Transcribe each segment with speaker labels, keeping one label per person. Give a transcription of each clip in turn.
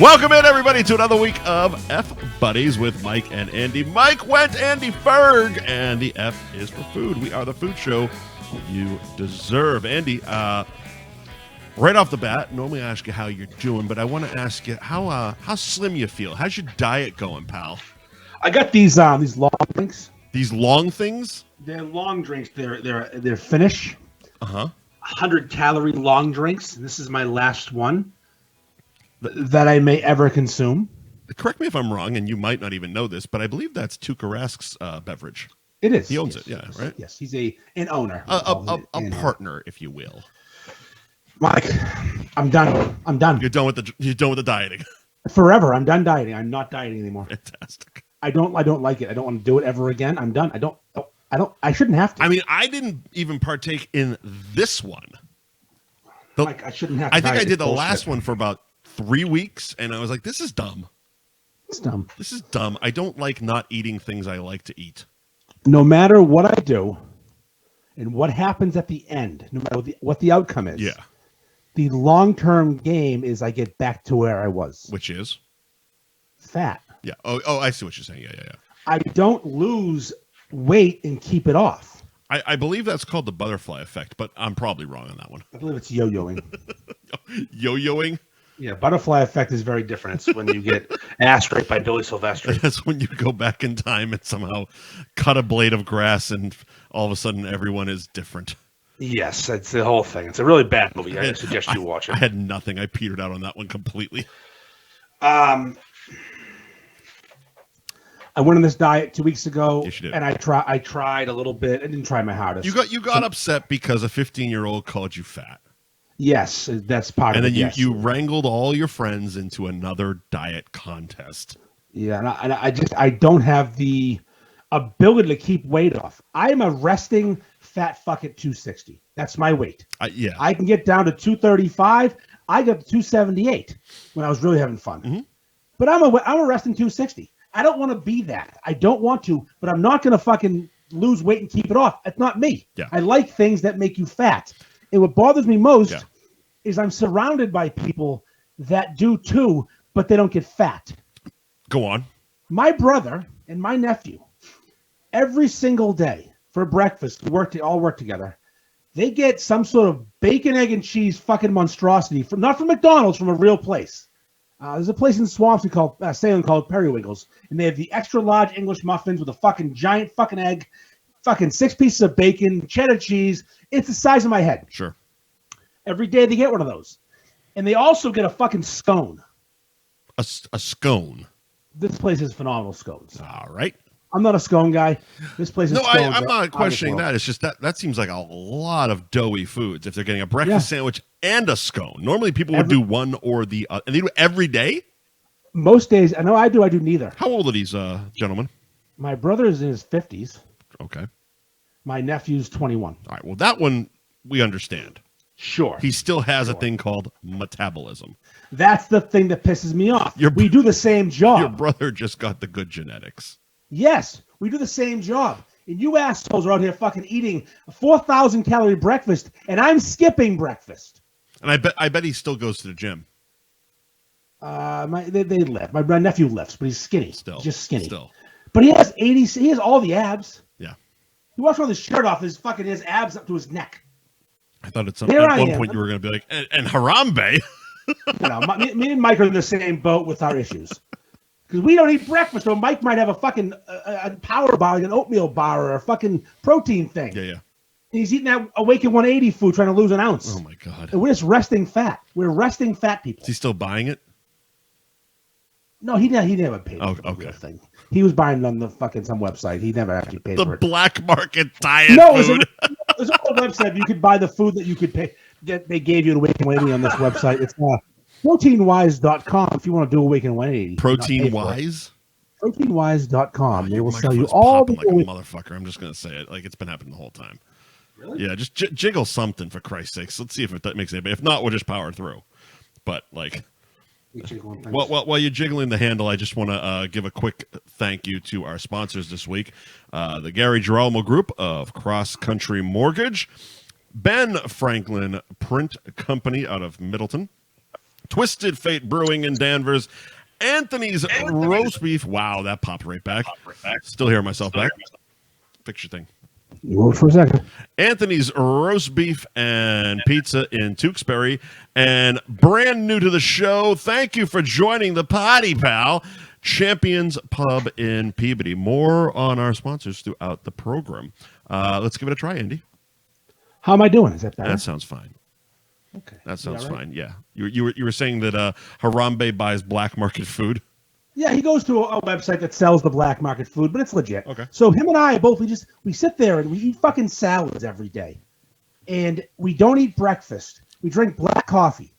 Speaker 1: Welcome in, everybody, to another week of F Buddies with Mike and Andy. Mike Wendt, Andy Ferg, and the F is for food. We are the food show you deserve. Andy, right off the bat, normally I ask you how you're doing, but I want to ask you how slim you feel. How's your diet going, pal?
Speaker 2: I got these long drinks.
Speaker 1: These long things?
Speaker 2: They're long drinks. They're Finnish.
Speaker 1: 100-calorie
Speaker 2: long drinks. This is my last one that I may ever consume.
Speaker 1: Correct me if I'm wrong, and you might not even know this, but I believe that's Tuukka Rask's beverage.
Speaker 2: It is.
Speaker 1: He owns it, yeah, right?
Speaker 2: Yes, he's an owner.
Speaker 1: A partner, if you will.
Speaker 2: Mike, I'm done.
Speaker 1: You're done with the dieting.
Speaker 2: Forever. I'm done dieting. I'm not dieting anymore.
Speaker 1: Fantastic.
Speaker 2: I don't like it. I don't want to do it ever again. I'm done. I shouldn't have to.
Speaker 1: I mean, I didn't even partake in this one.
Speaker 2: Mike, I shouldn't have to.
Speaker 1: I think I did the last one for about 3 weeks, and I was like, this is dumb.
Speaker 2: It's dumb.
Speaker 1: This is dumb. I don't like not eating things I like to eat.
Speaker 2: No matter what I do and what happens at the end, no matter what the outcome is, the long-term game is I get back to where I was.
Speaker 1: Which is?
Speaker 2: Fat.
Speaker 1: Yeah. Oh, I see what you're saying. Yeah.
Speaker 2: I don't lose weight and keep it off.
Speaker 1: I believe that's called the butterfly effect, but I'm probably wrong on that one.
Speaker 2: I believe it's yo-yoing.
Speaker 1: Yo-yoing?
Speaker 2: Yeah, butterfly effect is very different. It's when you get ass raped by Billy Silvestri.
Speaker 1: That's when you go back in time and somehow cut a blade of grass and all of a sudden everyone is different.
Speaker 2: Yes, it's the whole thing. It's a really bad movie. I suggest you watch it.
Speaker 1: I had nothing. I petered out on that one completely.
Speaker 2: I went on this diet 2 weeks ago,
Speaker 1: yes, you did.
Speaker 2: And I tried a little bit. I didn't try my hardest.
Speaker 1: You got upset because a 15-year-old called you fat.
Speaker 2: Yes, that's part of it.
Speaker 1: And then you wrangled all your friends into another diet contest.
Speaker 2: Yeah, and I don't have the ability to keep weight off. I'm a resting fat fuck at 260. That's my weight.
Speaker 1: Yeah.
Speaker 2: I can get down to 235. I got to 278 when I was really having fun.
Speaker 1: Mm-hmm.
Speaker 2: But I'm a resting 260. I don't want to be that. I don't want to, but I'm not going to fucking lose weight and keep it off. It's not me.
Speaker 1: Yeah.
Speaker 2: I like things that make you fat. And what bothers me most is I'm surrounded by people that do too, but they don't get fat.
Speaker 1: Go on.
Speaker 2: My brother and my nephew, every single day for breakfast, we all work together. They get some sort of bacon, egg, and cheese fucking monstrosity not from McDonald's, from a real place. There's a place in Swampscott called Salem called Periwinkles, and they have the extra large English muffins with a fucking giant fucking egg, fucking 6 pieces of bacon, cheddar cheese. It's the size of my head.
Speaker 1: Sure.
Speaker 2: Every day they get one of those, and they also get a fucking scone.
Speaker 1: A scone.
Speaker 2: This place is phenomenal scones.
Speaker 1: All right.
Speaker 2: I'm not a scone guy. This place is scones.
Speaker 1: I'm not questioning that. It's just that seems like a lot of doughy foods if they're getting a breakfast sandwich and a scone. Normally people would do one or the other. And they do it every day?
Speaker 2: Most days. I know I do neither.
Speaker 1: How old are these gentlemen?
Speaker 2: My brother is in his 50s.
Speaker 1: Okay.
Speaker 2: My nephew's 21.
Speaker 1: All right. Well, that one we understand.
Speaker 2: Sure.
Speaker 1: He still has a thing called metabolism.
Speaker 2: That's the thing that pisses me off. We do the same job.
Speaker 1: Your brother just got the good genetics.
Speaker 2: Yes, we do the same job. And you assholes are out here fucking eating a 4,000-calorie breakfast, and I'm skipping breakfast.
Speaker 1: And I bet he still goes to the gym.
Speaker 2: They lift. My nephew lifts, but he's skinny.
Speaker 1: Still.
Speaker 2: He's just skinny.
Speaker 1: Still.
Speaker 2: But he has all the abs.
Speaker 1: Yeah.
Speaker 2: He walks around with his shirt off, his abs up to his neck.
Speaker 1: I thought at one point you were going to be like, and Harambe.
Speaker 2: Me and Mike are in the same boat with our issues. Because we don't eat breakfast, or Mike might have a fucking a power bar, like an oatmeal bar, or a fucking protein thing.
Speaker 1: Yeah.
Speaker 2: And he's eating that Awaken 180 food, trying to lose an ounce.
Speaker 1: Oh, my God.
Speaker 2: And we're just resting fat. We're resting fat people.
Speaker 1: Is he still buying it?
Speaker 2: No, he never paid for the
Speaker 1: okay.
Speaker 2: real thing. He was buying it on the fucking some website. He never actually paid for it.
Speaker 1: The black market diet food.
Speaker 2: There's a website you could buy the food that you could pay. That they gave you at Awaken 180 on this website. It's proteinwise.com if you want to do Awaken 180.
Speaker 1: Proteinwise?
Speaker 2: Proteinwise.com. They will sell you
Speaker 1: all the like a motherfucker. I'm just going to say it. Like it's been happening the whole time.
Speaker 2: Really?
Speaker 1: Yeah, just jiggle something for Christ's sakes. Let's see if that makes anybody. If not, we'll just power through. But like, while you're jiggling the handle, I just want to give a quick thank you to our sponsors this week. The Gary Girolamo Group of Cross Country Mortgage, Ben Franklin Print Company out of Middleton, Twisted Fate Brewing in Danvers, Anthony's Roast Beef. Wow, that popped right back. Still hearing myself back. Fix your thing.
Speaker 2: You moved for a second.
Speaker 1: Anthony's Roast Beef and Pizza in Tewksbury. And brand new to the show, thank you for joining the party, pal. Champions Pub in Peabody. More on our sponsors throughout the program. Let's give it a try, Andy.
Speaker 2: How am I doing? Is that better?
Speaker 1: That sounds fine.
Speaker 2: Okay.
Speaker 1: That sounds fine. Yeah. You were saying that Harambe buys black market food.
Speaker 2: Yeah, he goes to a website that sells the black market food, but it's legit.
Speaker 1: Okay.
Speaker 2: So him and I both we sit there and we eat fucking salads every day, and we don't eat breakfast. We drink black coffee.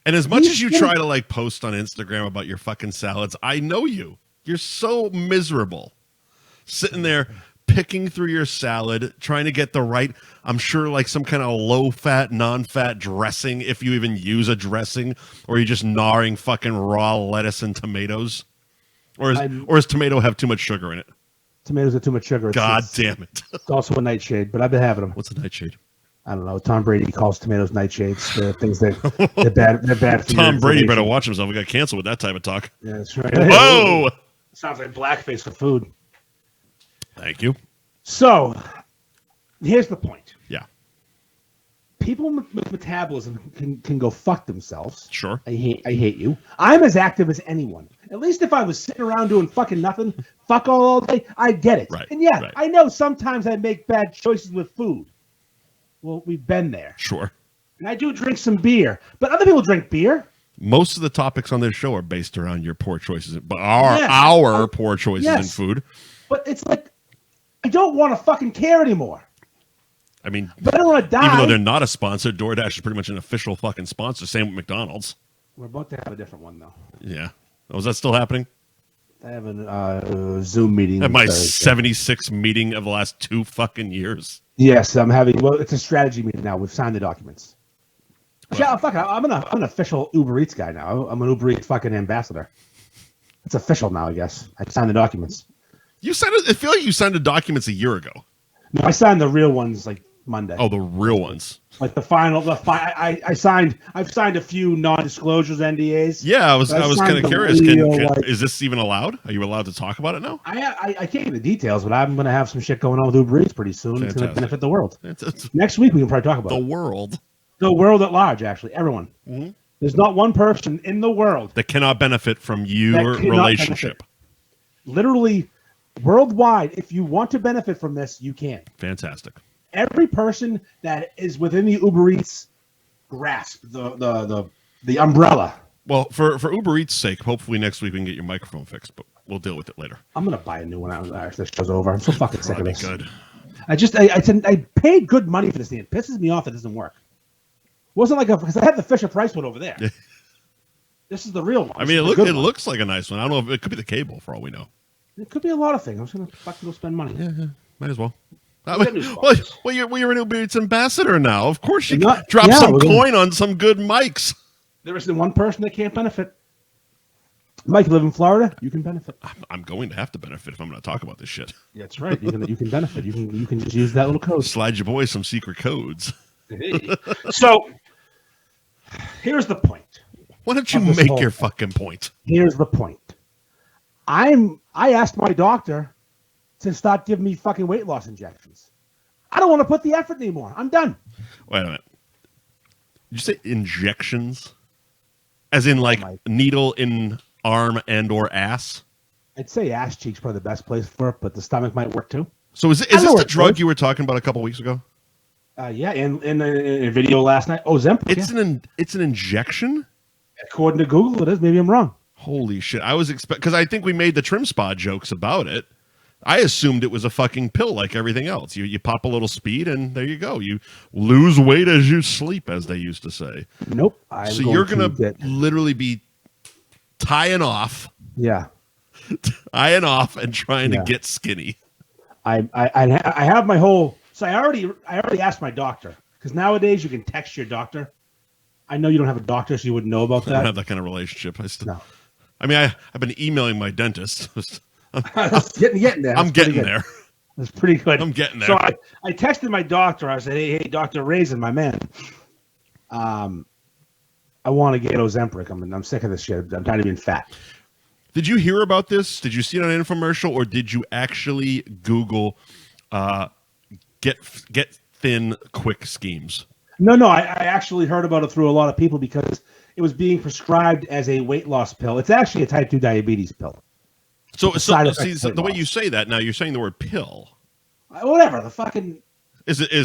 Speaker 1: And as much as you try to like post on Instagram about your fucking salads, I know you. You're so miserable, sitting there picking through your salad, trying to get the right, I'm sure, like some kind of low-fat, non-fat dressing, if you even use a dressing, or you're just gnawing fucking raw lettuce and tomatoes. Or does tomato have too much sugar in it?
Speaker 2: Tomatoes have too much sugar.
Speaker 1: God damn it.
Speaker 2: It's also a nightshade, but I've been having them.
Speaker 1: What's a nightshade?
Speaker 2: I don't know. Tom Brady calls tomatoes nightshades. They're things that they're bad. They're bad for
Speaker 1: Tom Brady better watch himself. We got canceled with that type of talk.
Speaker 2: Yeah, that's right.
Speaker 1: Whoa!
Speaker 2: Sounds like blackface for food.
Speaker 1: Thank you.
Speaker 2: So, here's the point.
Speaker 1: Yeah.
Speaker 2: People with metabolism can go fuck themselves.
Speaker 1: Sure.
Speaker 2: I hate you. I'm as active as anyone. At least if I was sitting around doing fucking nothing, fuck all day, I get it.
Speaker 1: Right.
Speaker 2: And yeah,
Speaker 1: right.
Speaker 2: I know sometimes I make bad choices with food. Well, we've been there.
Speaker 1: Sure.
Speaker 2: And I do drink some beer, but other people drink beer.
Speaker 1: Most of the topics on this show are based around your poor choices, but our poor choices in food.
Speaker 2: But it's like, I don't want to fucking care anymore.
Speaker 1: I mean,
Speaker 2: but I don't want to die.
Speaker 1: Even though they're not a sponsor, DoorDash is pretty much an official fucking sponsor. Same with McDonald's.
Speaker 2: We're about to have a different one, though.
Speaker 1: Yeah. Oh, is that still happening?
Speaker 2: I have a Zoom meeting.
Speaker 1: At my 76th meeting of the last 2 fucking years.
Speaker 2: Yes, I'm having. Well, it's a strategy meeting now. We've signed the documents. Well, yeah, fuck. I'm an official Uber Eats guy now. I'm an Uber Eats fucking ambassador. It's official now, I guess. I signed the documents.
Speaker 1: You signed it. I feel like you signed the documents a year ago.
Speaker 2: No, I signed the real ones like Monday.
Speaker 1: Oh, the real ones.
Speaker 2: Like the final. I've signed a few non-disclosures NDAs.
Speaker 1: Yeah, I was kind of curious. Is this even allowed? Are you allowed to talk about it now?
Speaker 2: I can't get the details, but I'm going to have some shit going on with Uber Eats pretty soon. Fantastic. It's going to benefit the world. Next week we can probably talk about
Speaker 1: the world.
Speaker 2: The world at large, actually, everyone. Mm-hmm. There's not one person in the world
Speaker 1: that cannot benefit from your relationship.
Speaker 2: Literally, worldwide, if you want to benefit from this, you can.
Speaker 1: Fantastic.
Speaker 2: Every person that is within the Uber Eats grasp, the umbrella.
Speaker 1: Well, for Uber Eats' sake, hopefully next week we can get your microphone fixed, but we'll deal with it later.
Speaker 2: I'm gonna buy a new one after this show's over. I'm so fucking sick of this.
Speaker 1: Good.
Speaker 2: I paid good money for this thing. It pisses me off. It doesn't work. It wasn't like because I had the Fisher Price one over there. This is the real one.
Speaker 1: I mean, it looks like a nice one. I don't know if it could be the cable for all we know.
Speaker 2: It could be a lot of things. I'm just gonna fucking go spend money.
Speaker 1: Yeah, might as well. You're an Uber Eats ambassador now. Of course you can drop some coin on some good mics.
Speaker 2: There isn't one person that can't benefit. Mike, you live in Florida. You can benefit.
Speaker 1: I'm going to have to benefit if I'm going to talk about this shit.
Speaker 2: That's right. You can benefit. You can just use that little code.
Speaker 1: Slide your boys some secret codes.
Speaker 2: So here's the point.
Speaker 1: Why don't you make your fucking point?
Speaker 2: Here's the point. I asked my doctor to stop giving me fucking weight loss injections. I don't want to put the effort anymore. I'm done.
Speaker 1: Wait a minute. Did you say injections? As in like needle in arm and or ass?
Speaker 2: I'd say ass cheek's probably the best place for it, but the stomach might work too.
Speaker 1: So is this the drug you were talking about a couple weeks ago?
Speaker 2: Yeah, in a video last night. Oh, Ozempic.
Speaker 1: It's an injection?
Speaker 2: According to Google, it is. Maybe I'm wrong.
Speaker 1: Holy shit. I was because I think we made the trim spa jokes about it. I assumed it was a fucking pill like everything else. You pop a little speed and there you go. You lose weight as you sleep, as they used to say.
Speaker 2: Nope.
Speaker 1: So you're going to literally be tying off.
Speaker 2: Yeah.
Speaker 1: Tying off and trying to get skinny.
Speaker 2: I have my whole. So I already asked my doctor because nowadays you can text your doctor. I know you don't have a doctor, so you wouldn't know about that.
Speaker 1: I don't have that kind of relationship. No. I mean, I've been emailing my dentist.
Speaker 2: getting there.
Speaker 1: I'm getting there.
Speaker 2: That's pretty good.
Speaker 1: I'm getting there.
Speaker 2: So I texted my doctor. I said, hey, Dr. Raisin, my man. I I want to get Ozempic. I'm sick of this shit. I'm tired of being fat.
Speaker 1: Did you hear about this? Did you see it on an infomercial, or did you actually Google get thin quick schemes?
Speaker 2: No. I actually heard about it through a lot of people because it was being prescribed as a weight loss pill. It's actually a type 2 diabetes pill.
Speaker 1: So the way you say that now, you're saying the word pill.
Speaker 2: Whatever the fucking.
Speaker 1: It's
Speaker 2: an
Speaker 1: a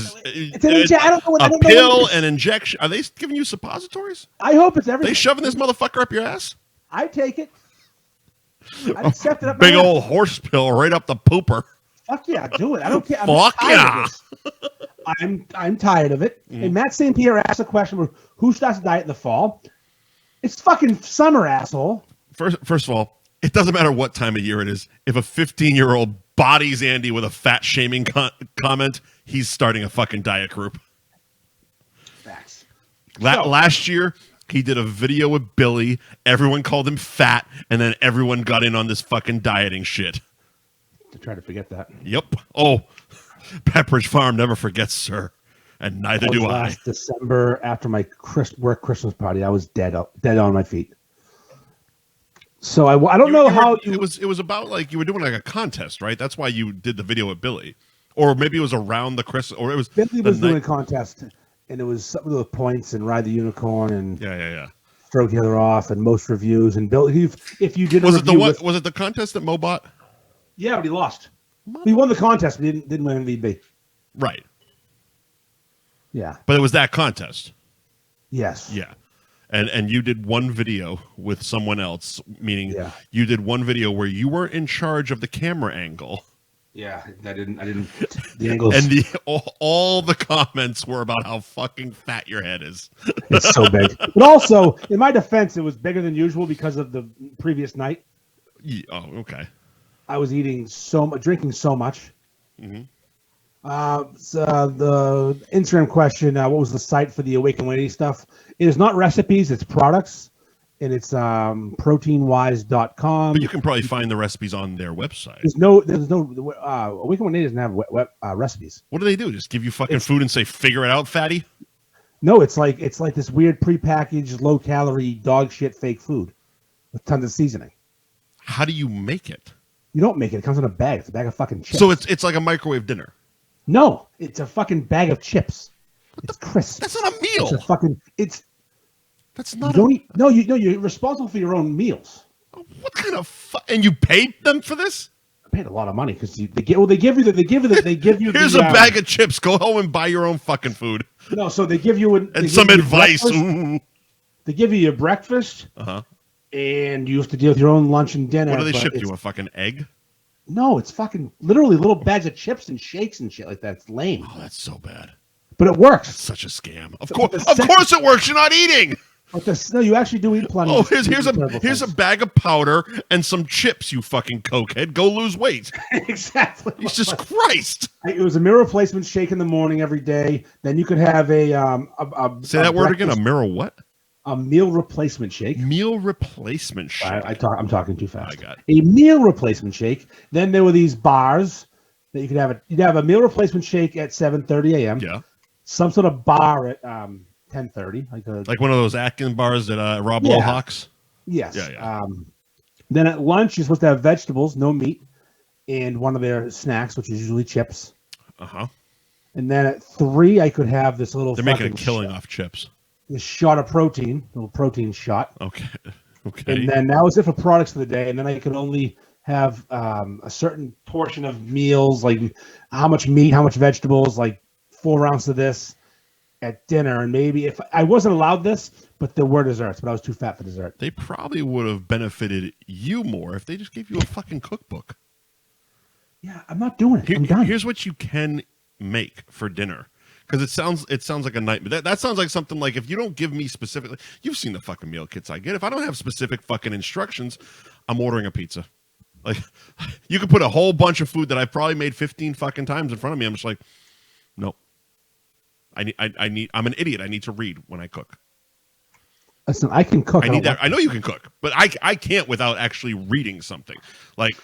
Speaker 1: pill, an injection. Are they giving you suppositories?
Speaker 2: I hope it's everything.
Speaker 1: They shoving this motherfucker up your ass?
Speaker 2: I take it. I accept it up
Speaker 1: big old horse pill right up the pooper.
Speaker 2: Fuck yeah, do it. I don't care.
Speaker 1: Fuck yeah.
Speaker 2: I'm tired of it. And Matt St. Pierre asked a question: who starts a diet in the fall? It's fucking summer, asshole.
Speaker 1: First of all, it doesn't matter what time of year it is. If a 15-year-old bodies Andy with a fat shaming comment, he's starting a fucking diet group.
Speaker 2: Facts.
Speaker 1: Last year, he did a video with Billy. Everyone called him fat, and then everyone got in on this fucking dieting shit.
Speaker 2: To try to forget that.
Speaker 1: Yep. Oh, Pepperidge Farm never forgets, sir. And neither do I.
Speaker 2: Last December, after my work Christmas party, I was dead on my feet. So I don't know how
Speaker 1: it was about like you were doing like a contest, right? That's why you did the video with Billy, or maybe it was around the Christmas, or it was
Speaker 2: Billy was doing a contest, and it was something with points and ride the unicorn and throw the other off and most reviews and Billy. If you did
Speaker 1: was it the contest that Mo bought?
Speaker 2: Yeah, but he lost. He won the contest, but he didn't win MVP.
Speaker 1: Right.
Speaker 2: Yeah,
Speaker 1: but it was that contest.
Speaker 2: Yes.
Speaker 1: Yeah. And you did one video with someone else, meaning you did one video where you weren't in charge of the camera angle.
Speaker 2: Yeah, I didn't. The angles
Speaker 1: and all the comments were about how fucking fat your head is.
Speaker 2: It's so big. But also, in my defense, it was bigger than usual because of the previous night.
Speaker 1: Yeah, oh, okay.
Speaker 2: I was drinking so much.
Speaker 1: Mm-hmm.
Speaker 2: So the Instagram question, what was the site for the Awaken Lady stuff? It is not recipes, it's products, and it's proteinwise.com.
Speaker 1: But you can probably find the recipes on their website.
Speaker 2: There's no Awaken Lady doesn't have recipes.
Speaker 1: What do they do? Just give you fucking food and say, figure it out, fatty?
Speaker 2: No, it's like this weird prepackaged, low-calorie, dog shit fake food with tons of seasoning.
Speaker 1: How do you make it?
Speaker 2: You don't make it. It comes in a bag. It's a bag of fucking chips.
Speaker 1: So it's like a microwave dinner.
Speaker 2: No, it's a fucking bag of chips. It's crisp.
Speaker 1: That's not a meal.
Speaker 2: That's not. You're responsible for your own meals.
Speaker 1: What kind of and you paid them for this?
Speaker 2: I paid a lot of money because they give you.
Speaker 1: Here's a bag of chips. Go home and buy your own fucking food.
Speaker 2: No, so they give you
Speaker 1: some advice.
Speaker 2: They give you your breakfast. And you have to deal with your own lunch and dinner.
Speaker 1: What do they ship you? A fucking egg?
Speaker 2: No, it's fucking literally little bags of chips and shakes and shit like that. It's lame.
Speaker 1: Oh, that's so bad.
Speaker 2: But it works.
Speaker 1: That's such a scam. Of course it works. You're not eating.
Speaker 2: No, you actually do eat plenty.
Speaker 1: Oh, here's a bag of powder and some chips, you fucking cokehead. Go lose weight.
Speaker 2: Exactly.
Speaker 1: Jesus Christ.
Speaker 2: It was a meal replacement shake in the morning every day. Then you could have
Speaker 1: say that word again. A mirror what?
Speaker 2: A meal replacement shake.
Speaker 1: Meal replacement shake.
Speaker 2: I'm talking too fast.
Speaker 1: I got it.
Speaker 2: A meal replacement shake. Then there were these bars that you could have. You'd have a meal replacement shake at 7:30 a.m.
Speaker 1: Yeah.
Speaker 2: Some sort of bar at 10:30,
Speaker 1: like one of those Atkins bars that Rob Lowe hawks.
Speaker 2: Yes.
Speaker 1: Yeah.
Speaker 2: Then at lunch, you're supposed to have vegetables, no meat, and one of their snacks, which is usually chips. And then at 3, I could have this little.
Speaker 1: They're making a killing off chips.
Speaker 2: This shot of protein, little protein shot.
Speaker 1: Okay.
Speaker 2: And then that was it for products for the day. And then I could only have a certain portion of meals, like how much meat, how much vegetables, like 4 ounces of this at dinner. And maybe if I wasn't allowed this, but there were desserts, but I was too fat for dessert.
Speaker 1: They probably would have benefited you more if they just gave you a fucking cookbook.
Speaker 2: Yeah, I'm not doing it. I'm done.
Speaker 1: Here's what you can make for dinner. Because it sounds like a nightmare. That sounds like something like if you don't give me specifically, you've seen the fucking meal kits I get. If I don't have specific fucking instructions, I'm ordering a pizza. Like you could put a whole bunch of food that I've probably made 15 fucking times in front of me. I'm just like, no. I'm an idiot. I need to read when I cook.
Speaker 2: Listen, I can cook.
Speaker 1: I know you can cook, but I can't without actually reading something. Like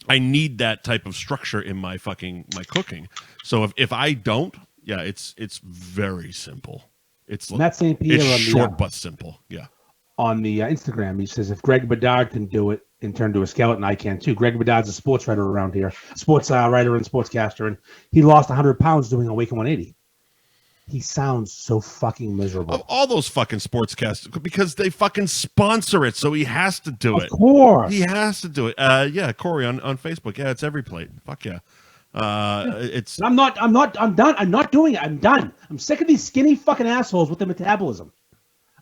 Speaker 1: I need that type of structure in my cooking. So if I don't. Yeah, it's very simple. It's
Speaker 2: Matt St. Pierre
Speaker 1: it's
Speaker 2: on
Speaker 1: short
Speaker 2: the,
Speaker 1: but simple. Yeah.
Speaker 2: on the Instagram. He says if Greg Bedard can do it and turn to a skeleton, I can too. Greg Bedard's a sports writer around here, sports writer and sportscaster, and he lost 100 pounds doing a Wake 180. He sounds so fucking miserable.
Speaker 1: Of all those fucking sportscasters, because they fucking sponsor it, so he has to do it.
Speaker 2: Of course.
Speaker 1: He has to do it. Yeah, Corey on Facebook. Yeah, it's every plate. Fuck yeah. It's.
Speaker 2: I'm done. I'm not doing it. I'm done. I'm sick of these skinny fucking assholes with the metabolism.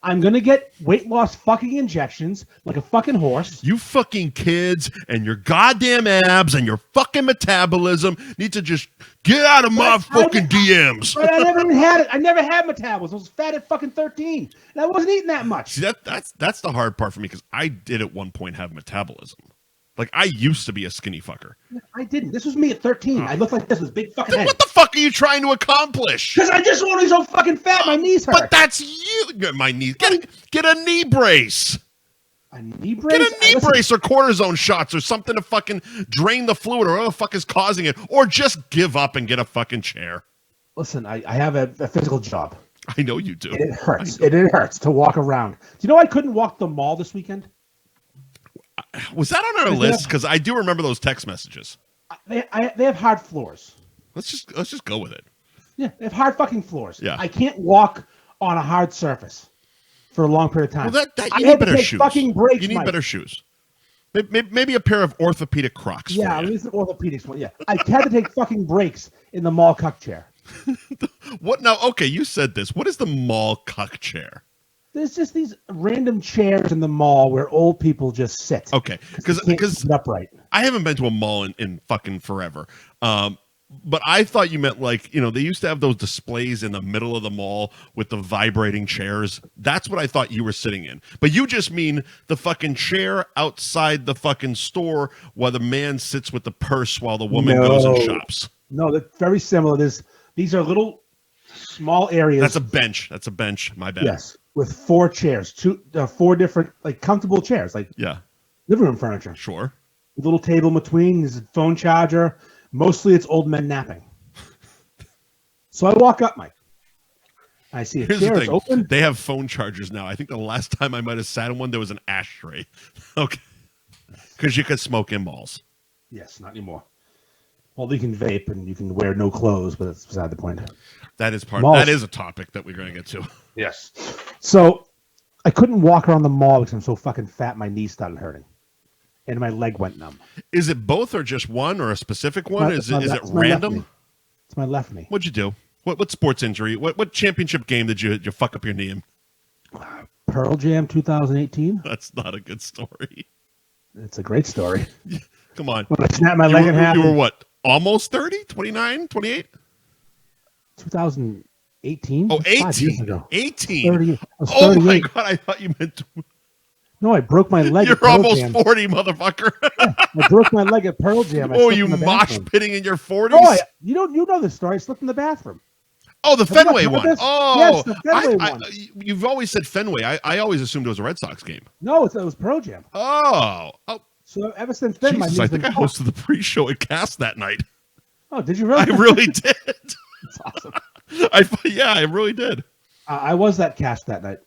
Speaker 2: I'm gonna get weight loss fucking injections like a fucking horse.
Speaker 1: You fucking kids and your goddamn abs and your fucking metabolism need to just get out of my fucking DMs.
Speaker 2: But I never even had it. I never had metabolism. I was fat at fucking 13, and I wasn't eating that much.
Speaker 1: See, that's the hard part for me because I did at one point have metabolism. Like, I used to be a skinny fucker.
Speaker 2: I didn't. This was me at 13. I looked like this with big fucking head.
Speaker 1: What the fuck are you trying to accomplish?
Speaker 2: Because I just want to be so fucking fat. My knees hurt.
Speaker 1: But that's you. My knees. Get a knee brace.
Speaker 2: A knee brace?
Speaker 1: Get a knee brace or cortisone shots or something to fucking drain the fluid or whatever the fuck is causing it. Or just give up and get a fucking chair.
Speaker 2: Listen, I have a physical job.
Speaker 1: I know you do.
Speaker 2: And it hurts. It hurts to walk around. Do you know I couldn't walk the mall this weekend?
Speaker 1: Was that on our list? Because I do remember those text messages.
Speaker 2: They have hard floors.
Speaker 1: Let's just go with it.
Speaker 2: Yeah, they have hard fucking floors.
Speaker 1: Yeah.
Speaker 2: I can't walk on a hard surface for a long period of time.
Speaker 1: Well,
Speaker 2: I
Speaker 1: you
Speaker 2: had
Speaker 1: need
Speaker 2: to
Speaker 1: better
Speaker 2: take
Speaker 1: shoes.
Speaker 2: fucking breaks,
Speaker 1: You need
Speaker 2: Mike.
Speaker 1: better shoes. Maybe a pair of orthopedic Crocs.
Speaker 2: Yeah,
Speaker 1: for
Speaker 2: at
Speaker 1: you.
Speaker 2: least an orthopedics one. Yeah, I had to take fucking breaks in the mall cuck chair.
Speaker 1: What now? Okay, you said this. What is the mall cuck chair?
Speaker 2: There's just these random chairs in the mall where old people just sit.
Speaker 1: Okay,
Speaker 2: because sit upright.
Speaker 1: I haven't been to a mall in fucking forever. But I thought you meant like, they used to have those displays in the middle of the mall with the vibrating chairs. That's what I thought you were sitting in. But you just mean the fucking chair outside the fucking store while the man sits with the purse while the woman goes and shops.
Speaker 2: No, they're very similar. These are little small areas.
Speaker 1: That's a bench. My bad.
Speaker 2: Yes, with 4 chairs, 4 different like comfortable chairs, like living room furniture.
Speaker 1: Sure.
Speaker 2: A little table in between. There's a phone charger. Mostly it's old men napping. So I walk up, Mike. I see a chair is open.
Speaker 1: They have phone chargers now. I think the last time I might have sat in one, there was an ashtray. Okay. Because you could smoke in malls.
Speaker 2: Yes, not anymore. Well, you can vape and you can wear no clothes, but that's beside the point.
Speaker 1: That is that is a topic that we're going to get to.
Speaker 2: Yes. So I couldn't walk around the mall because I'm so fucking fat. My knees started hurting. And my leg went numb.
Speaker 1: Is it both or just one or a specific one? Is it random?
Speaker 2: It's my left knee.
Speaker 1: What'd you do? What sports injury? What championship game did you fuck up your knee in?
Speaker 2: Pearl Jam 2018.
Speaker 1: That's not a good story.
Speaker 2: It's a great story.
Speaker 1: Come on.
Speaker 2: When I snapped my leg in half.
Speaker 1: You were what? Almost 30? 29? 28?
Speaker 2: 2018?
Speaker 1: Oh, 18.
Speaker 2: 5 years ago.
Speaker 1: 18.
Speaker 2: 30, I was 38.
Speaker 1: Oh my God, I thought you meant...
Speaker 2: No, I broke my leg.
Speaker 1: You're almost 40, motherfucker.
Speaker 2: Yeah, I broke my leg at Pearl Jam.
Speaker 1: You mosh pitting in your 40s?
Speaker 2: Oh, you know this story. I slipped in the bathroom.
Speaker 1: Oh, the Fenway one. Oh,
Speaker 2: yes, the Fenway one.
Speaker 1: You've always said Fenway. I always assumed it was a Red Sox game.
Speaker 2: No, it was Pearl Jam.
Speaker 1: Oh.
Speaker 2: So ever since then, my knee's
Speaker 1: I think
Speaker 2: been
Speaker 1: I hosted the pre-show at Cast that night.
Speaker 2: Oh, did you really?
Speaker 1: I really did.
Speaker 2: That's awesome.
Speaker 1: I really did.
Speaker 2: I was that Cast that night.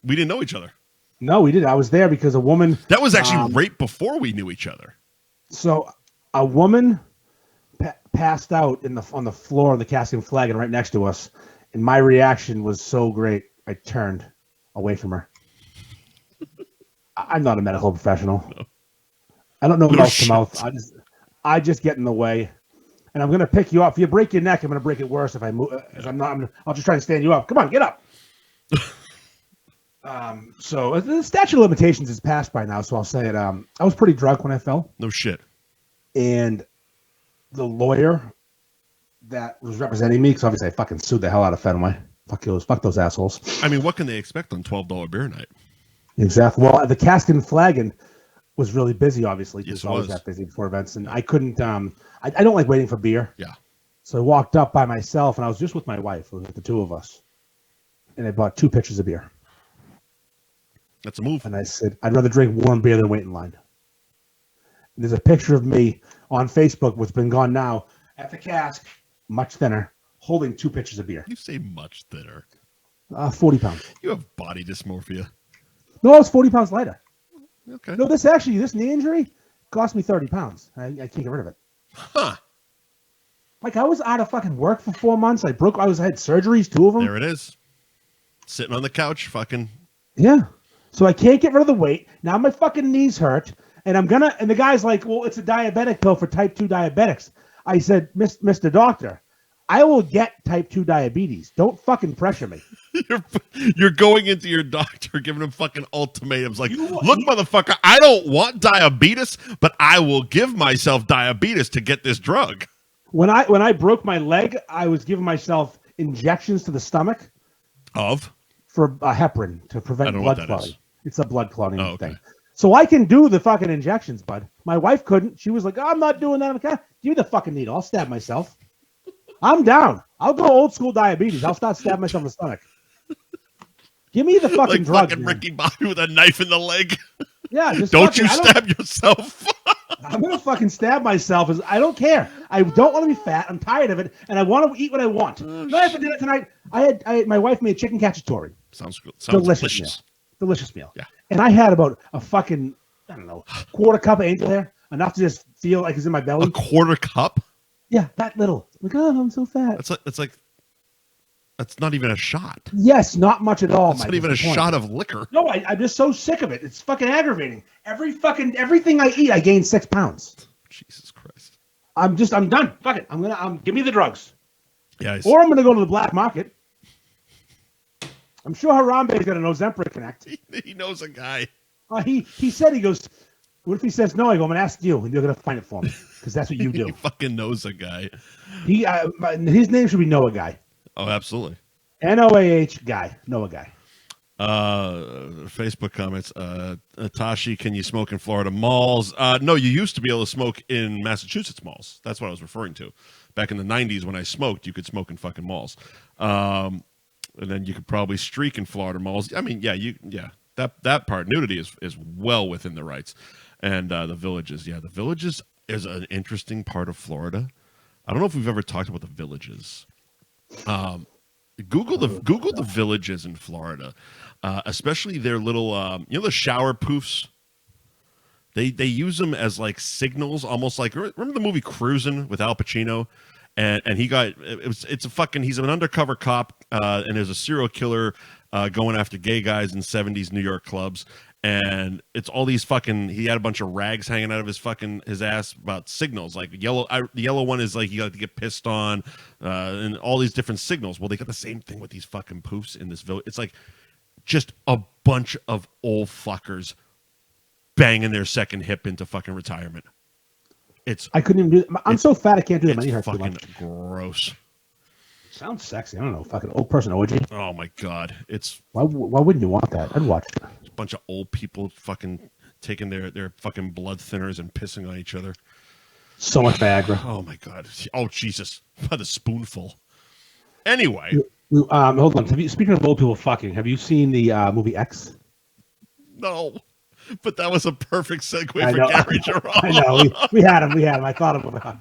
Speaker 1: We didn't know each other.
Speaker 2: No, we didn't. I was there because a woman...
Speaker 1: That was actually right before we knew each other.
Speaker 2: So a woman passed out on the floor of the casting flag and right next to us, and my reaction was so great, I turned away from her. I'm not a medical professional. No. I don't know mouth to mouth. I just get in the way, and I'm going to pick you up. If you break your neck, I'm going to break it worse if I move. I'll just try to stand you up. Come on, get up. So the statute of limitations is passed by now, so I'll say it. I was pretty drunk when I fell.
Speaker 1: No shit.
Speaker 2: And the lawyer that was representing me, because obviously I fucking sued the hell out of Fenway. Fuck those assholes.
Speaker 1: I mean, what can they expect on $12 beer night?
Speaker 2: Exactly. Well, the casting flagging was really busy, obviously.
Speaker 1: Yes,
Speaker 2: it was always that busy before events, and I couldn't. I don't like waiting for beer.
Speaker 1: Yeah.
Speaker 2: So I walked up by myself, and I was just with my wife. It was the two of us, and I bought 2 pitchers of beer.
Speaker 1: That's a move.
Speaker 2: And I said, I'd rather drink warm beer than wait in line. And there's a picture of me on Facebook, which has been gone now, at the cask, much thinner, holding 2 pitchers of beer.
Speaker 1: You say much thinner.
Speaker 2: 40 pounds.
Speaker 1: You have body dysmorphia.
Speaker 2: No, I was 40 pounds lighter.
Speaker 1: Okay.
Speaker 2: No, this knee injury cost me 30 pounds. I can't get rid of it.
Speaker 1: Huh.
Speaker 2: Like, I was out of fucking work for 4 months. I had surgeries, 2 of them.
Speaker 1: There it is. Sitting on the couch, fucking.
Speaker 2: Yeah. So I can't get rid of the weight. Now my fucking knees hurt. And the guy's like, well, it's a diabetic pill for type 2 diabetics. I said, Mr. Doctor, I will get type 2 diabetes. Don't fucking pressure me.
Speaker 1: You're going into your doctor giving him fucking ultimatums like, look, motherfucker, I don't want diabetes, but I will give myself diabetes to get this drug.
Speaker 2: When I broke my leg, I was giving myself injections to the stomach for heparin to prevent blood clotting. It's a blood clotting thing. So I can do the fucking injections, bud. My wife couldn't. She was like, I'm not doing that. Give me the fucking needle. I'll stab myself. I'm down. I'll go old school diabetes. I'll start stabbing myself in the stomach. Give me the fucking drugs,
Speaker 1: fucking Ricky Bobby with a knife in the leg.
Speaker 2: Yeah, just
Speaker 1: don't you stab yourself.
Speaker 2: I'm gonna fucking stab myself. I don't care. I don't want to be fat. I'm tired of it, and I want to eat what I want. For dinner tonight, I had my wife made chicken cacciatore.
Speaker 1: Sounds good.
Speaker 2: Delicious meal.
Speaker 1: Yeah.
Speaker 2: And I had about a fucking, I don't know, quarter cup of angel hair, enough to just feel like it's in my belly.
Speaker 1: A quarter cup?
Speaker 2: Yeah, that little. Like, oh, I'm so fat.
Speaker 1: That's not even a shot.
Speaker 2: Yes, not much at all.
Speaker 1: It's not even a shot of liquor.
Speaker 2: No, I'm just so sick of it. It's fucking aggravating. Everything I eat, I gain 6 pounds.
Speaker 1: Jesus Christ.
Speaker 2: I'm done. Fuck it. Give me the drugs.
Speaker 1: Yeah.
Speaker 2: Or I'm gonna go to the black market. I'm sure Harambe's got an Ozempic Connect.
Speaker 1: He knows a guy.
Speaker 2: He said, he goes, what if he says no? I go, I'm going to ask you, and you're going to find it for me, because that's what you do.
Speaker 1: He fucking knows a guy.
Speaker 2: His name should be Noah Guy.
Speaker 1: Oh, absolutely.
Speaker 2: Noah Guy. Noah Guy.
Speaker 1: Facebook comments. Tashi, can you smoke in Florida malls? No, you used to be able to smoke in Massachusetts malls. That's what I was referring to. Back in the 90s when I smoked, you could smoke in fucking malls. And then you could probably streak in Florida malls. I mean, that part, nudity is well within the rights. And the Villages, the Villages is an interesting part of Florida. I don't know if we've ever talked about the Villages. Google the Villages in Florida, especially their little, the shower poofs. They use them as like signals, almost like, remember the movie Cruisin' with Al Pacino? And he got he's an undercover cop, and there's a serial killer going after gay guys in 70s New York clubs, and it's all these he had a bunch of rags hanging out of his ass about signals, like the yellow one is like you got to get pissed on, and all these different signals. Well, they got the same thing with these fucking poofs in this village. It's like just a bunch of old fuckers banging their second hip into fucking retirement.
Speaker 2: I couldn't even do it. I'm so fat I can't do it.
Speaker 1: It's fucking gross.
Speaker 2: Sounds sexy. I don't know. Fucking old person orgy.
Speaker 1: Oh my god.
Speaker 2: Why wouldn't you want that? I'd watch it.
Speaker 1: A bunch of old people fucking taking their fucking blood thinners and pissing on each other.
Speaker 2: So much Viagra.
Speaker 1: Oh my god. Oh Jesus. By the spoonful. Anyway.
Speaker 2: Hold on. Speaking of old people fucking, have you seen the movie X?
Speaker 1: No. But that was a perfect segue for Gary Girolamo.
Speaker 2: I know. We had him. I thought of him. All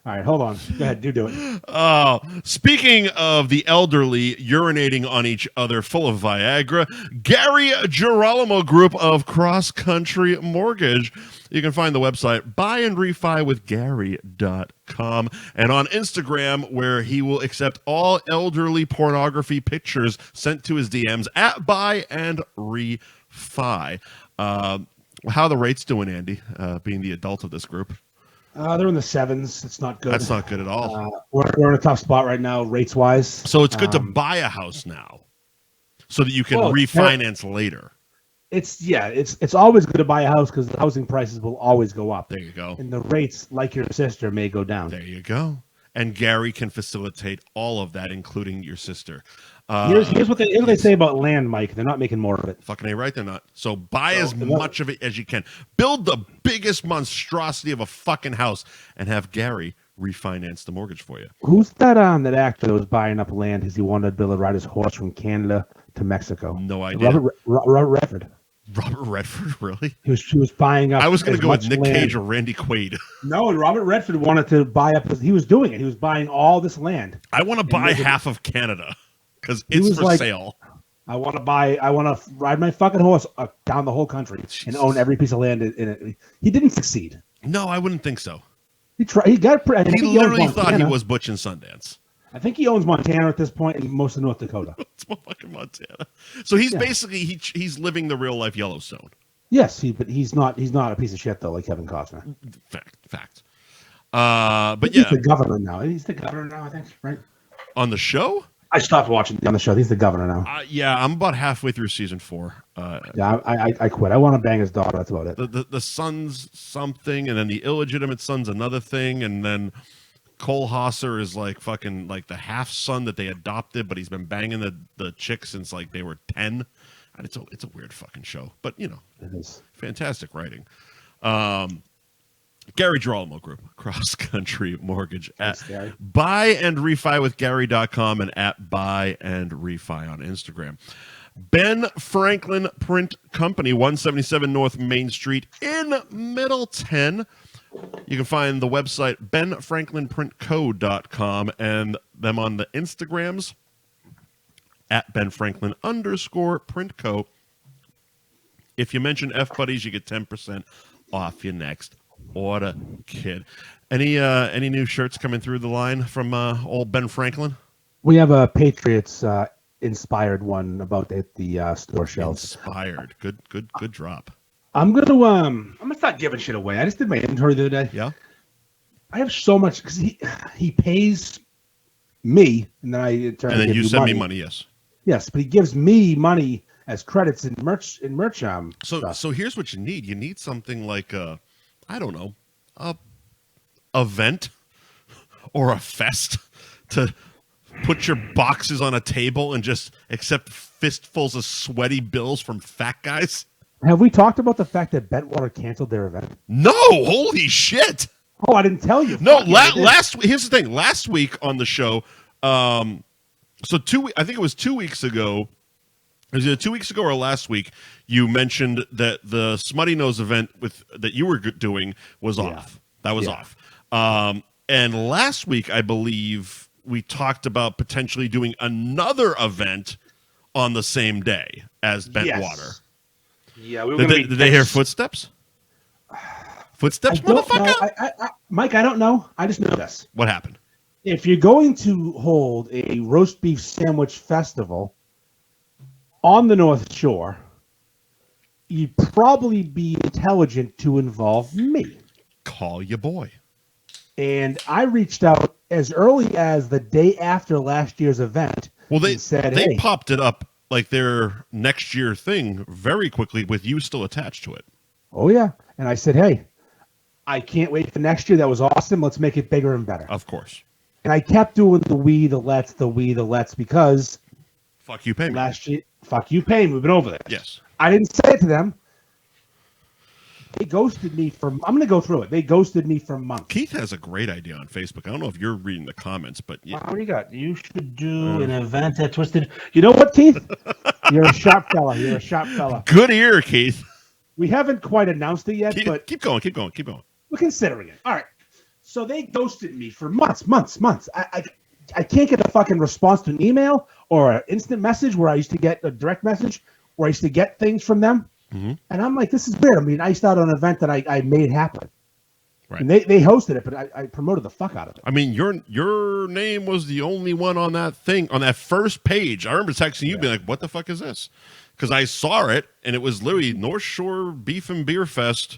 Speaker 2: right, hold on. Go ahead. Do it.
Speaker 1: Speaking of the elderly urinating on each other full of Viagra, Gary Girolamo Group of Cross Country Mortgage. You can find the website buyandrefywithgary.com and on Instagram, where he will accept all elderly pornography pictures sent to his DMs at buyandrefi. How are the rates doing, Andy, being the adult of this group?
Speaker 2: They're in the 7s. It's not good.
Speaker 1: That's not good at all.
Speaker 2: We're in a tough spot right now, rates-wise.
Speaker 1: So it's good to buy a house now so that you can refinance later.
Speaker 2: It's always good to buy a house because the housing prices will always go up.
Speaker 1: There you go.
Speaker 2: And the rates, like your sister, may go down.
Speaker 1: There you go. And Gary can facilitate all of that, including your sister.
Speaker 2: Here's what they say about land, Mike. They're not making more of it.
Speaker 1: Fucking A, right? They're not. So buy as much of it as you can. Build the biggest monstrosity of a fucking house and have Gary refinance the mortgage for you.
Speaker 2: Who's that actor that was buying up land because he wanted to be able to ride his horse from Canada to Mexico?
Speaker 1: No idea.
Speaker 2: Robert Redford.
Speaker 1: Robert Redford, really?
Speaker 2: He was buying up.
Speaker 1: I was going to go with Nick
Speaker 2: land.
Speaker 1: Cage or Randy Quaid.
Speaker 2: No, Robert Redford wanted to buy up. He was doing it. He was buying all this land.
Speaker 1: I want to buy half of Canada because it's for sale.
Speaker 2: I want to ride my fucking horse down the whole country and own every piece of land in it. He didn't succeed.
Speaker 1: No, I wouldn't think so.
Speaker 2: He tried. He got.
Speaker 1: He literally thought he was Butch and Sundance.
Speaker 2: I think he owns Montana at this point and most of North Dakota.
Speaker 1: It's fucking Montana. So he's basically he's living the real life Yellowstone.
Speaker 2: Yes, but he's not a piece of shit though, like Kevin Costner.
Speaker 1: Fact. But
Speaker 2: he's the governor now. He's the governor now, I think, right?
Speaker 1: On the show?
Speaker 2: I stopped watching on the show. He's the governor now.
Speaker 1: Yeah, I'm about halfway through season 4.
Speaker 2: Yeah, I quit. I want to bang his daughter. That's about it.
Speaker 1: The son's something, and then the illegitimate son's another thing, and then Cole Hosser is like fucking like the half son that they adopted, but he's been banging the chick since like they were 10. And it's a weird fucking show, but you know,
Speaker 2: it is
Speaker 1: fantastic writing. Gary Girolamo Group, Cross Country Mortgage at buyandrefi.gary.com and at buyandrefi on Instagram. Ben Franklin Print Company, 177 North Main Street in Middleton. You can find the website benfranklinprintco.com and them on the Instagrams at benfranklin_printco. If you mention F Buddies, you get 10% off your next order, kid. Any new shirts coming through the line from old Ben Franklin?
Speaker 2: We have a Patriots inspired one about the store shelves.
Speaker 1: Inspired, good drop.
Speaker 2: I'm gonna start giving shit away. I just did my inventory the other day.
Speaker 1: Yeah,
Speaker 2: I have so much because he pays me, and then I turn.
Speaker 1: And then you send me money.
Speaker 2: Yes, but he gives me money as credits in merch.
Speaker 1: So here's what you need. You need something like a event or a fest to put your boxes on a table and just accept fistfuls of sweaty bills from fat guys.
Speaker 2: Have we talked about the fact that Bentwater canceled their event?
Speaker 1: No, holy shit.
Speaker 2: Oh, I didn't tell you.
Speaker 1: No, last week. Here's the thing. Last week on the show, I think it was 2 weeks ago. It was either 2 weeks ago or last week. You mentioned that the Smutty Nose event that you were doing was off. That was off. And last week, I believe we talked about potentially doing another event on the same day as Bentwater.
Speaker 2: Yeah,
Speaker 1: did they hear footsteps? Footsteps, motherfucker?
Speaker 2: Mike, I don't know. I just know this.
Speaker 1: What happened?
Speaker 2: If you're going to hold a roast beef sandwich festival on the North Shore, you'd probably be intelligent to involve me.
Speaker 1: Call your boy.
Speaker 2: And I reached out as early as the day after last year's event.
Speaker 1: Well, they
Speaker 2: said,
Speaker 1: popped it up like their next year thing very quickly with you still attached to it.
Speaker 2: Oh, yeah. And I said, hey, I can't wait for next year. That was awesome. Let's make it bigger and better.
Speaker 1: Of course.
Speaker 2: And I kept doing the let's because
Speaker 1: fuck you, pay me.
Speaker 2: Last year, fuck you, pay me. We've been over this.
Speaker 1: Yes.
Speaker 2: I didn't say it to them. They ghosted me I'm going to go through it. They ghosted me for months.
Speaker 1: Keith has a great idea on Facebook. I don't know if you're reading the comments, but yeah.
Speaker 2: What do you got? You should do an event at Twisted. You know what, Keith? You're a sharp fella.
Speaker 1: Good ear, Keith.
Speaker 2: We haven't quite announced it yet, but
Speaker 1: keep going.
Speaker 2: We're considering it. All right. So they ghosted me for months. I can't get a fucking response to an email or an instant message where I used to get a direct message where I used to get things from them. Mm-hmm. And I'm like, this is weird. I mean, I started an event that I made happen. Right. And they hosted it, but I promoted the fuck out of it.
Speaker 1: I mean, your name was the only one on that thing, on that first page. I remember texting you, being like, what the fuck is this? Because I saw it, and it was literally North Shore Beef and Beer Fest,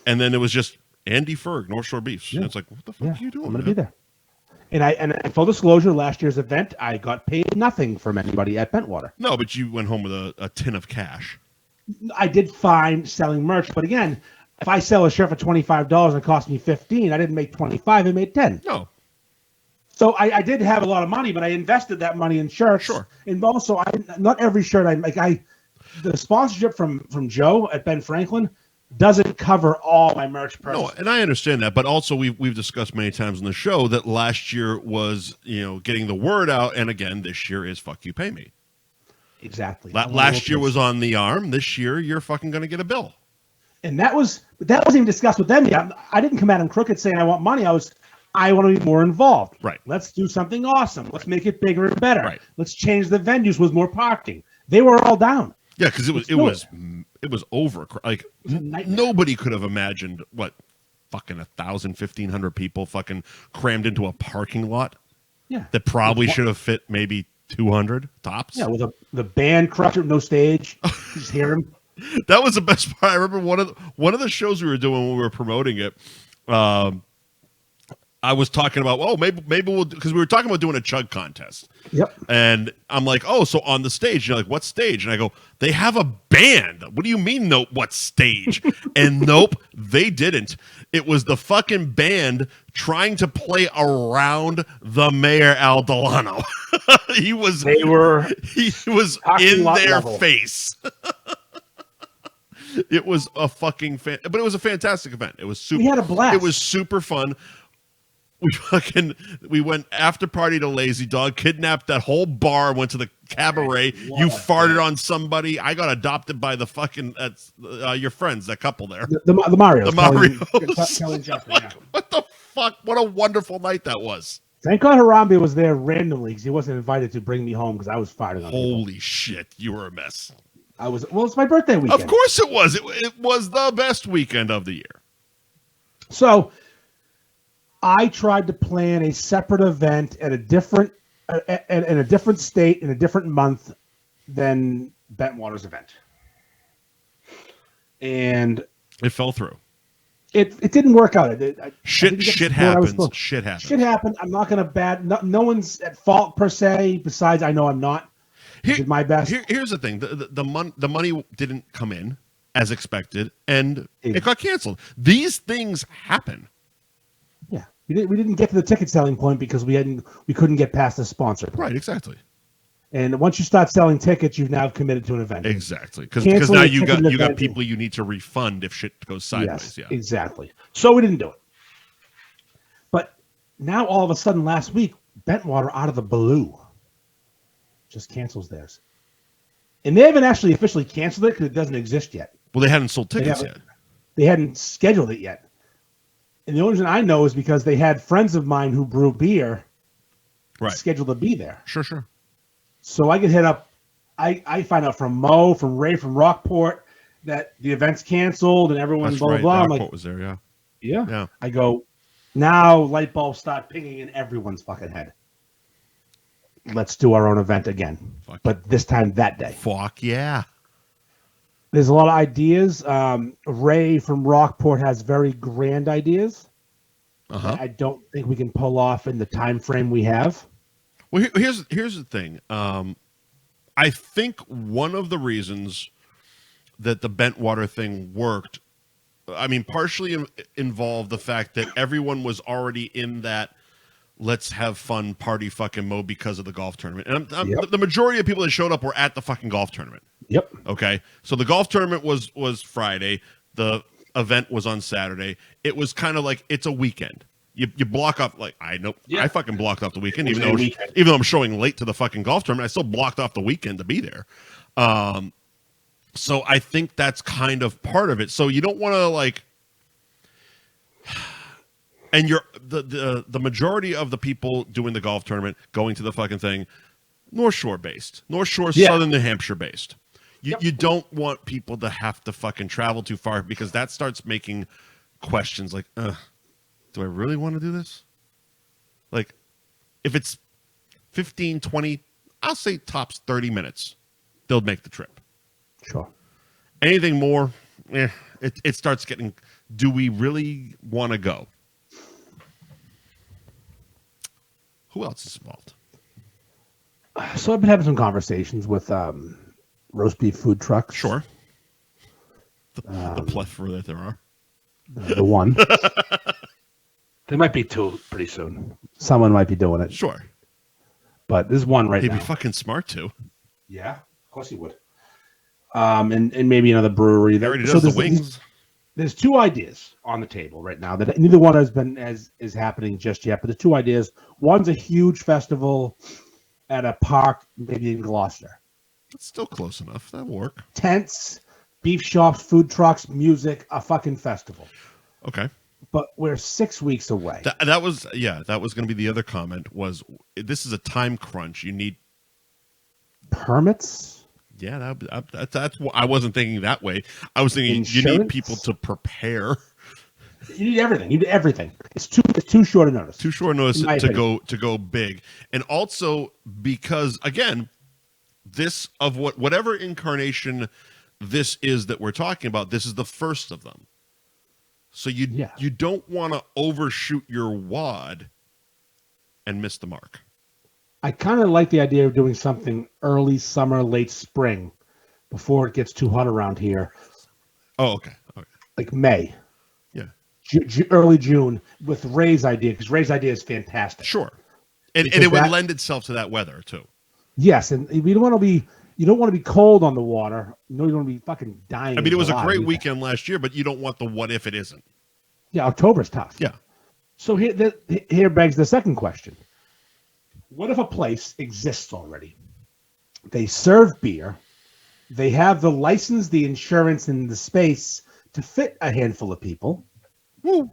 Speaker 1: and then it was just Andy Ferg, North Shore Beefs. Yeah. And it's like, what the fuck are you doing?
Speaker 2: I'm going to be there. And full disclosure, last year's event, I got paid nothing from anybody at Bentwater.
Speaker 1: No, but you went home with a tin of cash.
Speaker 2: I did fine selling merch, but again, if I sell a shirt for $25 and it cost me $15, I didn't make $25, I made $10.
Speaker 1: No.
Speaker 2: So I did have a lot of money, but I invested that money in shirts.
Speaker 1: Sure.
Speaker 2: And also, not every shirt the sponsorship from Joe at Ben Franklin doesn't cover all my merch purchases.
Speaker 1: No, and I understand that, but also we've discussed many times on the show that last year was, getting the word out, and again, this year is fuck you, pay me.
Speaker 2: Exactly.
Speaker 1: Last year was on the arm. This year, you're fucking going to get a bill.
Speaker 2: And that wasn't even discussed with them yet. I didn't come at them crooked saying I want money. I want to be more involved.
Speaker 1: Right.
Speaker 2: Let's do something awesome. Let's make it bigger and better.
Speaker 1: Right.
Speaker 2: Let's change the venues with more parking. They were all down.
Speaker 1: Yeah, because it was over. Like nobody could have imagined what fucking 1,000, 1,500 people fucking crammed into a parking lot.
Speaker 2: Yeah,
Speaker 1: that probably should have fit maybe 200 tops.
Speaker 2: Yeah, with the band crusher, no stage, you just hear him.
Speaker 1: That was the best part. I remember one of the shows we were doing when we were promoting it. I was talking about, maybe we'll, because we were talking about doing a chug contest.
Speaker 2: Yep.
Speaker 1: And I'm like, so on the stage, you're like, what stage? And I go, they have a band. What do you mean, no, what stage? And nope, they didn't. It was the fucking band trying to play around the mayor, Al Delano. He was in their face. It was a fucking but it was a fantastic event. It was super.
Speaker 2: We had a blast.
Speaker 1: It was super fun. We went after party to Lazy Dog, kidnapped that whole bar, went to the cabaret. You farted on somebody. I got adopted by the fucking your friends, that couple there.
Speaker 2: The Marios.
Speaker 1: The Marios.
Speaker 2: Kelly and Jeffrey, yeah.
Speaker 1: What the fuck? What a wonderful night that was.
Speaker 2: Thank God Harambe was there randomly because he wasn't invited to bring me home because I was farting on
Speaker 1: Holy shit, you were a mess.
Speaker 2: It's my birthday weekend.
Speaker 1: Of course it was. It was the best weekend of the year.
Speaker 2: So I tried to plan a separate event at a different in a different state in a different month than Bentwater's event, and
Speaker 1: it fell through.
Speaker 2: It didn't work out.
Speaker 1: Shit happens. Shit happens.
Speaker 2: Shit happened. I'm not going to no one's at fault per se. Besides, I know I'm not. I did my best.
Speaker 1: Here's the thing: the money didn't come in as expected, and it got canceled. These things happen.
Speaker 2: Yeah, we didn't get to the ticket selling point because we couldn't get past the sponsor point.
Speaker 1: Right, exactly.
Speaker 2: And once you start selling tickets, you've now committed to an event.
Speaker 1: Exactly, because now you got people you need to refund if shit goes sideways.
Speaker 2: Yes,
Speaker 1: yeah,
Speaker 2: exactly. So we didn't do it. But now all of a sudden, last week, Bentwater out of the blue just cancels theirs, and they haven't actually officially canceled it because it doesn't exist yet.
Speaker 1: Well, they hadn't sold tickets yet.
Speaker 2: They hadn't scheduled it yet. And the only reason I know is because they had friends of mine who brew beer scheduled to be there.
Speaker 1: Sure.
Speaker 2: So I get hit up. I find out from Mo, from Ray, from Rockport that the event's canceled and everyone's blah, blah.
Speaker 1: Rockport
Speaker 2: I'm like,
Speaker 1: was there,
Speaker 2: yeah. I go, now light bulbs start pinging in everyone's fucking head. Let's do our own event again. But this time that day.
Speaker 1: Fuck yeah.
Speaker 2: There's a lot of ideas. Ray from Rockport has very grand ideas.
Speaker 1: Uh-huh.
Speaker 2: I don't think we can pull off in the time frame we have.
Speaker 1: Well, here's the thing. I think one of the reasons that the Bentwater thing worked, I mean, partially involved the fact that everyone was already in that let's have fun party fucking mode because of the golf tournament. And the majority of people that showed up were at the fucking golf tournament.
Speaker 2: Yep.
Speaker 1: Okay. So the golf tournament was Friday. The event was on Saturday. It was kind of like it's a weekend. You block off, like, I fucking blocked off the weekend, even though I'm showing late to the fucking golf tournament. I still blocked off the weekend to be there. So I think that's kind of part of it. So you don't want to like, and you're the majority of the people doing the golf tournament, going to the fucking thing, North Shore based, Southern New Hampshire based. You don't want people to have to fucking travel too far because that starts making questions like, do I really want to do this? Like, if it's 15, 20, I'll say tops 30 minutes, they'll make the trip.
Speaker 2: Sure.
Speaker 1: Anything more, it starts getting, do we really want to go? Who else is involved?
Speaker 2: So I've been having some conversations with roast beef food trucks.
Speaker 1: Sure. The plethora that there are.
Speaker 2: The one. There might be two pretty soon. Someone might be doing it.
Speaker 1: Sure.
Speaker 2: But there's one right now.
Speaker 1: He'd be fucking smart too.
Speaker 2: Yeah, of course he would. And maybe another brewery.
Speaker 1: He already does the wings.
Speaker 2: There's two ideas on the table right now that neither one has been is happening just yet. But the two ideas. One's a huge festival at a park, maybe in Gloucester.
Speaker 1: That's still close enough. That'll work.
Speaker 2: Tents, beef shops, food trucks, music, a fucking festival.
Speaker 1: Okay.
Speaker 2: But we're 6 weeks away.
Speaker 1: That was going to be the other comment was this is a time crunch. You need
Speaker 2: permits.
Speaker 1: Yeah, that's what I wasn't thinking that way. I was thinking
Speaker 2: Insurance?
Speaker 1: you need people to prepare.
Speaker 2: You need everything. You need everything. It's too short a notice.
Speaker 1: Too short notice
Speaker 2: in my opinion.
Speaker 1: to go big, and also because again, this of whatever incarnation this is that we're talking about, this is the first of them. So you don't want to overshoot your wad and miss the mark.
Speaker 2: I kind of like the idea of doing something early summer, late spring, before it gets too hot around here.
Speaker 1: Oh, okay.
Speaker 2: Like May.
Speaker 1: Yeah.
Speaker 2: Early June with Ray's idea, because Ray's idea is fantastic.
Speaker 1: Sure. And it would lend itself to that weather too.
Speaker 2: Yes, and you don't want to be cold on the water. You don't want to be fucking dying.
Speaker 1: I mean, it was a great weekend last year, but you don't want the what if it isn't.
Speaker 2: Yeah, October's tough.
Speaker 1: Yeah.
Speaker 2: So here begs the second question. What if a place exists already? They serve beer. They have the license, the insurance, and the space to fit a handful of people.
Speaker 1: Woo.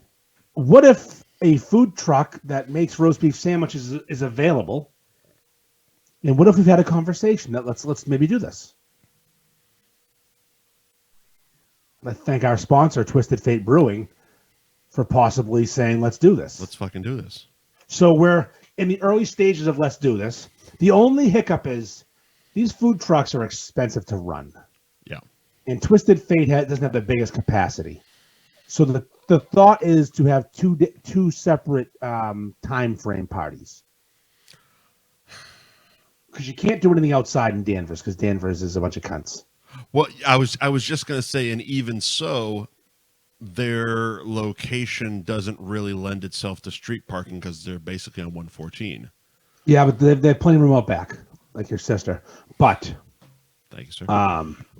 Speaker 2: What if a food truck that makes roast beef sandwiches is available? And what if we've had a conversation that let's maybe do this? Let's thank our sponsor, Twisted Fate Brewing, for possibly saying, let's do this.
Speaker 1: Let's fucking do this.
Speaker 2: So we're in the early stages of let's do this. The only hiccup is these food trucks are expensive to run.
Speaker 1: Yeah.
Speaker 2: And Twisted Fate doesn't have the biggest capacity. So the thought is to have two separate time frame parties. Because you can't do anything outside in Danvers, because Danvers is a bunch of cunts.
Speaker 1: Well, I was just going to say, and even so, their location doesn't really lend itself to street parking because they're basically on 114.
Speaker 2: Yeah, but they have plenty of room out back, like your sister. But
Speaker 1: thank you, sir.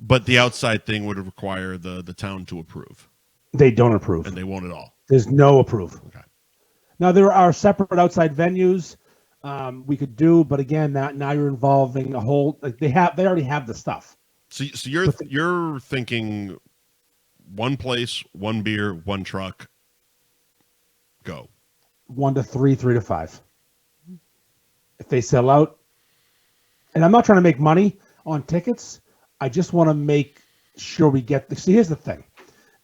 Speaker 1: But the outside thing would require the town to approve.
Speaker 2: They don't approve,
Speaker 1: and they won't at all.
Speaker 2: There's no approve.
Speaker 1: Okay.
Speaker 2: Now there are separate outside venues we could do, but again, now you're involving a whole. Like they already have the stuff.
Speaker 1: So you're thinking one place, one beer, one truck. Go
Speaker 2: 1 to 3, 3 to 5. If they sell out, and I'm not trying to make money on tickets. I just want to make sure we get. See, here's the thing: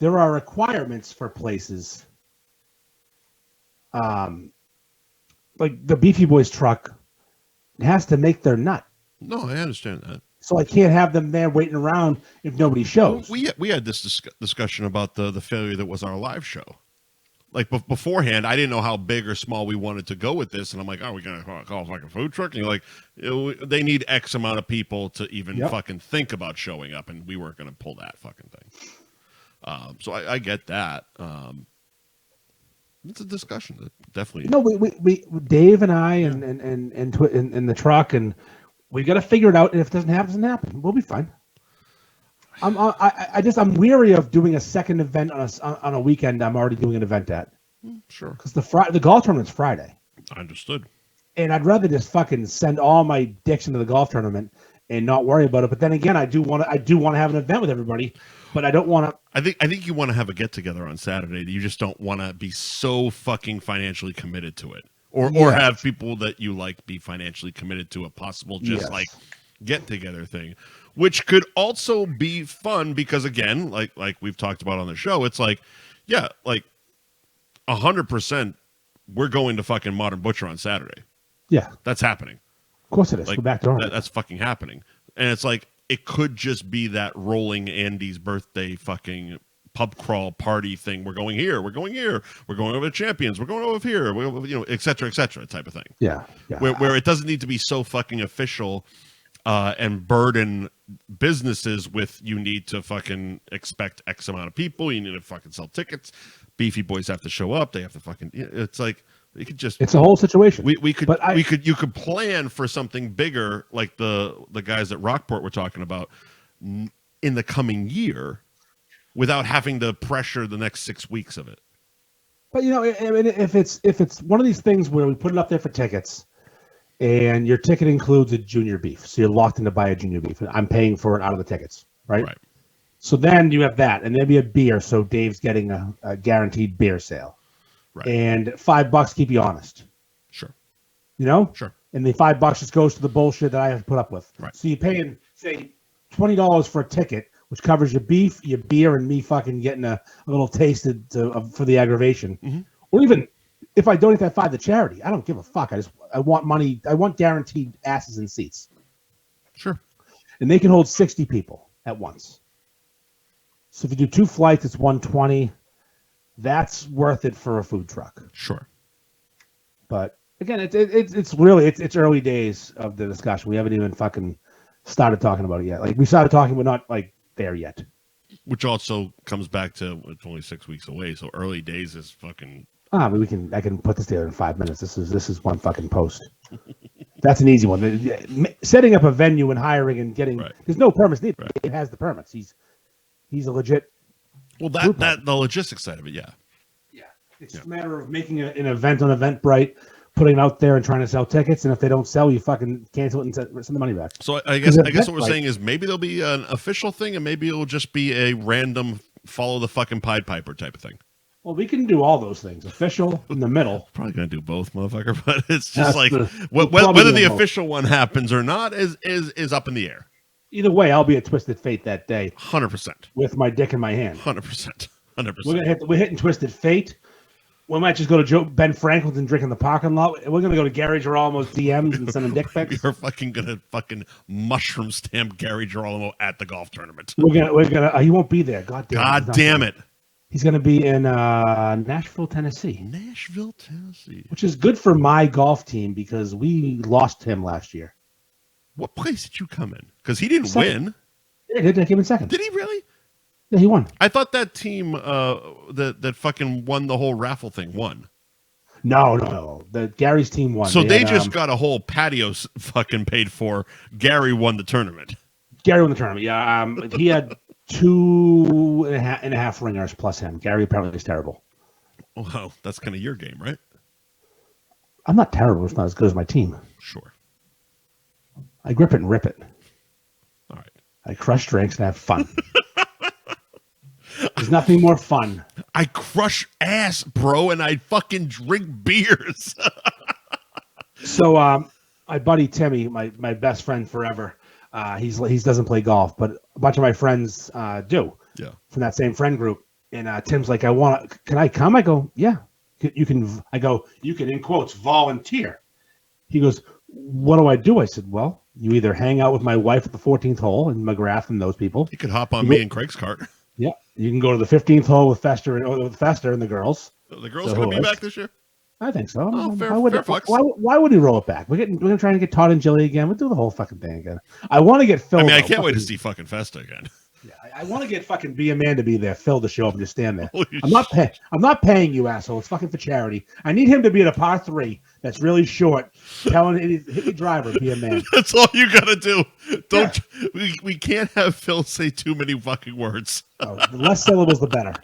Speaker 2: there are requirements for places. Like the Beefy Boys truck has to make their nut.
Speaker 1: No, I understand that.
Speaker 2: So I can't have them there waiting around if nobody shows.
Speaker 1: We had this discussion about the failure that was our live show. Like beforehand, I didn't know how big or small we wanted to go with this, and I'm like, "Oh, we're gonna call it like a food truck?" And you're like, they need X amount of people to even fucking think about showing up, and we weren't gonna pull that fucking thing. So I get that. It's a discussion, definitely.
Speaker 2: No, we Dave and I and the truck, and we got to figure it out. And if it doesn't happen. We'll be fine. I'm weary of doing a second event on a weekend. I'm already doing an event at.
Speaker 1: Sure.
Speaker 2: Because the golf tournament's Friday.
Speaker 1: I understood.
Speaker 2: And I'd rather just fucking send all my dicks into the golf tournament and not worry about it. But then again, I do want to have an event with everybody. But I don't want to.
Speaker 1: I think you want to have a get together on Saturday. You just don't want to be so fucking financially committed to it, or have people that you like be financially committed to a possible like get together thing, which could also be fun because again, like we've talked about on the show, it's like 100%. We're going to fucking Modern Butcher on Saturday.
Speaker 2: Yeah,
Speaker 1: that's happening.
Speaker 2: Of course it is. We're back to
Speaker 1: that's fucking happening, and it's like. It could just be that rolling Andy's birthday fucking pub crawl party thing. We're going here. We're going here. We're going over to Champions. We're going over here. Et cetera, type of thing.
Speaker 2: Yeah.
Speaker 1: Where it doesn't need to be so fucking official and burden businesses with you need to fucking expect X amount of people. You need to fucking sell tickets. Beefy Boys have to show up. They have to fucking. It's like. You could just.
Speaker 2: It's a whole situation.
Speaker 1: You could plan for something bigger, like the guys at Rockport were talking about in the coming year, without having to pressure the next 6 weeks of it.
Speaker 2: But I mean, if it's one of these things where we put it up there for tickets, and your ticket includes a junior beef, so you're locked in to buy a junior beef. I'm paying for it out of the tickets, right? Right. So then you have that, and maybe a beer. So Dave's getting a guaranteed beer sale. Right. And $5 keep you honest.
Speaker 1: Sure.
Speaker 2: Sure. And the $5 just goes to the bullshit that I have to put up with.
Speaker 1: Right.
Speaker 2: So you're paying, say, $20 for a ticket, which covers your beef, your beer, and me fucking getting a little tasted for the aggravation.
Speaker 1: Mm-hmm.
Speaker 2: Or even if I donate that $5 to charity, I don't give a fuck. I want money. I want guaranteed asses and seats.
Speaker 1: Sure.
Speaker 2: And they can hold 60 people at once. So if you do 2 flights, it's $120. That's worth it for a food truck.
Speaker 1: Sure.
Speaker 2: But again, it's really early days of the discussion. We haven't even fucking started talking about it yet. Like we started talking, we're not like there yet.
Speaker 1: Which also comes back to it's only 6 weeks away, so early days is fucking.
Speaker 2: But I can put this together in 5 minutes. This is one fucking post. That's an easy one. Setting up a venue and hiring and getting there's no permits needed. Right. He has the permits. He's a legit.
Speaker 1: Well, that the logistics side of it, yeah.
Speaker 2: Yeah, it's just a matter of making an event on Eventbrite, putting it out there and trying to sell tickets, and if they don't sell, you fucking cancel it and send the money back.
Speaker 1: So I guess what we're saying is maybe there'll be an official thing, and maybe it'll just be a random follow the fucking Pied Piper type of thing.
Speaker 2: Well, we can do all those things. Official in the middle.
Speaker 1: Probably gonna do both, motherfucker. But it's just whether the official one happens or not is up in the air.
Speaker 2: Either way, I'll be at Twisted Fate that day.
Speaker 1: 100%.
Speaker 2: With my dick in my hand.
Speaker 1: 100%.
Speaker 2: We're hitting Twisted Fate. We might just go to Ben Franklin's and drink in the parking lot. We're gonna go to Gary Girolmo's DMs and send him dick pics.
Speaker 1: You're gonna mushroom stamp Gary Girolamo at the golf tournament.
Speaker 2: We're gonna. He won't be there. God damn it. He's going to be in Nashville, Tennessee.
Speaker 1: Nashville, Tennessee.
Speaker 2: Which is good for my golf team because we lost him last year.
Speaker 1: What place did you come in? Because he didn't win.
Speaker 2: Yeah, he came in second.
Speaker 1: Did he really?
Speaker 2: Yeah, he won.
Speaker 1: I thought that team that fucking won the whole raffle thing won.
Speaker 2: No. Gary's team won.
Speaker 1: So they just got a whole patio fucking paid for. Gary won the tournament.
Speaker 2: Gary won the tournament, yeah. He had 2.5 ringers plus him. Gary apparently is terrible.
Speaker 1: Well, that's kind of your game, right?
Speaker 2: I'm not terrible. It's not as good as my team.
Speaker 1: Sure.
Speaker 2: I grip it and rip it.
Speaker 1: All right.
Speaker 2: I crush drinks and have fun. There's nothing more fun.
Speaker 1: I crush ass, bro, and I fucking drink beers.
Speaker 2: So, my buddy Timmy, my best friend forever, he doesn't play golf, but a bunch of my friends do.
Speaker 1: Yeah. From
Speaker 2: that same friend group. And Tim's like, can I come? I go, yeah, you can. I go, you can, in quotes, volunteer. He goes, what do I do? I said, well, you either hang out with my wife at the 14th hole and McGrath and those people.
Speaker 1: You could hop on me and Craig's cart.
Speaker 2: Yeah. You can go to the 15th hole with Fester and the girls.
Speaker 1: The girls going to be back this year?
Speaker 2: I think so.
Speaker 1: Oh, fair
Speaker 2: why would he roll it back? We're going to try and get Todd and Jilly again. We'll do the whole fucking thing again. I want to get Phil.
Speaker 1: I can't wait to see fucking Festa again.
Speaker 2: Yeah, I want to get fucking Be a Man to be there, Phil to show up and just stand there. I'm not paying you, asshole. It's fucking for charity. I need him to be at a par 3 that's really short, telling hit the driver, Be a Man.
Speaker 1: That's all you gotta do. We can't have Phil say too many fucking words.
Speaker 2: The less syllables, the better.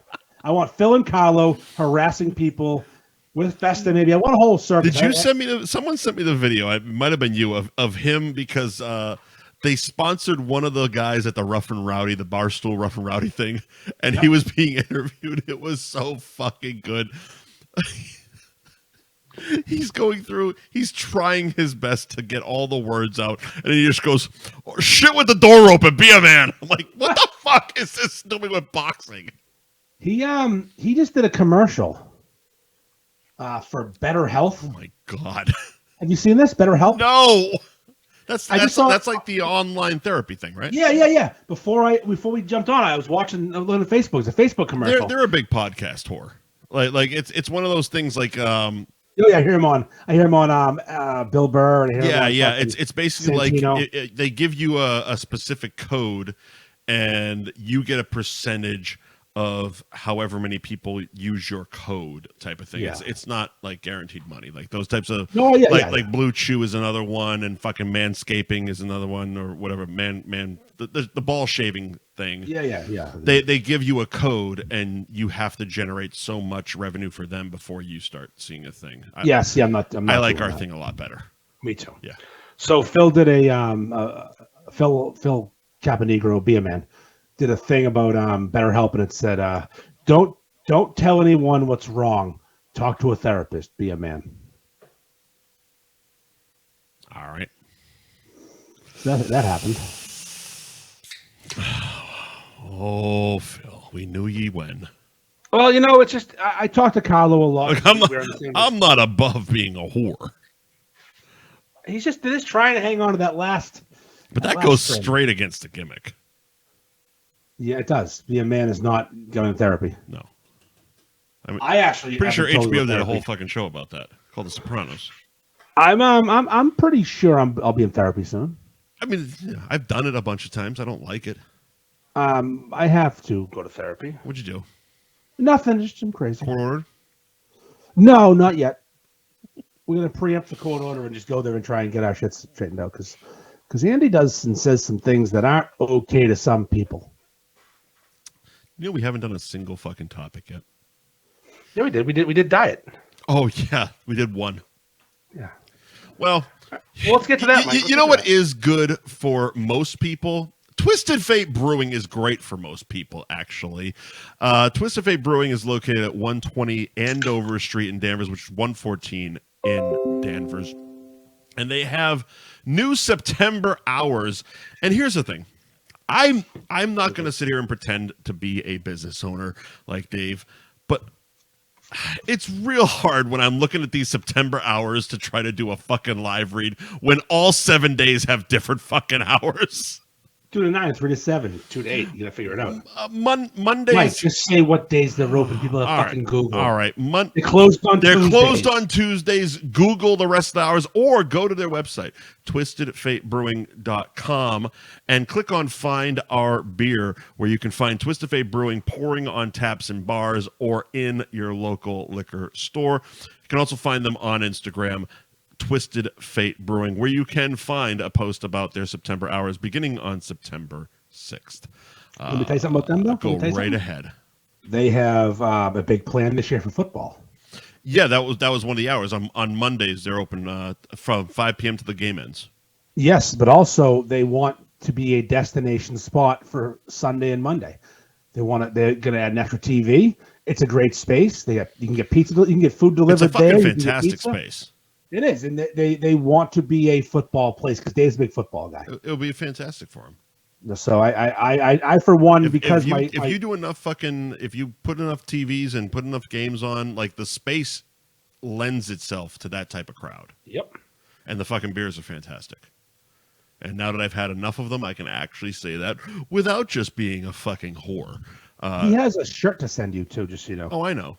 Speaker 2: I want Phil and Carlo harassing people with Festa. Maybe I want a whole circus.
Speaker 1: Did you send me someone sent me the video? It might have been you of him because. They sponsored one of the guys at the Rough and Rowdy, the Barstool Rough and Rowdy thing, and he was being interviewed. It was so fucking good. He's going through, he's trying his best to get all the words out, and he just goes, oh, shit with the door open, Be a Man. I'm like, what the fuck is this doing with boxing?
Speaker 2: He just did a commercial for Better Health.
Speaker 1: Oh my God.
Speaker 2: Have you seen this? Better Health?
Speaker 1: No. That's like the online therapy thing, right?
Speaker 2: Yeah. Before we jumped on, I was watching looking at Facebook. It's a Facebook commercial.
Speaker 1: They're a big podcast whore. Like it's one of those things like
Speaker 2: I hear him on Bill Burr. And
Speaker 1: It's basically
Speaker 2: Santino.
Speaker 1: Like they give you a specific code, and you get a percentage of however many people use your code type of thing.
Speaker 2: Yeah.
Speaker 1: It's not like guaranteed money. Like those types of like Blue Chew is another one, and fucking Manscaping is another one, or whatever. The ball shaving thing.
Speaker 2: Yeah.
Speaker 1: They give you a code, and you have to generate so much revenue for them before you start seeing a thing.
Speaker 2: I'm not.
Speaker 1: I like our thing a lot better.
Speaker 2: Me too.
Speaker 1: Yeah.
Speaker 2: So Phil did Phil Caponegro, Be a Man, did a thing about BetterHelp, and it said, "Don't tell anyone what's wrong. Talk to a therapist. Be a man."
Speaker 1: All right.
Speaker 2: That happened.
Speaker 1: Oh, Phil, we knew ye when.
Speaker 2: Well, it's just I talk to Carlo a lot.
Speaker 1: Look, I'm not above being a whore.
Speaker 2: He's just trying to hang on to that last.
Speaker 1: But that goes straight against the gimmick.
Speaker 2: Yeah, it does. Be a man is not going to therapy.
Speaker 1: No.
Speaker 2: I actually
Speaker 1: pretty sure HBO did a whole fucking show about that called The Sopranos.
Speaker 2: I'm pretty sure I'll be in therapy soon.
Speaker 1: I mean, I've done it a bunch of times. I don't like it.
Speaker 2: I have to go to therapy.
Speaker 1: What'd you do?
Speaker 2: Nothing. Just some crazy.
Speaker 1: Court order?
Speaker 2: No, not yet. We're gonna preempt the court order and just go there and try and get our shit straightened out because Andy does and says some things that aren't okay to some people.
Speaker 1: We haven't done a single fucking topic yet.
Speaker 2: Yeah, we did. We did diet.
Speaker 1: Oh yeah, we did one.
Speaker 2: Yeah.
Speaker 1: Well,
Speaker 2: let's get to that. Mike.
Speaker 1: You know what is good for most people? Twisted Fate Brewing is great for most people, actually. Twisted Fate Brewing is located at 120 Andover Street in Danvers, which is 114 in Danvers. And they have new September hours. And here's the thing. I'm not going to sit here and pretend to be a business owner like Dave, but it's real hard when I'm looking at these September hours to try to do a fucking live read when all 7 days have different fucking hours.
Speaker 2: 2 to 9, 3 to 7, 2 to 8. You gotta figure it out.
Speaker 1: Mondays.
Speaker 2: Mike, just say what days they're open. People have fucking Google.
Speaker 1: All right.
Speaker 2: They're closed on
Speaker 1: They're
Speaker 2: Tuesdays.
Speaker 1: closed on Tuesdays. Google the rest of the hours or go to their website, twistedfatebrewing.com, and click on Find Our Beer, where you can find Twisted Fate Brewing pouring on taps in bars or in your local liquor store. You can also find them on Instagram, Twisted Fate Brewing, where you can find a post about their September hours beginning on September 6th.
Speaker 2: Let me tell you something about them, though.
Speaker 1: Go right ahead.
Speaker 2: They have a big plan this year for football.
Speaker 1: Yeah, that was one of the hours. On Mondays, they're open from 5 p.m. to the game ends.
Speaker 2: Yes, but also they want to be a destination spot for Sunday and Monday. They're going to add an extra TV. It's a great space. You can get pizza. You can get food delivered there.
Speaker 1: It's a fucking fantastic space.
Speaker 2: It is, and they want to be a football place because Dave's a big football guy.
Speaker 1: It'll be fantastic for him.
Speaker 2: So I for one, because
Speaker 1: if you do enough if you put enough TVs and put enough games on, like the space lends itself to that type of crowd.
Speaker 2: Yep.
Speaker 1: And the fucking beers are fantastic. And now that I've had enough of them, I can actually say that without just being a fucking whore.
Speaker 2: He has a shirt to send you too, just so you know.
Speaker 1: Oh, I know.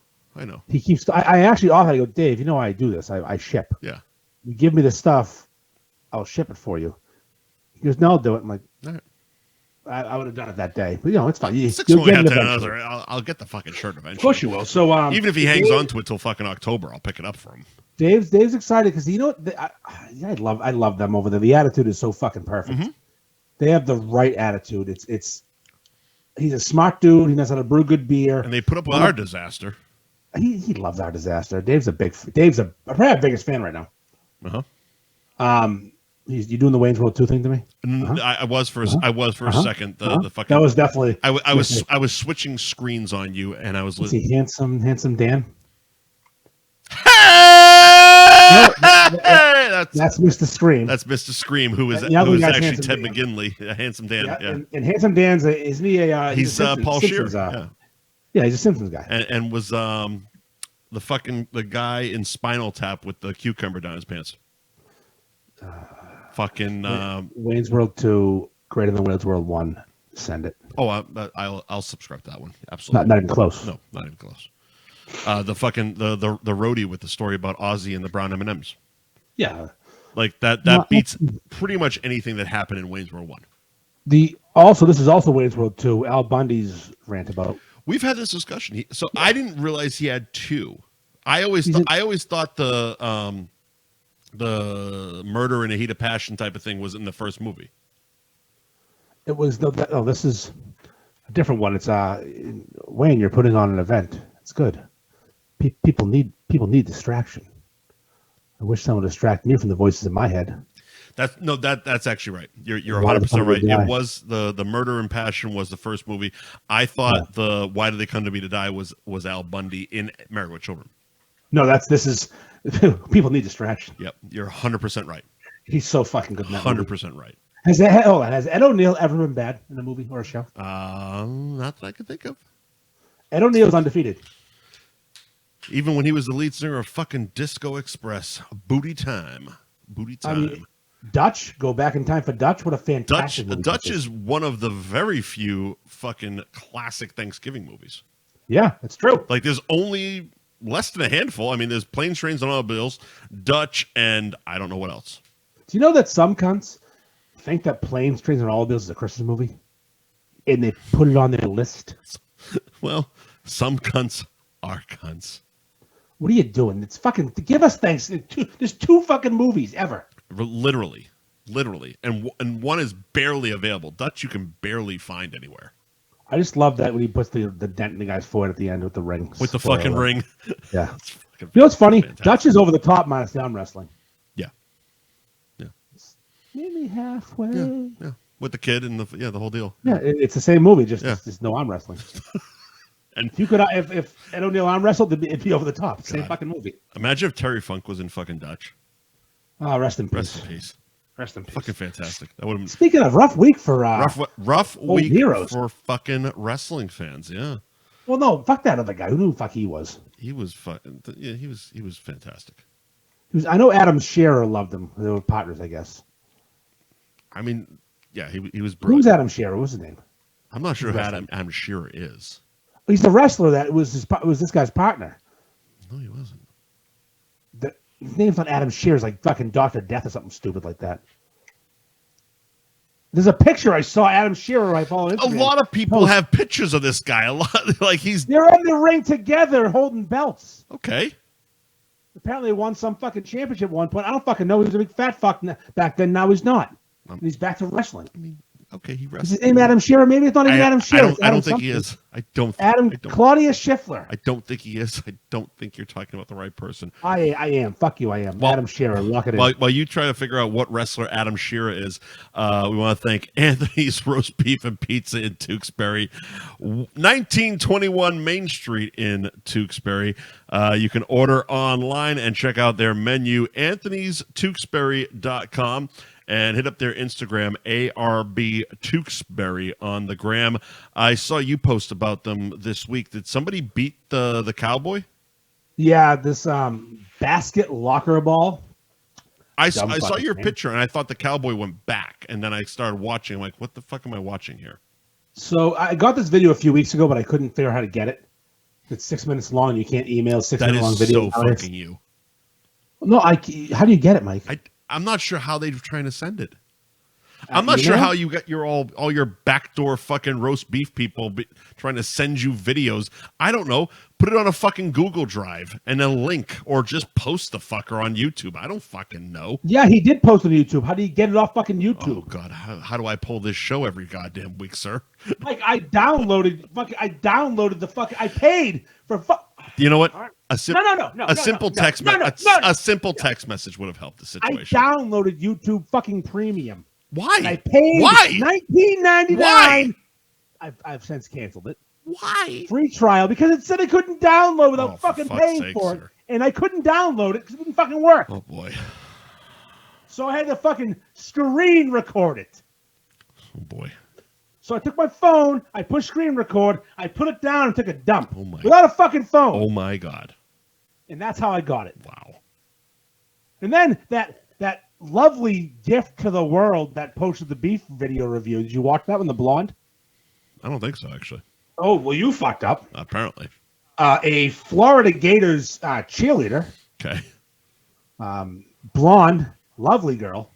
Speaker 2: He keeps. I actually offered to go, Dave. You know I do this. I ship.
Speaker 1: Yeah.
Speaker 2: You give me the stuff, I'll ship it for you. He goes, no, I'll do it. I'm like, all right. I would have done it that day, but it's fine. You'll get it eventually.
Speaker 1: I'll get the fucking shirt eventually.
Speaker 2: Of course you will. So
Speaker 1: even if he hangs on to it till fucking October, I'll pick it up for him.
Speaker 2: Dave's excited because I love them over there. The attitude is so fucking perfect. Mm-hmm. They have the right attitude. It's he's a smart dude. He knows how to brew good beer.
Speaker 1: And they put up with our disaster.
Speaker 2: He loves our disaster. Dave's probably our biggest fan right now. You doing the Wayne's World 2 thing to me?
Speaker 1: I was for a second. The fucking
Speaker 2: that was definitely.
Speaker 1: I was switching screens on you, and I was
Speaker 2: listening. Is he handsome Dan?
Speaker 1: Hey!
Speaker 2: That's Mr. Scream.
Speaker 1: That's Mr. Scream, who is actually Ted McGinley, Handsome Dan. Yeah.
Speaker 2: And Handsome Dan's isn't he
Speaker 1: he's Paul Scheer.
Speaker 2: Yeah, he's a Simpsons guy.
Speaker 1: And was the guy in Spinal Tap with the cucumber down his pants.
Speaker 2: Wayne's World 2, greater than Wayne's World 1. Send it.
Speaker 1: Oh, I'll subscribe to that one. Absolutely.
Speaker 2: Not even close.
Speaker 1: No, not even close. The roadie with the story about Ozzy and the brown M&Ms.
Speaker 2: Yeah.
Speaker 1: Like that beats pretty much anything that happened in Wayne's World 1.
Speaker 2: This is also Wayne's World 2. Al Bundy's rant about.
Speaker 1: We've had this discussion. I didn't realize he had 2. I always thought the murder in a heat of passion type of thing was in the first movie.
Speaker 2: It was this is a different one. It's Wayne, you're putting on an event. It's good. People need distraction. I wish someone would distract me from the voices in my head.
Speaker 1: That's actually right. You're 100% right. It was the Murder and Passion was the first movie. I thought the Why Did They Come to Me to Die was Al Bundy in Married with Children.
Speaker 2: No, this is people need distraction.
Speaker 1: Yep, you're 100% right.
Speaker 2: He's so fucking good in that
Speaker 1: 100% right.
Speaker 2: Has Ed O'Neill ever been bad in a movie or a show?
Speaker 1: Not that I can think of.
Speaker 2: Ed O'Neill's undefeated.
Speaker 1: Even when he was the lead singer of fucking Disco Express, Booty Time.
Speaker 2: I mean, Dutch, go back in time for Dutch. What a fantastic movie.
Speaker 1: Dutch is one of the very few fucking classic Thanksgiving movies.
Speaker 2: Yeah, that's true.
Speaker 1: Like, there's only less than a handful. I mean, there's Planes, Trains, and Automobiles, Dutch, and I don't know what else.
Speaker 2: Do you know that some cunts think that Planes, Trains, and Automobiles is a Christmas movie? And they put it on their list?
Speaker 1: Well, some cunts are cunts.
Speaker 2: What are you doing? It's fucking... Give us thanks. There's 2 fucking movies ever.
Speaker 1: Literally. And one is barely available. Dutch you can barely find anywhere.
Speaker 2: I just love that when he puts the dent in the guy's forehead at the end with the ring.
Speaker 1: With the fucking ring.
Speaker 2: Yeah. You know what's funny?
Speaker 1: Fantastic.
Speaker 2: Dutch is over the top minus the arm wrestling.
Speaker 1: Yeah.
Speaker 2: Meet me halfway.
Speaker 1: Yeah. With the kid and the whole deal.
Speaker 2: Yeah, it's the same movie, just there's no arm wrestling.
Speaker 1: And
Speaker 2: if you could, if Ed O'Neill arm wrestled, it'd be over the top. Same fucking movie.
Speaker 1: Imagine if Terry Funk was in fucking Dutch.
Speaker 2: Oh, rest in peace.
Speaker 1: Rest in peace. Fucking fantastic. That would have been...
Speaker 2: Speaking of rough week for
Speaker 1: rough week
Speaker 2: heroes.
Speaker 1: For fucking wrestling fans. Yeah.
Speaker 2: Well, no, fuck that other guy. Who knew the fuck he was?
Speaker 1: He was fucking. Yeah, he was fantastic.
Speaker 2: I know Adam Scherer loved him. They were partners, I guess.
Speaker 1: I mean, yeah, he was brilliant.
Speaker 2: Who's Adam Scherer? What's his name?
Speaker 1: I'm not sure who Adam Scherer is.
Speaker 2: He's the wrestler that was this guy's partner.
Speaker 1: No, he wasn't.
Speaker 2: His name's not Adam Scherer. It's like fucking Dr. Death or something stupid like that. There's a picture I saw Adam Scherer. I follow Instagram.
Speaker 1: A lot of people have pictures of this guy. A lot, like
Speaker 2: they're in the ring together holding belts.
Speaker 1: Okay.
Speaker 2: Apparently, he won some fucking championship at one point. I don't fucking know. He was a big fat fuck back then. Now he's not. And he's back to wrestling.
Speaker 1: I mean, okay, he wrestled.
Speaker 2: Is his name Adam Scherer? Maybe it's not even Adam Scherer.
Speaker 1: I don't think he is.
Speaker 2: Claudius Schiffler.
Speaker 1: I don't think he is. I don't think you're talking about the right person.
Speaker 2: I am. Fuck you, I am. Well, Adam Scherer. Lock it in.
Speaker 1: While you try to figure out what wrestler Adam Scherer is, we want to thank Anthony's Roast Beef and Pizza in Tewksbury, 1921 Main Street in Tewksbury. You can order online and check out their menu, anthonystewksbury.com. And hit up their Instagram, ARB Tewksbury on the gram. I saw you post about them this week. Did somebody beat the Cowboy?
Speaker 2: Yeah, this basket locker ball.
Speaker 1: I saw your picture, and I thought the Cowboy went back. And then I started watching. I'm like, what the fuck am I watching here?
Speaker 2: So I got this video a few weeks ago, but I couldn't figure out how to get it. It's 6 minutes long. You can't email 6 minute long video.
Speaker 1: That is so fucking you.
Speaker 2: No, how do you get it, Mike?
Speaker 1: I'm not sure how they're trying to send it. I'm not sure how you got all your backdoor fucking roast beef people trying to send you videos. I don't know. Put it on a fucking Google Drive and a link, or just post the fucker on YouTube. I don't fucking know.
Speaker 2: Yeah, he did post on YouTube. How do you get it off fucking YouTube?
Speaker 1: Oh God, how do I pull this show every goddamn week, sir?
Speaker 2: Like I downloaded the fucking. I paid for.
Speaker 1: You know what?
Speaker 2: No.
Speaker 1: A simple text message would have helped the situation.
Speaker 2: I downloaded YouTube fucking Premium.
Speaker 1: Why?
Speaker 2: And I paid $19.99.
Speaker 1: Why?
Speaker 2: I've since canceled it.
Speaker 1: Why?
Speaker 2: Free trial because it said I couldn't download without fucking paying for it, and I couldn't download it because it didn't fucking work.
Speaker 1: Oh boy.
Speaker 2: So I had to fucking screen record it.
Speaker 1: Oh boy.
Speaker 2: So I took my phone, I pushed screen record, I put it down and took a dump.
Speaker 1: Oh my.
Speaker 2: Without a fucking phone.
Speaker 1: Oh my God.
Speaker 2: And that's how I got it.
Speaker 1: Wow.
Speaker 2: And then that lovely gift to the world that posted the beef video review. Did you watch that one, the blonde?
Speaker 1: I don't think so, actually.
Speaker 2: Oh, well, you fucked up.
Speaker 1: Apparently.
Speaker 2: A Florida Gators cheerleader.
Speaker 1: Okay.
Speaker 2: Blonde, lovely girl.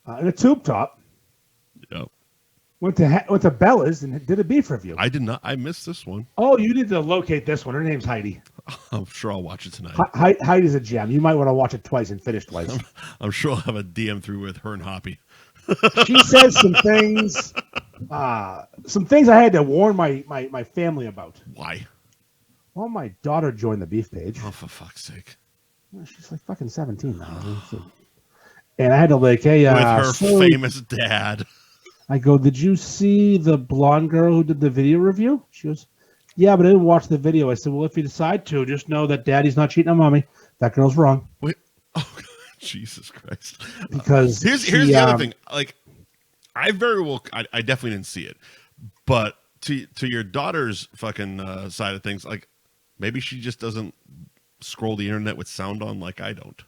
Speaker 2: In a tube top.
Speaker 1: Yep.
Speaker 2: Went to Bella's and did a beef review.
Speaker 1: I did not. I missed this one.
Speaker 2: Oh, you need to locate this one. Her name's Heidi.
Speaker 1: I'm sure I'll watch it tonight.
Speaker 2: Heidi's a gem. You might want to watch it twice and finish twice.
Speaker 1: I'm sure I'll have a DM through with her and Hoppy.
Speaker 2: She says some things. Some things I had to warn my family about.
Speaker 1: Why?
Speaker 2: Well, my daughter joined the beef page.
Speaker 1: Oh, for fuck's sake.
Speaker 2: Well, she's like fucking 17 now. And I had to like, hey,
Speaker 1: with her famous dad.
Speaker 2: I go, did you see the blonde girl who did the video review? She goes, yeah, but I didn't watch the video. I said, well, if you decide to, just know that daddy's not cheating on mommy. That girl's wrong.
Speaker 1: Wait. Oh, Jesus Christ.
Speaker 2: Because
Speaker 1: here's the other thing. Like, I definitely didn't see it, but to your daughter's fucking side of things, like maybe she just doesn't scroll the internet with sound on like I don't.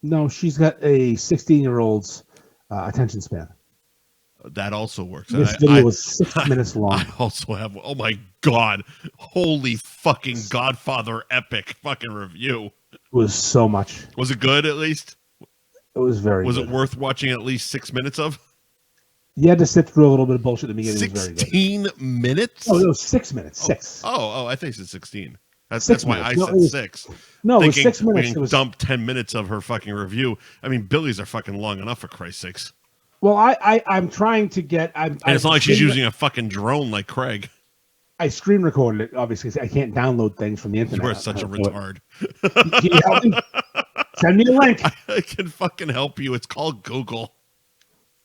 Speaker 2: No, she's got a 16-year-old's attention span.
Speaker 1: That also works.
Speaker 2: This video was 6 minutes long.
Speaker 1: I also have, oh my God, holy fucking Godfather epic fucking review.
Speaker 2: It was so much.
Speaker 1: Was it good at least?
Speaker 2: It was very
Speaker 1: Was
Speaker 2: good.
Speaker 1: it worth watching at least 6 minutes of?
Speaker 2: You had to sit through a little bit of bullshit at the beginning.
Speaker 1: 16 minutes?
Speaker 2: Oh, it was 6 minutes. Six.
Speaker 1: Oh, I think it's 16. That's why I said 6.
Speaker 2: No, it was 6 minutes.
Speaker 1: We can dump 10 minutes of her fucking review. I mean, Billy's are fucking long enough, for Christ's sakes.
Speaker 2: Well, I'm trying to get.
Speaker 1: And it's not like she's using a fucking drone like Craig.
Speaker 2: I screen recorded it, obviously. I can't download things from the internet.
Speaker 1: You are such a retard.
Speaker 2: Can you help me? Send me a link.
Speaker 1: I can fucking help you. It's called Google.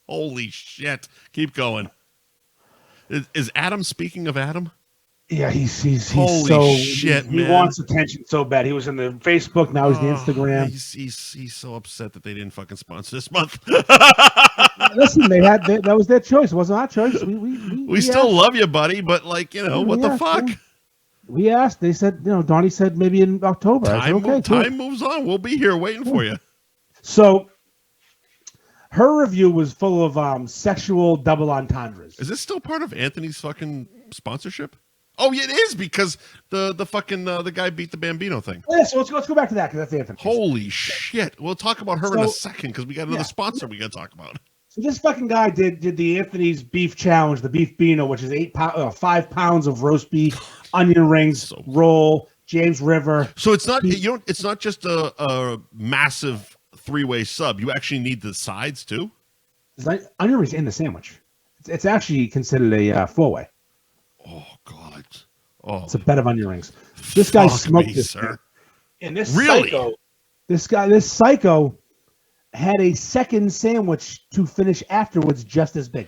Speaker 1: Holy shit. Keep going. Is Adam speaking of Adam?
Speaker 2: Yeah, he's
Speaker 1: holy
Speaker 2: so,
Speaker 1: shit,
Speaker 2: he
Speaker 1: man.
Speaker 2: He wants attention so bad. He was in the Facebook, now he's the Instagram.
Speaker 1: He's so upset that they didn't fucking sponsor this month.
Speaker 2: Listen, that was their choice. It wasn't our choice.
Speaker 1: We still love you, buddy, but like, what the fuck?
Speaker 2: Yeah. We asked. They said, Donnie said maybe in October.
Speaker 1: Time moves on. We'll be here waiting for you.
Speaker 2: So her review was full of sexual double entendres.
Speaker 1: Is this still part of Anthony's fucking sponsorship? Oh, yeah, it is, because the fucking the guy beat the Bambino thing.
Speaker 2: Yeah, so let's go back to that, because that's Anthony.
Speaker 1: Holy shit! We'll talk about her in a second, because we got another sponsor we got to talk about.
Speaker 2: So this fucking guy did the Anthony's beef challenge, the beef Beano, which is 5 pounds of roast beef, onion rings, roll, James River.
Speaker 1: So it's not it's not just a massive 3-way sub. You actually need the sides too.
Speaker 2: Onion rings in the sandwich. It's actually considered a 4-way.
Speaker 1: Oh God! Oh,
Speaker 2: it's a bed of onion rings. This guy smoked this,
Speaker 1: sir.
Speaker 2: And this
Speaker 1: really,
Speaker 2: this psycho, had a second sandwich to finish afterwards, just as big.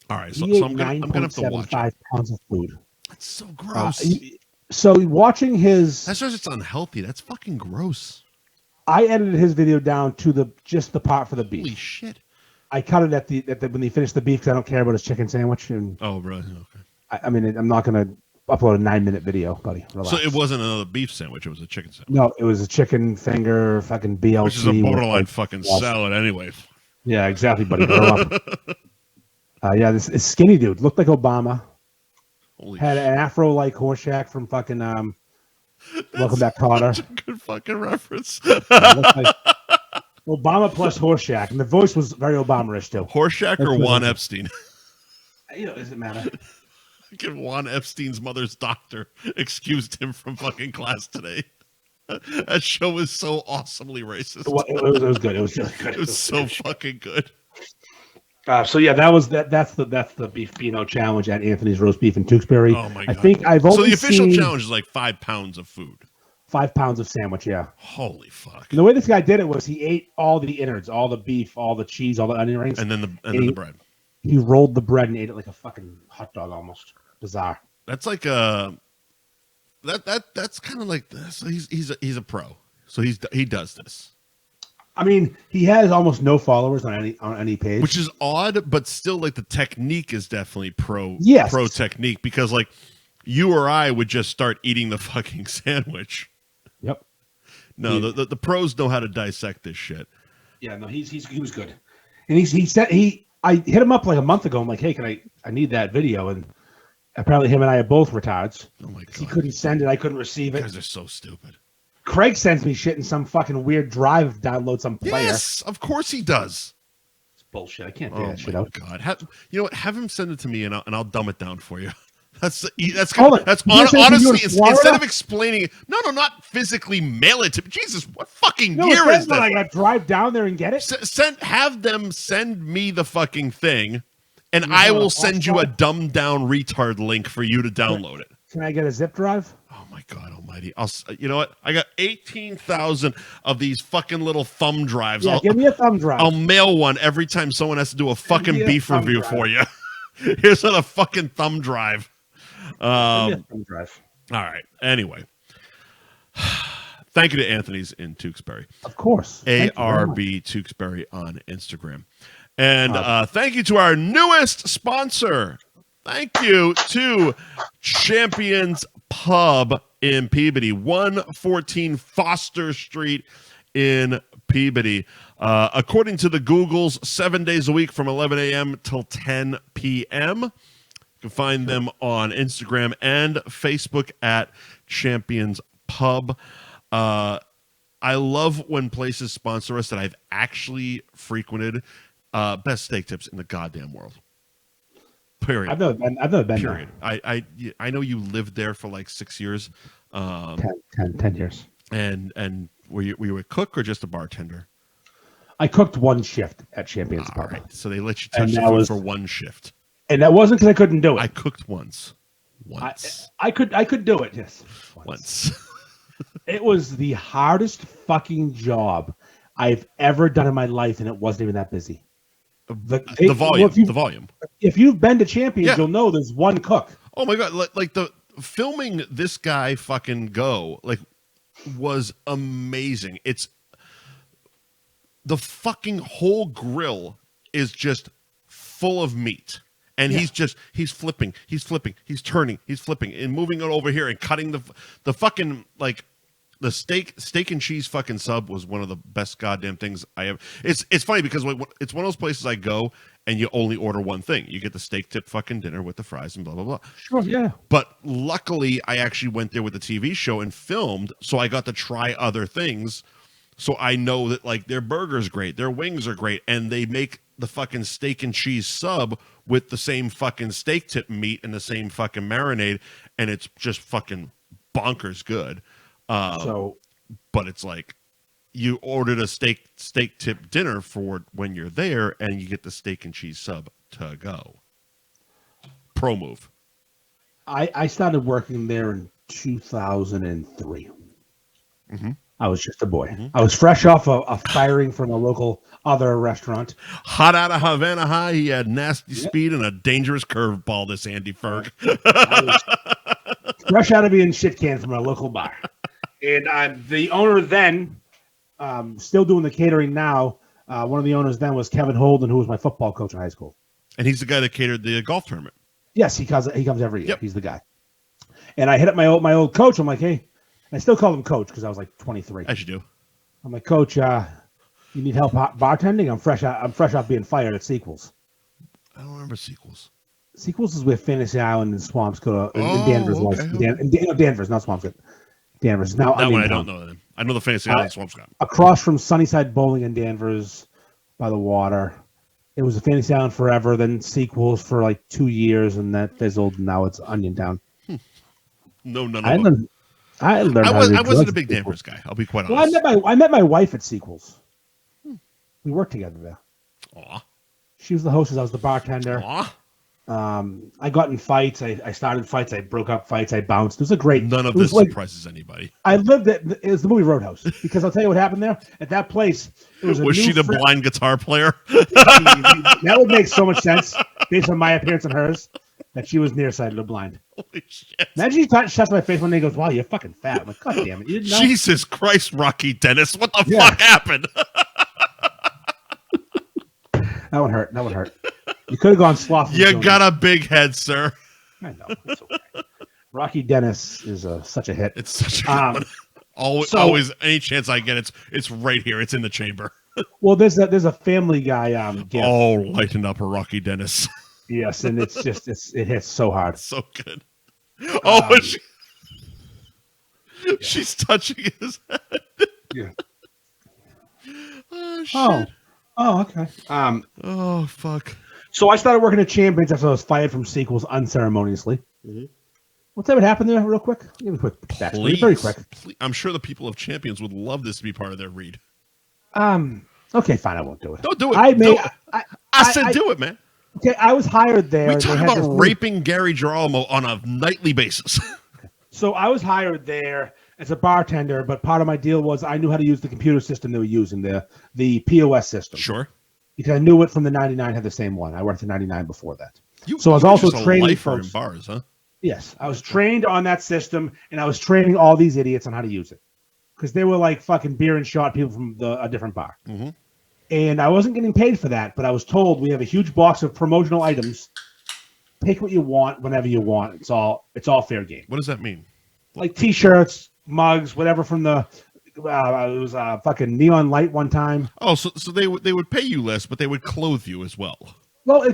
Speaker 1: All right, so I'm gonna have to watch
Speaker 2: 5 pounds of food.
Speaker 1: That's so gross.
Speaker 2: So watching his,
Speaker 1: that's just it's unhealthy. That's fucking gross.
Speaker 2: I edited his video down to just the part for the beef.
Speaker 1: Holy shit!
Speaker 2: I cut it at the when he finished the beef, because I don't care about his chicken sandwich. And
Speaker 1: oh, really? Okay.
Speaker 2: I mean, I'm not gonna upload a 9-minute video, buddy. Relax.
Speaker 1: So it wasn't another beef sandwich; it was a chicken sandwich.
Speaker 2: No, it was a chicken finger, fucking BLT,
Speaker 1: which is a borderline fucking salad, anyway.
Speaker 2: Yeah, exactly, buddy. This skinny dude looked like Obama.
Speaker 1: Holy
Speaker 2: had an afro like Horseshack from fucking Welcome Back, Kotter.
Speaker 1: Such a good fucking reference.
Speaker 2: Like Obama plus Horseshack, and the voice was very Obama-ish too.
Speaker 1: Horseshack or Juan Epstein?
Speaker 2: Doesn't matter.
Speaker 1: Juan Epstein's mother's doctor excused him from fucking class today. That show was so awesomely racist.
Speaker 2: It was good. It was really good.
Speaker 1: It was so fucking good.
Speaker 2: That's the beef Beano challenge at Anthony's Roast Beef in Tewksbury.
Speaker 1: Oh my god!
Speaker 2: I think I've only
Speaker 1: the official challenge is like 5 pounds of food.
Speaker 2: 5 pounds of sandwich, yeah.
Speaker 1: Holy fuck!
Speaker 2: And the way this guy did it was he ate all the innards, all the beef, all the cheese, all the onion rings,
Speaker 1: and then the bread.
Speaker 2: He rolled the bread and ate it like a fucking hot dog, almost bizarre.
Speaker 1: That's like that's kind of like this. So he's a pro, so he does this.
Speaker 2: I mean, he has almost no followers on any page,
Speaker 1: which is odd, but still, like the technique is definitely pro technique, because like you or I would just start eating the fucking sandwich.
Speaker 2: Yep.
Speaker 1: No, the pros know how to dissect this shit.
Speaker 2: Yeah, no, he was good, and he said I hit him up like a month ago. I'm like, hey, I need that video, and apparently him and I are both retards.
Speaker 1: Oh my god,
Speaker 2: he couldn't send it, I couldn't receive it.
Speaker 1: You guys are so stupid.
Speaker 2: Craig sends me shit in some fucking weird drive, download some player.
Speaker 1: Yes, of course he does.
Speaker 2: It's bullshit. I can't do that shit out.
Speaker 1: God, you know what? Have him send it to me, and I'll dumb it down for you. That's honestly, instead of explaining, no, not physically mail it to me. Jesus, what fucking year is that?
Speaker 2: I got to drive down there and get it.
Speaker 1: Have them send me the fucking thing, and I will send you a dumbed down retard link for you to download it.
Speaker 2: Can I get a zip drive?
Speaker 1: Oh my god almighty! You know what? I got 18,000 of these fucking little thumb drives.
Speaker 2: Yeah, give me a thumb drive.
Speaker 1: I'll mail one every time someone has to do a fucking beef review for you. Here's a fucking thumb drive.
Speaker 2: Thumb drive.
Speaker 1: All right. Anyway, Thank you to Anthony's in Tewksbury.
Speaker 2: Of course.
Speaker 1: ARB Tewksbury on Instagram. And thank you to our newest sponsor. Thank you to Champions Pub in Peabody, 114 Foster Street in Peabody. According to the Googles, 7 days a week from 11 a.m. till 10 p.m. You can find them on Instagram and Facebook at Champions Pub. I love when places sponsor us that I've actually frequented. Best steak tips in the goddamn world. Period.
Speaker 2: I've never been
Speaker 1: Period. There. I know you lived there for like 6 years.
Speaker 2: 10 years.
Speaker 1: And were you a cook or just a bartender?
Speaker 2: I cooked one shift at Champions Pub.
Speaker 1: Right. So they let you touch the food for one shift.
Speaker 2: And that wasn't because I couldn't do it.
Speaker 1: I cooked once.
Speaker 2: I could do it, yes.
Speaker 1: Once.
Speaker 2: It was the hardest fucking job I've ever done in my life, and it wasn't even that busy.
Speaker 1: The volume.
Speaker 2: If you've been to Champions, you'll know there's one cook.
Speaker 1: Oh my god! Like the filming this guy fucking go was amazing. It's the fucking whole grill is just full of meat. And he's flipping, he's turning, he's flipping, and moving it over here and cutting the fucking the steak and cheese fucking sub was one of the best goddamn things I have. It's funny because it's one of those places I go and you only order one thing. You get the steak tip fucking dinner with the fries and blah blah blah.
Speaker 2: Sure, yeah.
Speaker 1: But luckily, I actually went there with the TV show and filmed, so I got to try other things. So I know that their burger's great, their wings are great, and they make the fucking steak and cheese sub with the same fucking steak tip meat and the same fucking marinade, and it's just fucking bonkers good. But it's like you ordered a steak tip dinner for when you're there, and you get the steak and cheese sub to go. Pro move.
Speaker 2: I started working there in 2003. Mm-hmm. I was just a boy. Mm-hmm. I was fresh off a firing from a local other restaurant.
Speaker 1: Hot out of Havana High. He had nasty speed and a dangerous curveball, this Andy Ferg.
Speaker 2: Fresh out of being shit canned from a local bar. And the owner then, still doing the catering now, one of the owners then was Kevin Holden, who was my football coach in high school.
Speaker 1: And he's the guy that catered the golf tournament.
Speaker 2: Yes, he comes every year. Yep. He's the guy. And I hit up my old coach. I'm like, hey, I still call him coach because I was like 23.
Speaker 1: As you do.
Speaker 2: I'm like, Coach, you need help bartending? I'm fresh off being fired at Sequels.
Speaker 1: I don't remember Sequels.
Speaker 2: Sequels is where Fantasy Island and Swampscott in Danvers was. Okay. Danvers, not Swampscott. Danvers. Now
Speaker 1: that one I don't know them. I know the Fantasy Island Swampscott.
Speaker 2: Across from Sunnyside Bowling in Danvers by the water. It was a Fantasy Island forever, then Sequels for like 2 years, and that fizzled. Now it's Onion Town.
Speaker 1: No, none of them.
Speaker 2: I
Speaker 1: wasn't a big Danvers guy. I'll be quite honest.
Speaker 2: Well, I met my wife at Sequels. We worked together there.
Speaker 1: Aw.
Speaker 2: She was the hostess. I was the bartender.
Speaker 1: Aw.
Speaker 2: I got in fights. I started fights. I broke up fights. I bounced. It was a great.
Speaker 1: None of this surprises anybody.
Speaker 2: I lived at. It was the movie Roadhouse because I'll tell you what happened there. At that place, it was
Speaker 1: she the blind guitar player?
Speaker 2: That would make so much sense based on my appearance and hers. That she was nearsighted or blind.
Speaker 1: Holy shit.
Speaker 2: Imagine he shuts my face one day and goes, wow, you're fucking fat. I'm like, God damn it. You didn't know?
Speaker 1: Jesus Christ, Rocky Dennis. What the fuck happened?
Speaker 2: That would hurt. You could have gone sloth.
Speaker 1: You got a big head, sir.
Speaker 2: I know. It's okay. Rocky Dennis is such a hit.
Speaker 1: It's such a good one. Always, any chance I get, it's right here. It's in the chamber.
Speaker 2: Well, there's a Family Guy.
Speaker 1: Lighten up a Rocky Dennis.
Speaker 2: Yes, and it's just it hits so hard.
Speaker 1: So good. She's touching his head.
Speaker 2: Yeah.
Speaker 1: Oh shit.
Speaker 2: Oh, okay.
Speaker 1: Oh fuck.
Speaker 2: So I started working at Champions after I was fired from Sequels unceremoniously. Mm-hmm. What's that would happen there, real quick? Give me a quick backstory. Very quick.
Speaker 1: Please. I'm sure the people of Champions would love this to be part of their read.
Speaker 2: Okay, fine. I won't do it.
Speaker 1: Don't do it. I said do it, man.
Speaker 2: Okay, I was hired there.
Speaker 1: We talk about raping Gary Girolamo on a nightly basis.
Speaker 2: So I was hired there as a bartender, but part of my deal was I knew how to use the computer system they were using, the POS system.
Speaker 1: Sure.
Speaker 2: Because I knew it from the 99 had the same one. I worked at 99 before that. So I was also training folks.
Speaker 1: In bars, huh?
Speaker 2: Yes, I was trained on that system, and I was training all these idiots on how to use it. because they were like fucking beer and shot people from a different bar.
Speaker 1: Mm-hmm.
Speaker 2: And I wasn't getting paid for that, but I was told we have a huge box of promotional items. Pick what you want whenever you want. It's all fair game.
Speaker 1: What does that mean?
Speaker 2: Like T-shirts, mugs, whatever from the. It was fucking neon light one time.
Speaker 1: Oh, so they would pay you less, but they would clothe you as well.
Speaker 2: Well,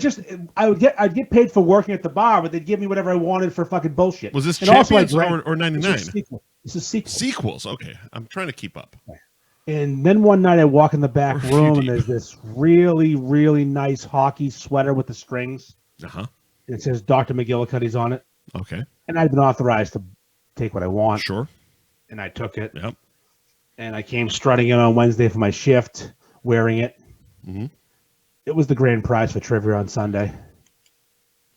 Speaker 2: I'd get paid for working at the bar, but they'd give me whatever I wanted for fucking bullshit.
Speaker 1: Was this
Speaker 2: and
Speaker 1: Champions or 99?
Speaker 2: This is sequels.
Speaker 1: Sequels. Okay, I'm trying to keep up.
Speaker 2: And then one night I walk in the back room and there's this really, really nice hockey sweater with the strings.
Speaker 1: Uh-huh.
Speaker 2: And it says Dr. McGillicuddy's on it.
Speaker 1: Okay.
Speaker 2: And I'd been authorized to take what I want.
Speaker 1: Sure.
Speaker 2: And I took it.
Speaker 1: Yep.
Speaker 2: And I came strutting in on Wednesday for my shift, wearing it.
Speaker 1: Mm-hmm.
Speaker 2: It was the grand prize for trivia on Sunday.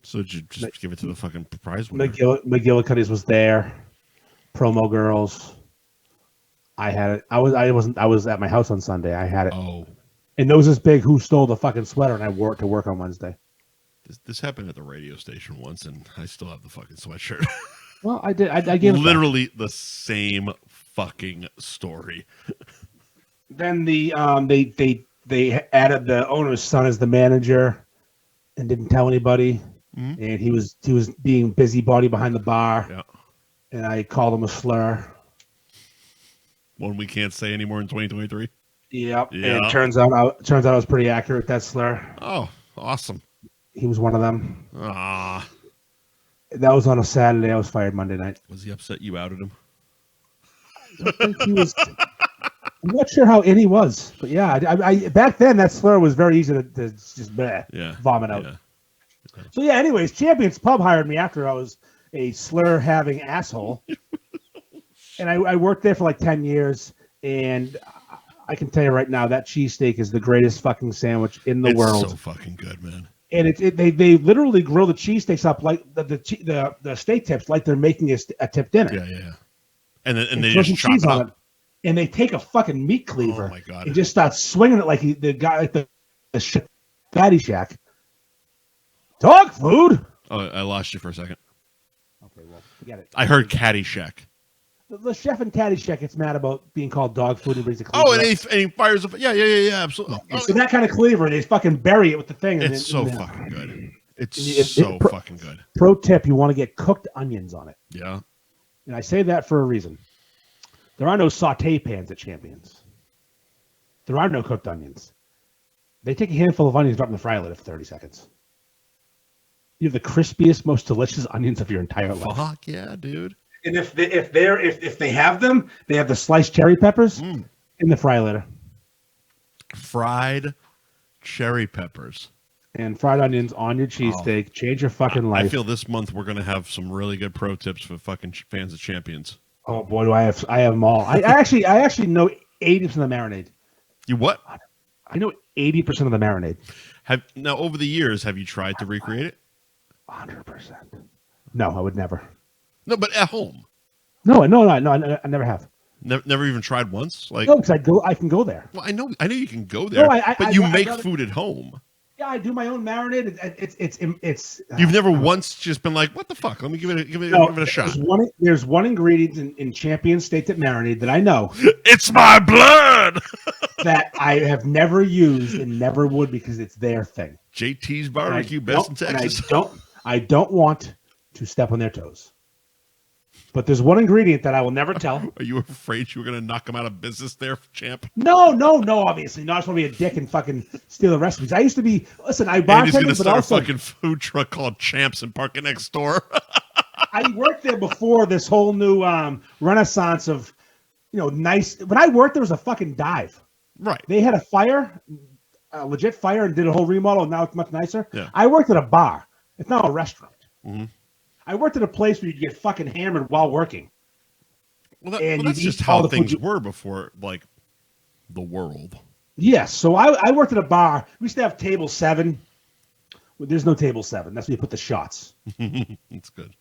Speaker 1: So did you just give it to the fucking prize winner?
Speaker 2: McGillicuddy's was there. Promo girls. I had it. I was at my house on Sunday. I had it.
Speaker 1: Oh.
Speaker 2: And there was this big "Who stole the fucking sweater?" and I wore it to work on Wednesday.
Speaker 1: This happened at the radio station once, and I still have the fucking sweatshirt.
Speaker 2: Well, I did. I gave
Speaker 1: literally the same fucking story.
Speaker 2: Then they added the owner's son as the manager, and didn't tell anybody. Mm-hmm. And he was being busybody behind the bar.
Speaker 1: Yeah.
Speaker 2: And I called him a slur.
Speaker 1: One we can't say anymore in 2023.
Speaker 2: Yep. Yeah. And it turns out I was pretty accurate, that slur.
Speaker 1: Oh, awesome.
Speaker 2: He was one of them.
Speaker 1: Ah.
Speaker 2: That was on a Saturday. I was fired Monday night.
Speaker 1: Was he upset you outed him?
Speaker 2: I think he was. I'm not sure how in he was, but yeah, I back then that slur was very easy to just vomit out.
Speaker 1: Yeah.
Speaker 2: So yeah, anyways, Champions Pub hired me after I was a slur-having asshole. And I worked there for like 10 years, and I can tell you right now that cheesesteak is the greatest fucking sandwich in the world.
Speaker 1: It's so fucking good, man.
Speaker 2: And they literally grill the cheesesteaks up like the steak tips like they're making a tip dinner.
Speaker 1: Yeah. And they just chop it up.
Speaker 2: And they take a fucking meat cleaver.
Speaker 1: Oh my God.
Speaker 2: And just start swinging it like the guy like the Fatty Shack. Dog food.
Speaker 1: Oh, I lost you for a second.
Speaker 2: Okay, well, forget it.
Speaker 1: I heard Caddyshack.
Speaker 2: The chef in Caddyshack gets mad about being called dog food and brings a cleaver.
Speaker 1: Oh, and he fires a... Yeah, absolutely.
Speaker 2: Okay, so that kind of cleaver, they fucking bury it with the thing.
Speaker 1: It's so fucking good. It's so fucking good.
Speaker 2: Pro tip, you want to get cooked onions on it.
Speaker 1: Yeah.
Speaker 2: And I say that for a reason. There are no saute pans at Champions. There are no cooked onions. They take a handful of onions, drop in the fryer lid for 30 seconds. You have the crispiest, most delicious onions of your entire life.
Speaker 1: Fuck yeah, dude.
Speaker 2: And if they have them, they have the sliced cherry peppers in the fryer lid.
Speaker 1: Fried cherry peppers.
Speaker 2: And fried onions on your cheesesteak. Change your fucking life.
Speaker 1: I feel this month we're going to have some really good pro tips for fucking fans of Champions.
Speaker 2: Oh boy, do I have them all. I actually know 80% of the marinade.
Speaker 1: You what?
Speaker 2: I know 80% of the marinade.
Speaker 1: Now over the years, have you tried to recreate it?
Speaker 2: 100%. No, I would never.
Speaker 1: No, but at home.
Speaker 2: No, I never have.
Speaker 1: Never even tried once. Like
Speaker 2: no, because I can go there.
Speaker 1: Well, I know you can go there, but you make food at home.
Speaker 2: Yeah, I do my own marinade. It's.
Speaker 1: You've never once just been like, "What the fuck? Let me give it a shot."
Speaker 2: There's one ingredient in Champion Steak that marinade that I know.
Speaker 1: It's my blood.
Speaker 2: That I have never used and never would because it's their thing.
Speaker 1: JT's barbecue, best in Texas.
Speaker 2: I don't want to step on their toes. But there's one ingredient that I will never tell.
Speaker 1: Are you afraid you were going to knock them out of business there, champ?
Speaker 2: No, obviously not. I just want to be a dick and fucking steal the recipes. I used to be, listen, I bartended,
Speaker 1: and he's going to start a fucking food truck called Champs and park it next door.
Speaker 2: I worked there before this whole new renaissance of, nice. When I worked, there was a fucking dive.
Speaker 1: Right.
Speaker 2: They had a legit fire, and did a whole remodel, and now it's much nicer.
Speaker 1: Yeah.
Speaker 2: I worked at a bar. It's not a restaurant.
Speaker 1: Mm-hmm.
Speaker 2: I worked at a place where you get fucking hammered while working.
Speaker 1: Well, that's just how things were before, like, the world.
Speaker 2: Yes. So I worked at a bar. We used to have table 7. Well, there's no table 7. That's where you put the shots.
Speaker 1: That's good.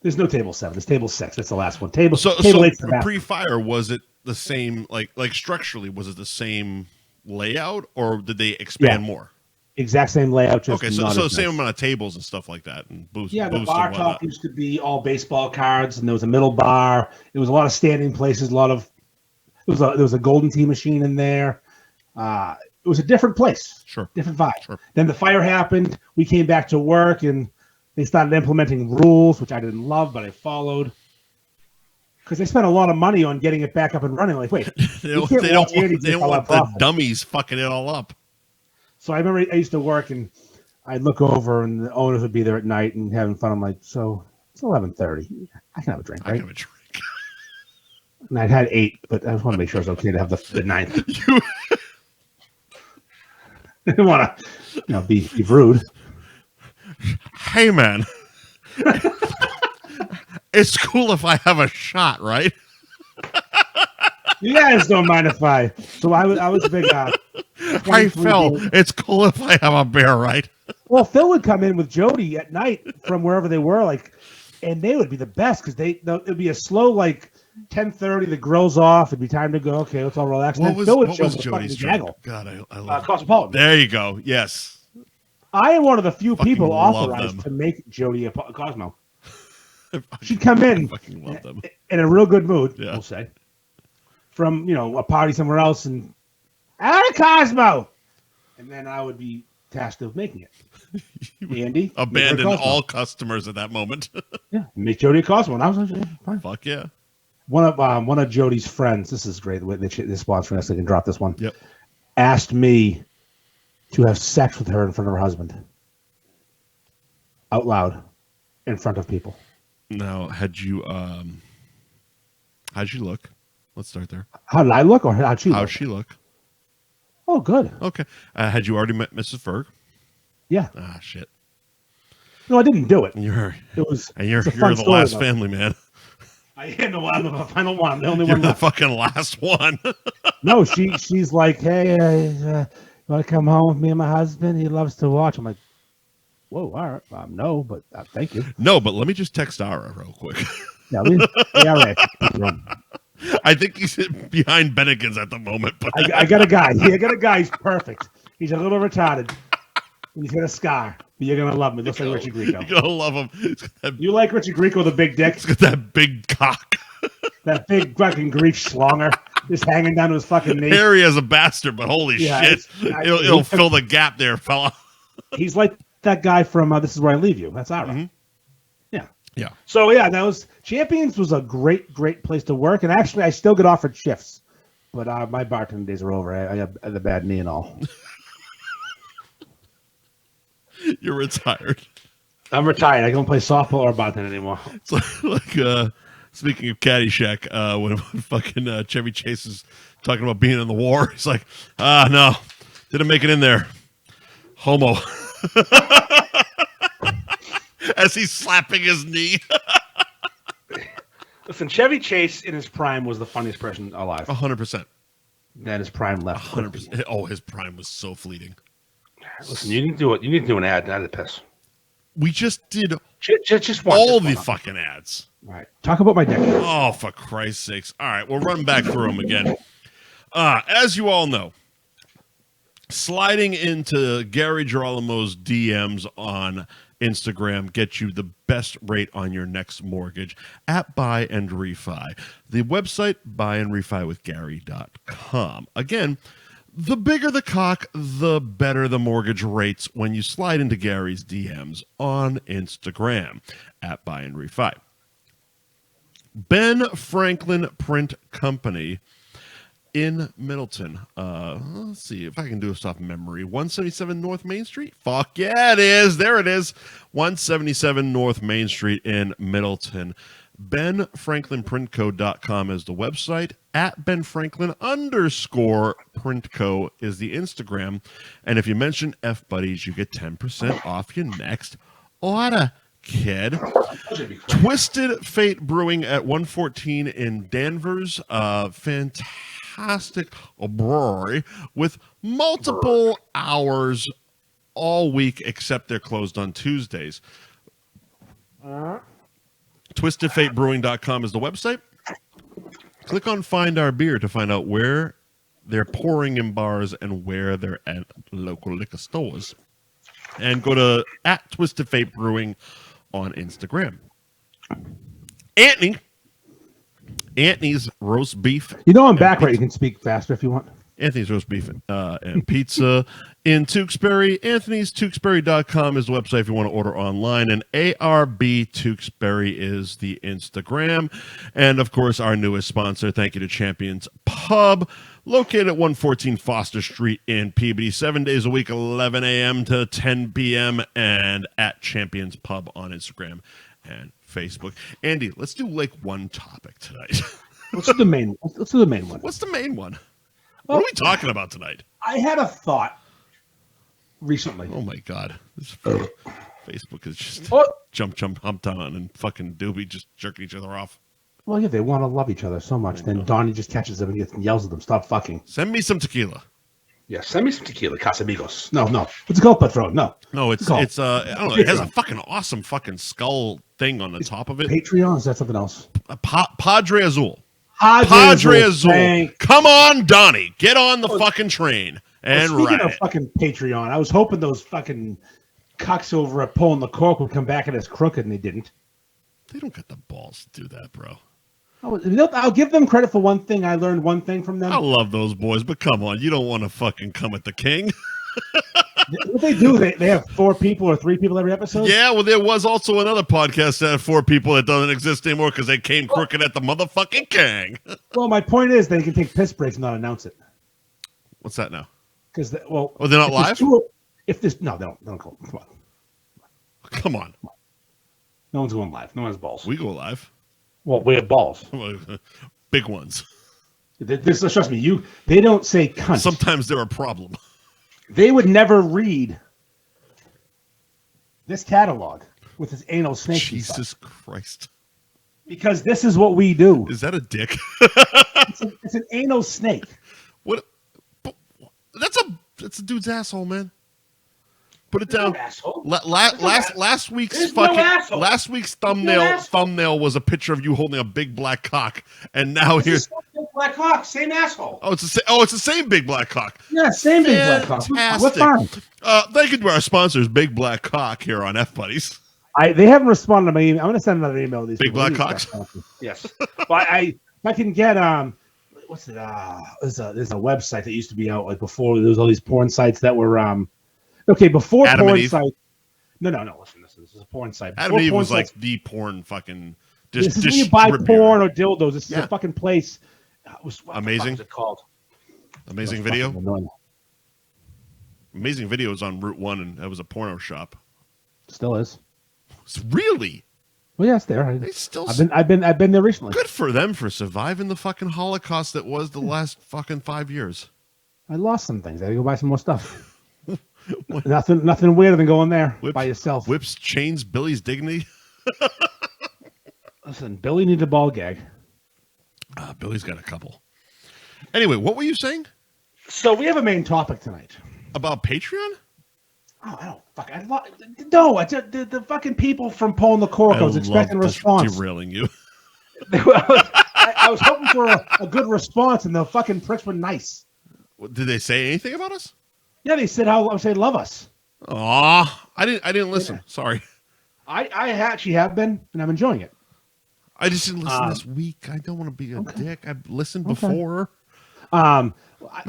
Speaker 2: There's no table 7. There's table 6. That's the last one. Table 8.
Speaker 1: Pre-fire, was it the same, like structurally, was it the same layout, or did they expand more?
Speaker 2: Exact same layout. Just
Speaker 1: okay, so the same amount of tables and stuff like that, and booths.
Speaker 2: Yeah, the bar top used to be all baseball cards, and there was a middle bar. It was a lot of standing places, a lot of There was a golden tea machine in there. It was a different place.
Speaker 1: Sure.
Speaker 2: Different vibe.
Speaker 1: Sure.
Speaker 2: Then the fire happened. We came back to work, and they started implementing rules, which I didn't love, but I followed. Because they spent a lot of money on getting it back up and running. Like, wait,
Speaker 1: they don't want the dummies fucking it all up.
Speaker 2: So I remember I used to work, and I'd look over, and the owners would be there at night and having fun. I'm like, so it's 11:30. I can have a drink, right?
Speaker 1: I can have a drink.
Speaker 2: And I'd had 8, but I just want to make sure it's okay to have the 9th. I didn't want to, be rude.
Speaker 1: Hey, man. It's cool if I have a shot, right?
Speaker 2: You guys don't mind if I. So I was a big.
Speaker 1: Hey, Phil, it's cool if I have a beer, right?
Speaker 2: Well, Phil would come in with Jody at night from wherever they were, and they would be the best because it'd be a slow 10:30. The grill's off. It'd be time to go. Okay, let's all relax.
Speaker 1: What was Jody's drink? God, I love
Speaker 2: Cosmopolitan.
Speaker 1: There you go. Yes.
Speaker 2: I am one of the few people
Speaker 1: love
Speaker 2: authorized
Speaker 1: them.
Speaker 2: to make Jody a Cosmo. She'd come in
Speaker 1: love them.
Speaker 2: in a real good mood,
Speaker 1: Yeah.
Speaker 2: we'll say, from a party somewhere else, and out of Cosmo, and then I would be tasked with making it. Andy,
Speaker 1: abandon all customers at that moment.
Speaker 2: Yeah, make Jody a Cosmo, and I was like, yeah, fine.
Speaker 1: Fuck yeah.
Speaker 2: One of Jody's friends. This is great. This sponsor next. I can drop this one.
Speaker 1: Yep.
Speaker 2: Asked me to have sex with her in front of her husband, out loud, in front of people.
Speaker 1: Now, how'd you look? Let's start there.
Speaker 2: How did I look, or how'd she look?
Speaker 1: How'd she look?
Speaker 2: Oh, good.
Speaker 1: Okay. Had you already met Mrs. Ferg?
Speaker 2: Yeah.
Speaker 1: Ah, shit.
Speaker 2: No, I didn't do it.
Speaker 1: You're
Speaker 2: the
Speaker 1: last family, man.
Speaker 2: I am the final one. I'm the only
Speaker 1: You're
Speaker 2: one
Speaker 1: the
Speaker 2: left.
Speaker 1: fucking last one.
Speaker 2: No, she's like, hey, you want to come home with me and my husband? He loves to watch. I'm like, whoa, all right. No, but thank you.
Speaker 1: No, but let me just text Ara real quick.
Speaker 2: Yeah, right.
Speaker 1: I think he's behind Bennigan's at the moment. But
Speaker 2: I got a guy. Yeah, I got a guy. He's perfect. He's a little retarded. He's got a scar. But you're going to love him. He looks like Richie Grieco.
Speaker 1: You're going to love him.
Speaker 2: You like Richie Grieco, the big dick?
Speaker 1: He's got that big cock.
Speaker 2: That big fucking Greek schlonger just hanging down to his fucking knee.
Speaker 1: Hairy as a bastard, but holy shit. It'll fill the gap there, fella.
Speaker 2: He's like that guy from This Is Where I Leave You. That's Ara.
Speaker 1: Mm-hmm.
Speaker 2: Yeah.
Speaker 1: Yeah.
Speaker 2: So, yeah, Champions was a great, great place to work. And actually, I still get offered shifts. But my bartending days are over. I have the bad knee and all.
Speaker 1: You're retired.
Speaker 2: I'm retired. I don't play softball or bartend anymore.
Speaker 1: It's like speaking of Caddyshack, when fucking Chevy Chase is talking about being in the war, he's like, no, didn't make it in there. Homo. As he's slapping his knee.
Speaker 2: Listen, Chevy Chase in his prime was the funniest person alive.
Speaker 1: 100%.
Speaker 2: Then his prime left.
Speaker 1: 100%. Oh, his prime was so fleeting.
Speaker 2: Listen, you need to do it. You need to do an ad. Not a piss.
Speaker 1: We just did
Speaker 2: just one.
Speaker 1: all the fucking ads.
Speaker 2: All right. Talk about my deck.
Speaker 1: Oh, for Christ's sakes. All right, we'll run back through them again. As you all know, sliding into Gary Girolamo's DMs on Instagram gets you the best rate on your next mortgage at Buy and Refi. The website, buyandrefywithgary.com. Again, the bigger the cock, the better the mortgage rates when you slide into Gary's DMs on Instagram at Buy and Refi. Ben Franklin Print Company in Middleton. Let's see if I can do this off memory. 177 North Main Street? Fuck yeah, it is. There it is. 177 North Main Street in Middleton. BenFranklinPrintCo.com is the website. At BenFranklin_PrintCo is the Instagram. And if you mention F Buddies, you get 10% off your next order, kid. Twisted Fate Brewing at 114 in Danvers. Fantastic brewery with multiple hours all week, except they're closed on Tuesdays. TwistedFateBrewing.com is the website. Click on Find Our Beer to find out where they're pouring in bars and where they're at local liquor stores. And go to at Twisted Fate Brewing on Instagram. Anthony Anthony's Roast Beef.
Speaker 2: You know I'm back, right? You can speak faster if you want.
Speaker 1: Anthony's Roast Beef and Pizza in Tewksbury. Anthony'sTewksbury.com is the website if you want to order online. And ARB Tewksbury is the Instagram. And, of course, our newest sponsor, thank you to Champions Pub, located at 114 Foster Street in Peabody, 7 days a week, 11 a.m. to 10 p.m. and at Champions Pub on Instagram and Facebook. Andy, let's do like one topic tonight.
Speaker 2: Let's do the main one.
Speaker 1: What's the main one? What are we talking about tonight?
Speaker 2: I had a thought recently.
Speaker 1: Oh my God. This Facebook is just hump on and fucking Doobie just jerking each other off.
Speaker 2: Well, yeah, they want to love each other so much. Then Donnie just catches them and yells at them, stop fucking.
Speaker 1: Send me some tequila.
Speaker 2: Yeah, send me some tequila, Casamigos. No. It's a gold Patron. No,
Speaker 1: it's I don't know. It has a fucking awesome fucking skull thing on the top of it.
Speaker 2: Patreon? Is that something else?
Speaker 1: Padre Azul.
Speaker 2: Padre Azul.
Speaker 1: Come on, Donnie. Get on the fucking train and ride.
Speaker 2: Speaking of fucking Patreon, I was hoping those fucking cucks over at Pulling the Cork would come back at us crooked, and they didn't.
Speaker 1: They don't get the balls to do that, bro.
Speaker 2: I'll give them credit for one thing. I learned one thing from them.
Speaker 1: I love those boys, but come on. You don't want to fucking come at the king.
Speaker 2: What they do, they have 4 people or 3 people every episode?
Speaker 1: Yeah, well, there was also another podcast that had 4 people that doesn't exist anymore because they came crooked at the motherfucking king.
Speaker 2: Well, my point is they can take piss breaks and not announce it.
Speaker 1: What's that now?
Speaker 2: Because they're
Speaker 1: not live?
Speaker 2: No, they don't go.
Speaker 1: Come on.
Speaker 2: No one's going live. No one has balls.
Speaker 1: We go live.
Speaker 2: Well, we have balls.
Speaker 1: Big ones.
Speaker 2: Trust me, they don't say cunt.
Speaker 1: Sometimes they're a problem.
Speaker 2: They would never read this catalog with his anal snake.
Speaker 1: Jesus Christ.
Speaker 2: Because this is what we do.
Speaker 1: Is that a dick?
Speaker 2: It's an anal snake.
Speaker 1: What? That's a dude's asshole, man. Put it down. Last week's thumbnail was a picture of you holding a big black cock, and now here's
Speaker 2: big black cock, same asshole.
Speaker 1: Oh, it's the same big black cock.
Speaker 2: Yeah, same big black cock. We're fine.
Speaker 1: Thank you to our sponsors, Big Black Cock here on F Buddies.
Speaker 2: They haven't responded to my email. I'm going to send another email to these
Speaker 1: Big Black Cocks.
Speaker 2: Yes, but if I can get what's it? There's a website that used to be out like before. There was all these porn sites that were okay, before
Speaker 1: Adam
Speaker 2: porn site. No. Listen, this is a porn site.
Speaker 1: Adam and Eve was like the porn fucking.
Speaker 2: This is when you buy porn or dildos. This is a fucking place.
Speaker 1: Amazing.
Speaker 2: What's it called?
Speaker 1: Amazing Video. Amazing Video is on Route 1, and that was a porno shop.
Speaker 2: Still is.
Speaker 1: Really?
Speaker 2: Well, yeah, it's there. I've been there recently.
Speaker 1: Good for them for surviving the fucking Holocaust that was the last fucking 5 years.
Speaker 2: I lost some things. I had to go buy some more stuff. Nothing weirder than going there by yourself.
Speaker 1: Whips, chains, Billy's dignity.
Speaker 2: Listen, Billy needed a ball gag.
Speaker 1: Billy's got a couple. Anyway, what were you saying?
Speaker 2: So we have a main topic tonight.
Speaker 1: About Patreon?
Speaker 2: Oh, I don't fucking... No, the fucking people from Pulling the Cork, I was expecting a response.
Speaker 1: Derailing you.
Speaker 2: I was hoping for a good response, and the fucking pricks were nice.
Speaker 1: Did they say anything about us?
Speaker 2: Yeah, they said how they love us.
Speaker 1: Aw, I didn't listen. Yeah. Sorry.
Speaker 2: I actually have been, and I'm enjoying it.
Speaker 1: I just didn't listen this week. I don't want to be a dick. I've listened before. My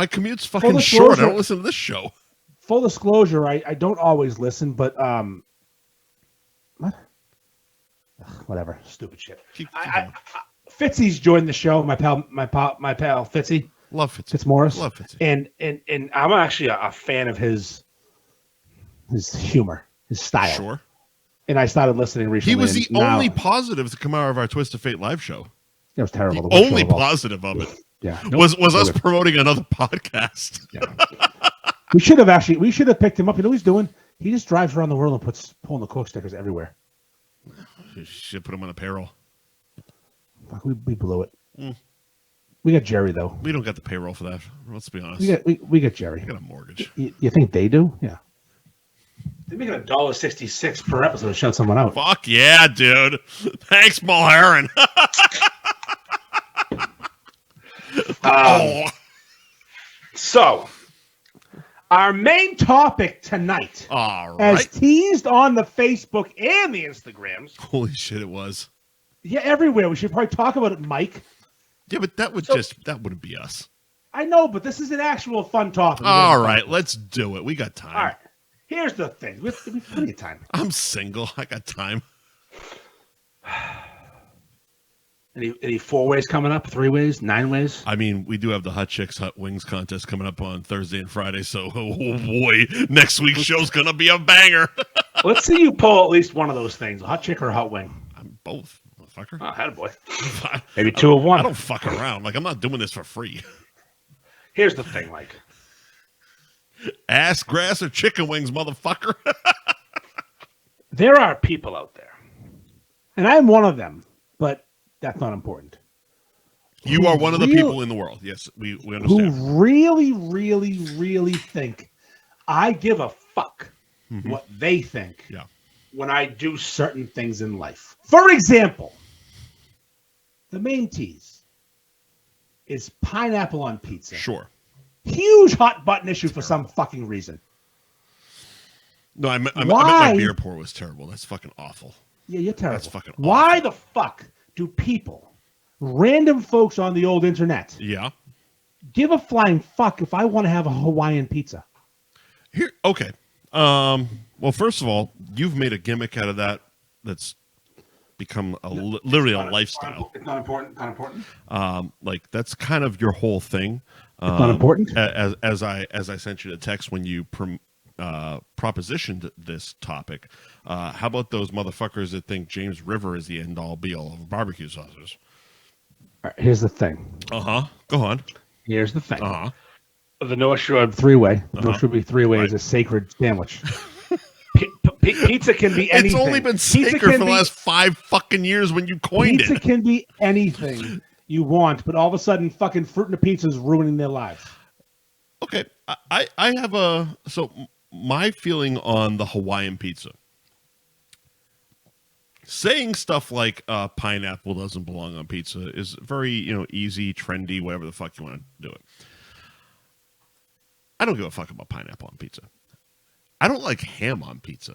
Speaker 1: commute's fucking short. I don't listen to this show.
Speaker 2: Full disclosure, I don't always listen, but what? Whatever, stupid shit. Fitzy's joined the show. My pal Fitzy.
Speaker 1: Love Fitzy.
Speaker 2: Fitzmaurice.
Speaker 1: Love Fitzy.
Speaker 2: And I'm actually a fan of his humor, his style.
Speaker 1: Sure.
Speaker 2: And I started listening recently.
Speaker 1: He was the only positive to come out of our Twist of Fate live show.
Speaker 2: It was terrible.
Speaker 1: The only positive of it.
Speaker 2: Yeah.
Speaker 1: Was us promoting another podcast.
Speaker 2: Yeah. We should have picked him up. You know what he's doing? He just drives around the world and puts Pulling the Cork stickers everywhere.
Speaker 1: You should put him on the payroll.
Speaker 2: Fuck, we blew it. We got Jerry though.
Speaker 1: We don't got the payroll for that. Let's be honest.
Speaker 2: We got Jerry.
Speaker 1: We got a mortgage.
Speaker 2: You think they do? Yeah. They're making $1.66 per episode to shut someone out.
Speaker 1: Fuck yeah, dude. Thanks, Mulherron.
Speaker 2: So, our main topic tonight, as teased on the Facebook and the Instagrams.
Speaker 1: Holy shit, it was.
Speaker 2: Yeah, everywhere. We should probably talk about it, Mike.
Speaker 1: Yeah, but that wouldn't be us.
Speaker 2: I know, but this is an actual fun topic.
Speaker 1: All right, let's do it. We got time.
Speaker 2: All right. Here's the thing. We have plenty of time.
Speaker 1: I'm single. I got time.
Speaker 2: Any 4 ways coming up? 3 ways? 9 ways?
Speaker 1: I mean, we do have the Hot Chicks Hot Wings contest coming up on Thursday and Friday, so oh boy, next week's show's gonna be a banger.
Speaker 2: Let's see you pull at least one of those things, a hot chick or a hot wing.
Speaker 1: I'm both, motherfucker.
Speaker 2: Oh, attaboy. Maybe 2 of 1.
Speaker 1: I don't fuck around. Like, I'm not doing this for free.
Speaker 2: Here's the thing, Mike.
Speaker 1: Ass, grass, or chicken wings, motherfucker.
Speaker 2: There are people out there, and I'm one of them, but that's not important.
Speaker 1: You are one of the people in the world. Yes, we understand.
Speaker 2: Who really, really, really think I give a fuck what they think when I do certain things in life. For example, the main tease is pineapple on pizza.
Speaker 1: Sure.
Speaker 2: Huge hot button issue for some fucking reason.
Speaker 1: No, I meant my beer pour was terrible. That's fucking awful.
Speaker 2: Yeah, you're terrible.
Speaker 1: That's fucking awful.
Speaker 2: Why the fuck do people, random folks on the old internet, give a flying fuck if I want to have a Hawaiian pizza?
Speaker 1: Here, okay. Well, first of all, you've made a gimmick out of that. That's become literally a lifestyle.
Speaker 2: It's not important. Not important.
Speaker 1: Like that's kind of your whole thing.
Speaker 2: It's not important.
Speaker 1: As I sent you the text when you propositioned this topic. How about those motherfuckers that think James River is the end all be all of barbecue sauces?
Speaker 2: All right, here's the thing.
Speaker 1: Go on.
Speaker 2: Here's the thing. The North Shore 3-way. North Shore 3-way is a sacred sandwich. Pizza can be anything.
Speaker 1: It's only been sacred for the last 5 fucking years when you coined it.
Speaker 2: Pizza can be anything you want, but all of a sudden, fucking fruit in a pizza is ruining their lives.
Speaker 1: Okay, I have my feeling on the Hawaiian pizza. Saying stuff like pineapple doesn't belong on pizza is very, easy, trendy, whatever the fuck you want to do it. I don't give a fuck about pineapple on pizza. I don't like ham on pizza.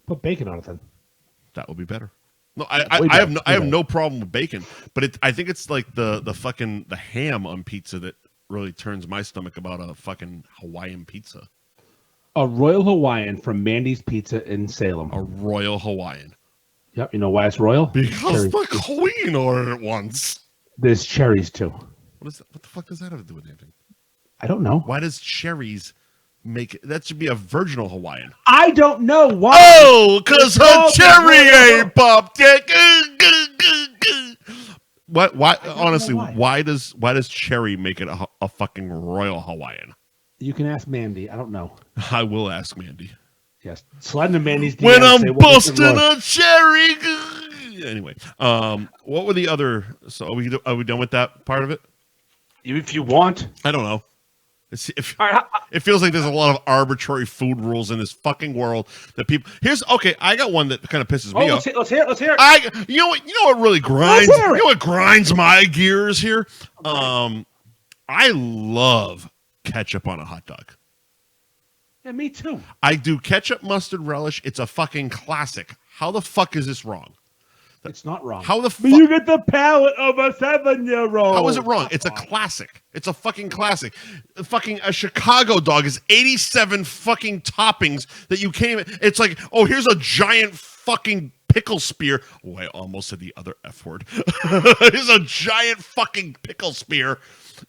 Speaker 2: Put bacon on it then.
Speaker 1: That would be better. No, I have no problem with bacon, but I think it's like the ham on pizza that really turns my stomach about a fucking Hawaiian pizza.
Speaker 2: A Royal Hawaiian from Mandy's Pizza in Salem.
Speaker 1: A Royal Hawaiian.
Speaker 2: Yep, you know why it's royal?
Speaker 1: Because the queen ordered it once.
Speaker 2: There's cherries too.
Speaker 1: What the fuck does that have to do with anything?
Speaker 2: I don't know.
Speaker 1: Why does cherries make it? That should be a virginal Hawaiian.
Speaker 2: I don't know why.
Speaker 1: Oh, because her cherry ain't popped yet. What? Why? Honestly, why does cherry make it a fucking Royal Hawaiian?
Speaker 2: You can ask Mandy. I don't know.
Speaker 1: I will ask Mandy.
Speaker 2: Yes, slide into Mandy's.
Speaker 1: When I'm busting a cherry. Anyway, what were the other? So are we done with that part of it?
Speaker 2: If you want,
Speaker 1: I don't know. It feels like there's a lot of arbitrary food rules in this fucking world that people. I got one that kind of pisses me off.
Speaker 2: Let's hear it.
Speaker 1: You know what really grinds? You know what grinds my gears here? I love ketchup on a hot dog.
Speaker 2: Yeah, me too.
Speaker 1: I do ketchup, mustard, relish. It's a fucking classic. How the fuck is this wrong?
Speaker 2: It's not wrong.
Speaker 1: How the fuck?
Speaker 2: But you get the palate of a 7-year-old.
Speaker 1: How is it wrong? It's a classic. It's a fucking classic. Fucking a Chicago dog is 87 fucking toppings that you can't even. It's like, oh, here's a giant fucking pickle spear. Oh, I almost said the other F word. Here's a giant fucking pickle spear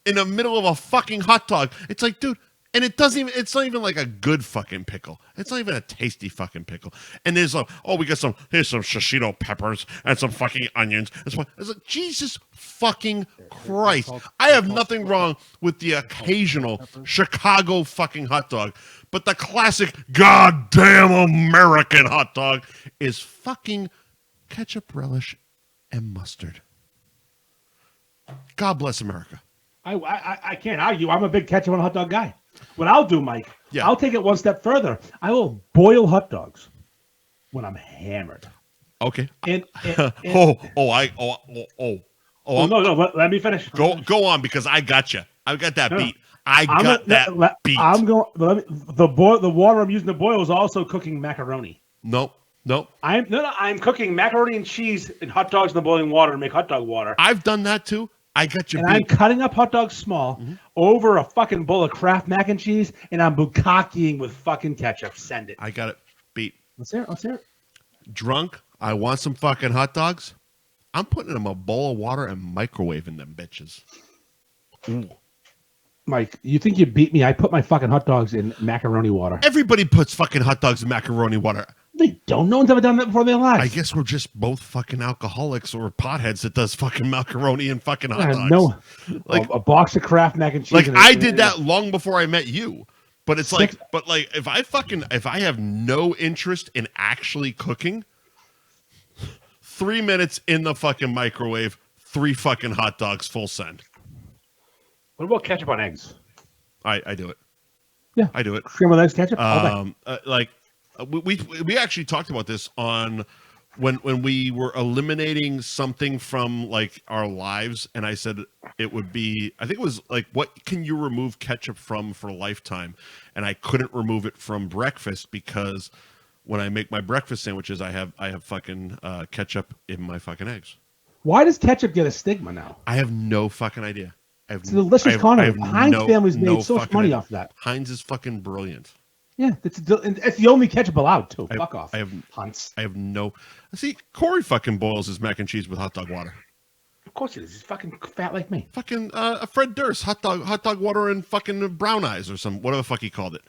Speaker 1: in the middle of a fucking hot dog. It's like, dude. And it's not even like a good fucking pickle. It's not even a tasty fucking pickle. And there's here's some shishito peppers and some fucking onions. It's like, Jesus fucking Christ. I have nothing wrong with the occasional Chicago fucking hot dog. But the classic goddamn American hot dog is fucking ketchup, relish, and mustard. God bless America.
Speaker 2: I can't argue. I'm a big ketchup on a hot dog guy. What I'll do, Mike, I'll take it one step further. I will boil hot dogs when I'm hammered.
Speaker 1: Okay.
Speaker 2: No, let me finish.
Speaker 1: Go on, because I got you. I got that beat. I got that beat.
Speaker 2: I'm going. The water I'm using to boil is also cooking macaroni.
Speaker 1: Nope. Nope.
Speaker 2: I'm cooking macaroni and cheese and hot dogs in the boiling water to make hot dog water.
Speaker 1: I've done that too. I got you.
Speaker 2: And I'm cutting up hot dogs small over a fucking bowl of Kraft mac and cheese, and I'm bukkakeing with fucking ketchup. Send it.
Speaker 1: I got it beat.
Speaker 2: Let's hear it.
Speaker 1: Drunk. I want some fucking hot dogs. I'm putting them in a bowl of water and microwaving them bitches. Ooh.
Speaker 2: Mike, you think you beat me? I put my fucking hot dogs in macaroni water.
Speaker 1: Everybody puts fucking hot dogs in macaroni water.
Speaker 2: They don't. No one's ever done that before in their lives.
Speaker 1: I guess we're just both fucking alcoholics or potheads that does fucking macaroni and fucking hot dogs.
Speaker 2: No,
Speaker 1: like
Speaker 2: a box of Kraft mac and cheese.
Speaker 1: Like I did that long before I met you. But it's like, if I have no interest in actually cooking, 3 minutes in the fucking microwave, 3 fucking hot dogs, full send.
Speaker 2: What about ketchup on eggs?
Speaker 1: I do it.
Speaker 2: Yeah,
Speaker 1: I do it.
Speaker 2: Scrambled eggs, ketchup.
Speaker 1: We actually talked about this on when we were eliminating something from like our lives, and I said it would be, I think it was like, what can you remove ketchup from for lifetime? And I couldn't remove it from breakfast because when I make my breakfast sandwiches, I have fucking ketchup in my fucking eggs.
Speaker 2: Why does ketchup get a stigma now?
Speaker 1: I have no fucking idea.
Speaker 2: It's a delicious condiment. Heinz family's made so much money off of that.
Speaker 1: Heinz is fucking brilliant.
Speaker 2: Yeah, it's the only ketchup allowed too. Fuck off. Hunts.
Speaker 1: I have no. See, Corey fucking boils his mac and cheese with hot dog water.
Speaker 2: Of course he is. He's fucking fat like me.
Speaker 1: Fucking Fred Durst hot dog water and fucking brown eyes or some whatever the fuck he called it.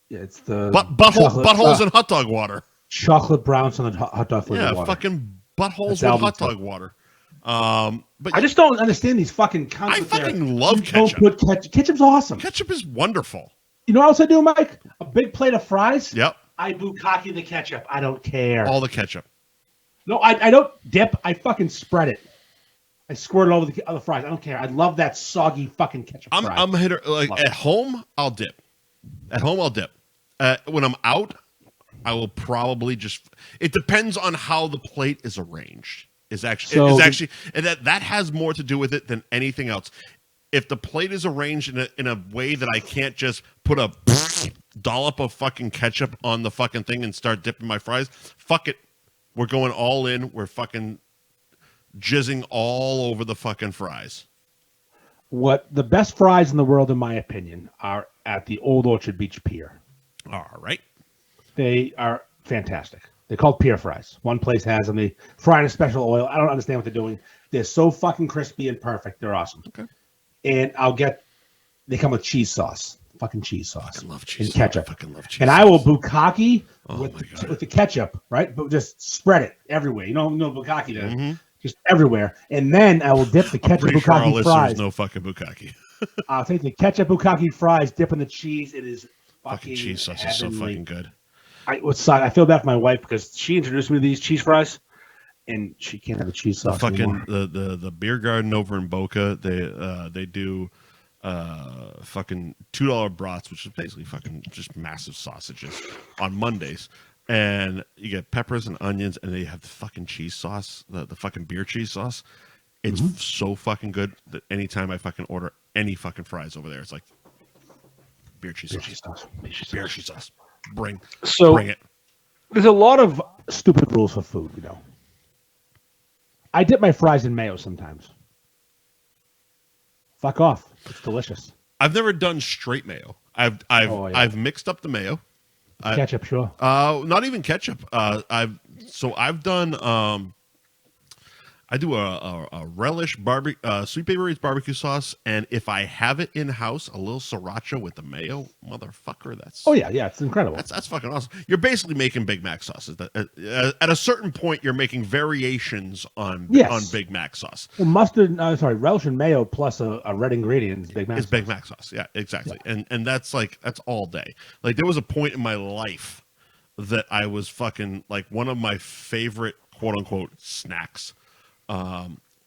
Speaker 2: Yeah, it's the
Speaker 1: buttholes and hot dog water.
Speaker 2: Chocolate browns on the hot dog flavored water.
Speaker 1: Yeah, fucking buttholes with hot dog water. But
Speaker 2: I just don't understand these fucking concepts.
Speaker 1: I fucking love ketchup.
Speaker 2: Ketchup's awesome.
Speaker 1: Ketchup is wonderful.
Speaker 2: You know what else I do, Mike? A big plate of fries.
Speaker 1: Yep.
Speaker 2: I bukkake the ketchup. I don't care.
Speaker 1: All the ketchup.
Speaker 2: No, I don't dip. I fucking spread it. I squirt it over the other fries. I don't care. I love that soggy fucking ketchup.
Speaker 1: I'm a hitter. Like at home, I'll dip. At home, I'll dip. When I'm out, I will probably just. It depends on how the plate is arranged. Is actually and that has more to do with it than anything else. If the plate is arranged in a way that I can't just put a dollop of fucking ketchup on the fucking thing and start dipping my fries, fuck it. We're going all in. We're fucking jizzing all over the fucking fries.
Speaker 2: What the best fries in the world, in my opinion, are at the Old Orchard Beach Pier.
Speaker 1: All right.
Speaker 2: They are fantastic. They're called pier fries. One place has them. They fry in a special oil. I don't understand what they're doing. They're so fucking crispy and perfect. They're awesome.
Speaker 1: Okay.
Speaker 2: And they come with cheese sauce. Fucking cheese sauce.
Speaker 1: I fucking love cheese
Speaker 2: and ketchup.
Speaker 1: I fucking love cheese
Speaker 2: and
Speaker 1: sauce.
Speaker 2: I will bukkake
Speaker 1: with
Speaker 2: the ketchup, right? But just spread it everywhere. You know bukkake does.
Speaker 1: Mm-hmm.
Speaker 2: Just everywhere. And then I will dip the ketchup bukkake
Speaker 1: sure our
Speaker 2: fries.
Speaker 1: No fucking bukkake.
Speaker 2: I'll take the ketchup bukkake fries, dip in the cheese. It is fucking
Speaker 1: cheese sauce is so fucking good.
Speaker 2: I feel bad for my wife because she introduced me to these cheese fries, and she can't have the cheese sauce anymore.
Speaker 1: The beer garden over in Boca, they do fucking $2 brats, which is basically fucking just massive sausages on Mondays, and you get peppers and onions, and they have the fucking cheese sauce, the fucking beer cheese sauce. It's so fucking good that anytime I fucking order any fucking fries over there, it's like beer cheese sauce. Beer cheese sauce. Bring it.
Speaker 2: There's a lot of stupid rules for food, you know. I dip my fries in mayo sometimes. Fuck off. It's delicious.
Speaker 1: I've never done straight mayo. I've mixed up the mayo.
Speaker 2: Ketchup, sure.
Speaker 1: Not even ketchup. I've done I do a relish sweet baby Ray's barbecue sauce, and if I have it in house, a little sriracha with the mayo, motherfucker.
Speaker 2: It's incredible.
Speaker 1: That's fucking awesome. You're basically making Big Mac sauces. At a certain point, you're making variations on Big Mac sauce.
Speaker 2: Well, relish and mayo plus a red ingredient is Big Mac.
Speaker 1: It's Big Mac sauce. Yeah, exactly. Yeah. And that's all day. Like there was a point in my life that I was fucking like one of my favorite quote unquote snacks.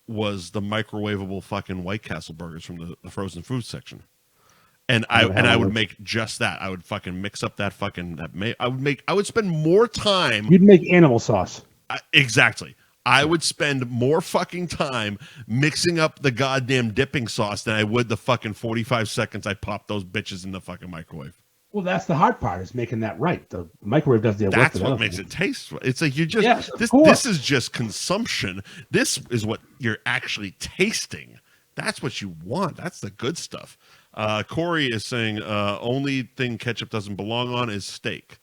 Speaker 1: Was the microwavable fucking White Castle burgers from the frozen food section, and I would make just that. I would fucking mix up that mayo. I would spend more time.
Speaker 2: You'd make animal sauce.
Speaker 1: Exactly. I would spend more fucking time mixing up the goddamn dipping sauce than I would the fucking 45 seconds I popped those bitches in the fucking microwave.
Speaker 2: Well, that's the hard part is making that right. The microwave does the work.
Speaker 1: That's what makes it taste. It's like you just this is just consumption. This is what you're actually tasting. That's what you want. That's the good stuff. Corey is saying only thing ketchup doesn't belong on is steak.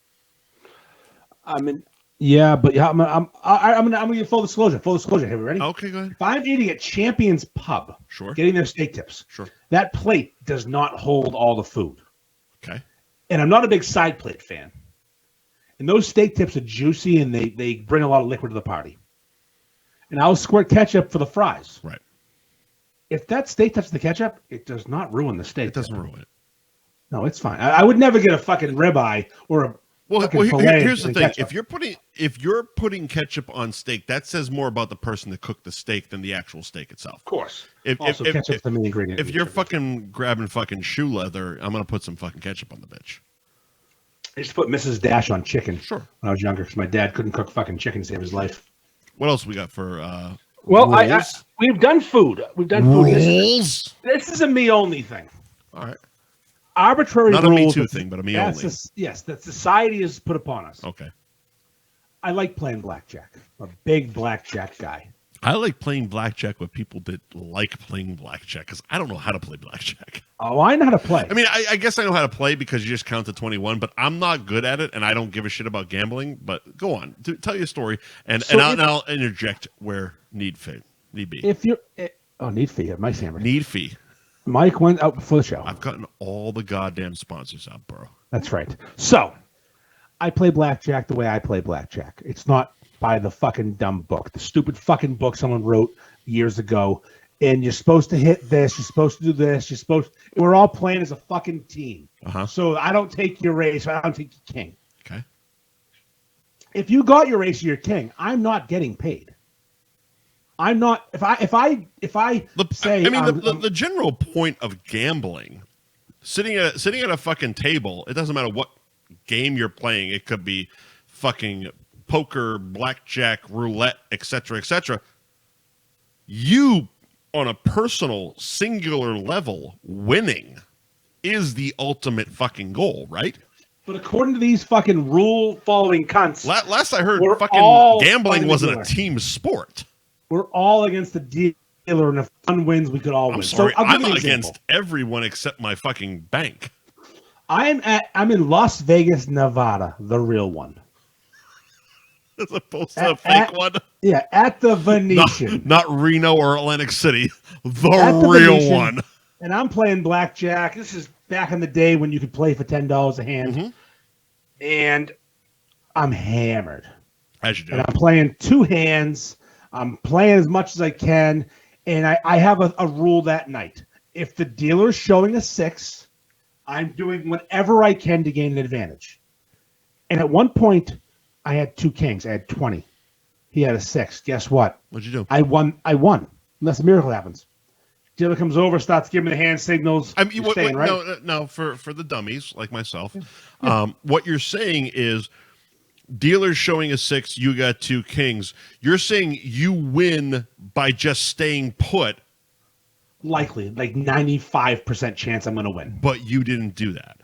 Speaker 2: I mean, yeah, but yeah, I'm gonna give full disclosure. Full disclosure. Here, we ready?
Speaker 1: Okay, go ahead.
Speaker 2: If I'm eating at Champion's Pub,
Speaker 1: sure,
Speaker 2: getting their steak tips,
Speaker 1: sure,
Speaker 2: that plate does not hold all the food.
Speaker 1: Okay.
Speaker 2: And I'm not a big side plate fan. And those steak tips are juicy and they bring a lot of liquid to the party. And I'll squirt ketchup for the fries.
Speaker 1: Right.
Speaker 2: If that steak touches the ketchup, it does not ruin the steak.
Speaker 1: It doesn't ruin it.
Speaker 2: No, it's fine. I would never get a fucking ribeye or a
Speaker 1: here's the thing. Ketchup. If you're putting ketchup on steak, that says more about the person that cooked the steak than the actual steak itself.
Speaker 2: Of course.
Speaker 1: Ketchup's
Speaker 2: the main ingredient.
Speaker 1: If you're fucking grabbing fucking shoe leather, I'm gonna put some fucking ketchup on the bitch.
Speaker 2: I used to put Mrs. Dash on chicken.
Speaker 1: Sure.
Speaker 2: When I was younger, because my dad couldn't cook fucking chicken to save his life.
Speaker 1: What else we got for?
Speaker 2: We've done food. We've done food.
Speaker 1: Rules?
Speaker 2: This is a me only thing.
Speaker 1: All right.
Speaker 2: Arbitrary
Speaker 1: not
Speaker 2: rules.
Speaker 1: Not a Me Too thing, but a me only.
Speaker 2: Yes, that society has put upon us.
Speaker 1: Okay.
Speaker 2: I like playing blackjack. I'm a big blackjack guy.
Speaker 1: I like playing blackjack with people that like playing blackjack because I don't know how to play blackjack.
Speaker 2: Oh, I know how to play.
Speaker 1: I mean, I guess I know how to play because you just count to 21, but I'm not good at it, and I don't give a shit about gambling. But go on, tell your story, and I'll interject where need be.
Speaker 2: If you're need fee, my hammer.
Speaker 1: Need fee.
Speaker 2: Mike went out before the show.
Speaker 1: I've gotten all the goddamn sponsors out, bro.
Speaker 2: That's right. So, I play blackjack the way I play blackjack. It's not by the fucking dumb book, the stupid fucking book someone wrote years ago. And you're supposed to hit this. You're supposed to do this. We're all playing as a fucking team. So I don't take your race. I don't take your king.
Speaker 1: Okay.
Speaker 2: If you got your race or your king, I'm not getting paid. I'm not. If I say,
Speaker 1: the general point of gambling, sitting at a fucking table, it doesn't matter what game you're playing. It could be fucking poker, blackjack, roulette, etc., etc. You, on a personal, singular level, winning is the ultimate fucking goal, right?
Speaker 2: But according to these fucking rule-following cunts,
Speaker 1: last I heard, fucking gambling wasn't a team sport.
Speaker 2: We're all against the dealer, and if one wins, we could all win.
Speaker 1: I'm sorry,
Speaker 2: so
Speaker 1: I'm against everyone except my fucking bank.
Speaker 2: I'm in Las Vegas, Nevada, the real one.
Speaker 1: As opposed to a fake one?
Speaker 2: Yeah, at the Venetian.
Speaker 1: Not Reno or Atlantic City. The real Venetian, one.
Speaker 2: And I'm playing blackjack. This is back in the day when you could play for $10 a hand. Mm-hmm. And I'm hammered.
Speaker 1: As you do.
Speaker 2: And I'm playing two hands. I'm playing as much as I can. And I have a rule that night. If the dealer's showing a 6, I'm doing whatever I can to gain an advantage. And at one point, I had 2 kings. I had 20. He had a 6. Guess what?
Speaker 1: What'd you do?
Speaker 2: I won. Unless a miracle happens. Dealer comes over, starts giving me the hand signals.
Speaker 1: I mean, right? No, for the dummies like myself. Yeah. What you're saying is dealer's showing a 6, you got 2 kings. You're saying you win by just staying put.
Speaker 2: Likely, like 95% chance I'm going to win.
Speaker 1: But you didn't do that.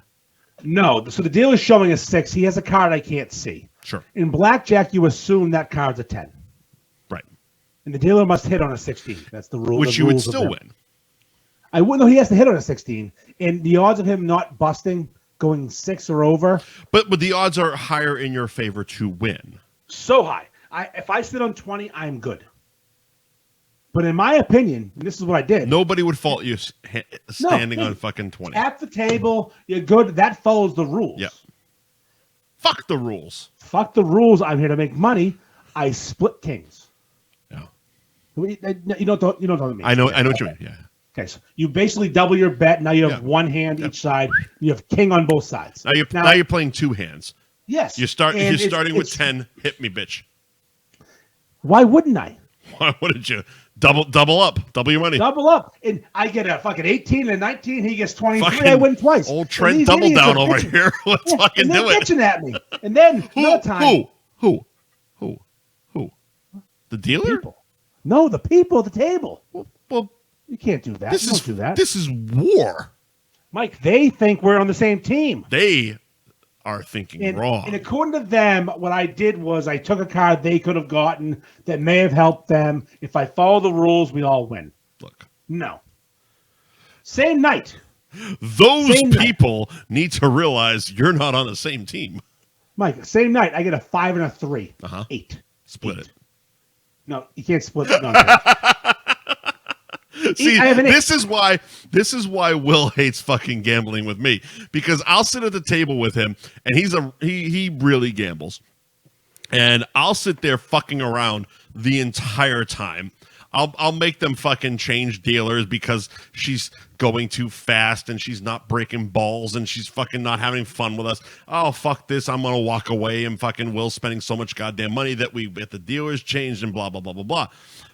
Speaker 2: No. So the dealer's showing a 6. He has a card I can't see.
Speaker 1: Sure.
Speaker 2: In blackjack, you assume that card's a 10.
Speaker 1: Right.
Speaker 2: And the dealer must hit on a 16. That's the rule.
Speaker 1: Which you would still win.
Speaker 2: I wouldn't know he has to hit on a 16. And the odds of him not busting, going 6 or over.
Speaker 1: But the odds are higher in your favor to win.
Speaker 2: So high. If I sit on 20, I'm good. But in my opinion, and this is what I did.
Speaker 1: Nobody would fault you standing on fucking 20.
Speaker 2: At the table, you're good. That follows the rules.
Speaker 1: Yeah. Fuck the rules.
Speaker 2: Fuck the rules. I'm here to make money. I split kings.
Speaker 1: Yeah.
Speaker 2: You don't know what I mean.
Speaker 1: I know what you mean. Yeah.
Speaker 2: Okay, so you basically double your bet. Now you have one hand each side. You have king on both sides.
Speaker 1: Now you're playing 2 hands.
Speaker 2: Yes.
Speaker 1: You're starting with 10. Hit me, bitch.
Speaker 2: Why wouldn't I?
Speaker 1: Why wouldn't you? Double up. Double your money.
Speaker 2: Double up. And I get a fucking 18 and a 19. He gets 23. I win twice.
Speaker 1: Old Trent double down over here. Let's fucking do it.
Speaker 2: Bitching at me. And then another time.
Speaker 1: Who? The dealer?
Speaker 2: People. No, the people at the table.
Speaker 1: Well,
Speaker 2: you can't do that. Don't do that.
Speaker 1: This is war.
Speaker 2: Mike, they think we're on the same team.
Speaker 1: They are thinking wrong.
Speaker 2: And according to them, what I did was I took a card they could have gotten that may have helped them. If I follow the rules, we all win.
Speaker 1: Look.
Speaker 2: No. Same night.
Speaker 1: Those people need to realize you're not on the same team.
Speaker 2: Mike, same night, I get a 5 and a 3. 8.
Speaker 1: Split it.
Speaker 2: No, you can't split it. No,
Speaker 1: See, this is why Will hates fucking gambling with me, because I'll sit at the table with him and he really gambles. And I'll sit there fucking around the entire time. I'll make them fucking change dealers because she's going too fast and she's not breaking balls and she's fucking not having fun with us. Oh, fuck this. I'm going to walk away, and fucking Will's spending so much goddamn money that we get the dealers changed and blah, blah, blah, blah, blah.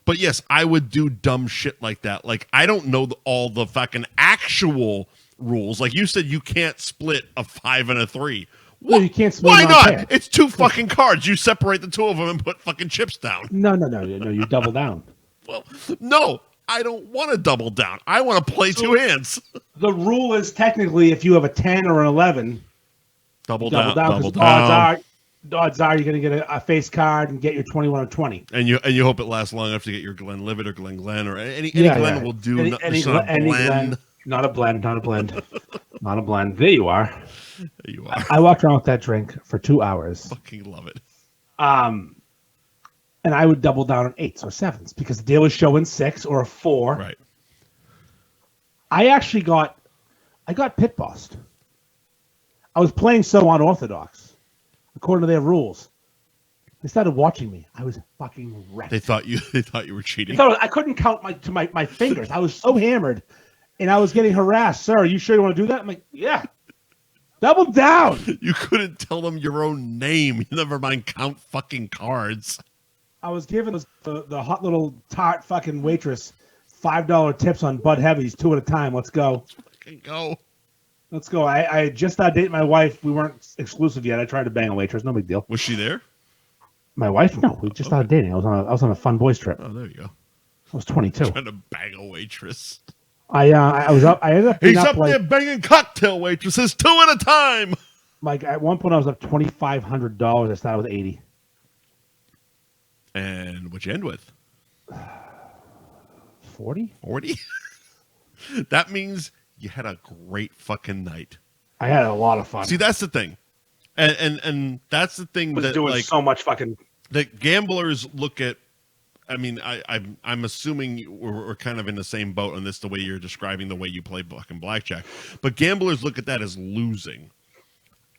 Speaker 1: But yes, I would do dumb shit like that. Like, I don't know all the fucking actual rules. Like you said, you can't split a 5 and a 3.
Speaker 2: No, you can't split.
Speaker 1: Why not? Pair. It's 2 fucking cards. You separate the 2 of them and put fucking chips down.
Speaker 2: No. You double down.
Speaker 1: Well, no, I don't want to double down. I want to play 2 hands.
Speaker 2: The rule is technically if you have a 10 or an 11,
Speaker 1: double down.
Speaker 2: Odds are you're going to get a face card and get your 21 or 20.
Speaker 1: And you hope it lasts long enough to get your Glenlivet or Glen or any Glen will do.
Speaker 2: Any Glen. Not a blend. Not a blend. There you are.
Speaker 1: There you are.
Speaker 2: I walked around with that drink for 2 hours.
Speaker 1: Fucking love it.
Speaker 2: And I would double down on 8s or 7s because the deal was showing 6 or a 4.
Speaker 1: Right.
Speaker 2: I got pit bossed. I was playing so unorthodox, according to their rules. They started watching me. I was fucking wrecked.
Speaker 1: They thought you were cheating.
Speaker 2: I couldn't count my fingers. I was so hammered, and I was getting harassed. Sir, are you sure you want to do that? I'm like, yeah. Double down.
Speaker 1: You couldn't tell them your own name. Never mind count fucking cards.
Speaker 2: I was giving the hot little tart fucking waitress $5 tips on Bud Heavies 2 at a time. Let's go.
Speaker 1: Fucking go.
Speaker 2: Let's go. I just started dating my wife. We weren't exclusive yet. I tried to bang a waitress. No big deal.
Speaker 1: Was she there?
Speaker 2: My wife? No. We just started dating. I was on a fun boys trip.
Speaker 1: Oh, there you go.
Speaker 2: I was 22.
Speaker 1: Trying to bang a waitress.
Speaker 2: I was up. I ended up.
Speaker 1: He's up there banging cocktail waitresses 2 at a time.
Speaker 2: Like at one point, I was up $2,500. I started with 80.
Speaker 1: And what'd you end with?
Speaker 2: 40?
Speaker 1: 40? That means you had a great fucking night.
Speaker 2: I had a lot of fun.
Speaker 1: See, that's the thing. And that's the thing
Speaker 2: that doing like so much fucking
Speaker 1: that gamblers look at. I mean, I'm assuming we're kind of in the same boat on this, the way you're describing the way you play fucking blackjack. But gamblers look at that as losing.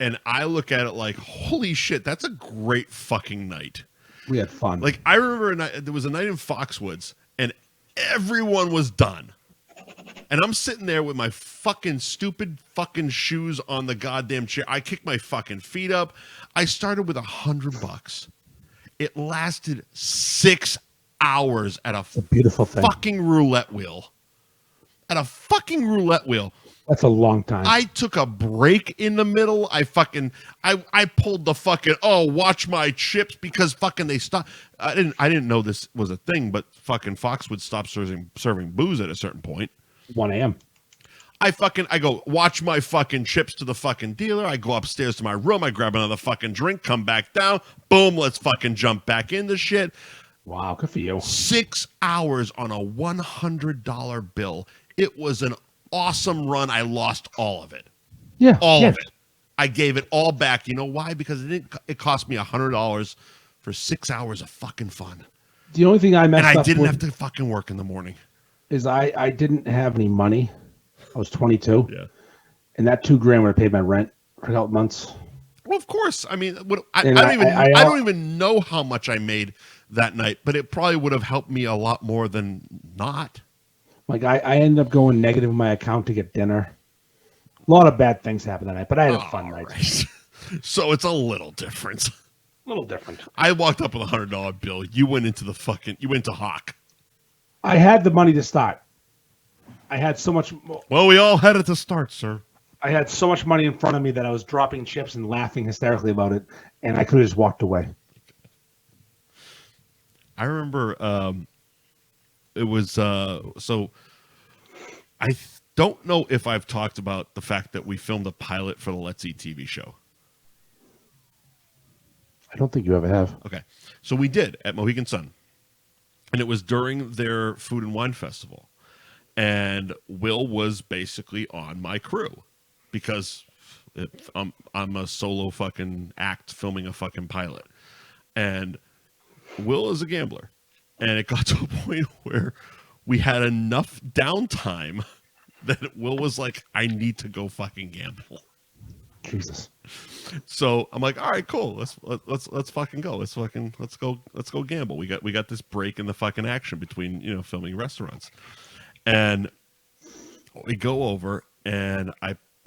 Speaker 1: And I look at it like, holy shit, that's a great fucking night.
Speaker 2: We had fun.
Speaker 1: Like, I remember there was a night in Foxwoods, and everyone was done. And I'm sitting there with my fucking stupid fucking shoes on the goddamn chair. I kicked my fucking feet up. I started with $100. It lasted 6 hours at a
Speaker 2: beautiful thing.
Speaker 1: Fucking roulette wheel. At a fucking roulette wheel.
Speaker 2: That's a long time.
Speaker 1: I took a break in the middle. I pulled the fucking watch my chips because fucking they stopped. I didn't know this was a thing, but fucking Foxwood stopped serving booze at a certain point.
Speaker 2: 1 a.m.
Speaker 1: I go watch my fucking chips to the fucking dealer. I go upstairs to my room. I grab another fucking drink, come back down. Boom, let's fucking jump back into shit.
Speaker 2: Wow, good for you.
Speaker 1: 6 hours on a $100 bill. It was an awesome run. I lost all of it.
Speaker 2: Yeah.
Speaker 1: All of it. I gave it all back. You know why? Because it cost me $100 for 6 hours of fucking fun.
Speaker 2: The only thing I messed up
Speaker 1: and I didn't have to fucking work in the morning.
Speaker 2: Is I didn't have any money. I was 22.
Speaker 1: Yeah.
Speaker 2: And that $2,000 would have paid my rent for a couple months.
Speaker 1: Well, of course. I mean, I don't even know how much I made that night, but it probably would have helped me a lot more than not.
Speaker 2: Like I ended up going negative in my account to get dinner. A lot of bad things happened that night, but I had a fun night.
Speaker 1: Right. So it's a little different.
Speaker 2: A little different.
Speaker 1: I walked up with $100 bill. You went to Hawk.
Speaker 2: I had the money to start. I had so much.
Speaker 1: Well, we all had it to start, sir.
Speaker 2: I had so much money in front of me that I was dropping chips and laughing hysterically about it, and I could have just walked away.
Speaker 1: I remember it was so don't know if I've talked about the fact that we filmed a pilot for the Let's Eat TV show.
Speaker 2: I don't think you ever have.
Speaker 1: Okay. So we did at Mohegan Sun. And it was during their food and wine festival. And Will was basically on my crew because I'm a solo fucking act filming a fucking pilot. And Will is a gambler. And it got to a point where we had enough downtime that Will was like, I need to go fucking gamble.
Speaker 2: Jesus.
Speaker 1: So I'm like, all right, cool. Let's fucking go. Let's go gamble. We got this break in the fucking action between, filming restaurants. And we go over and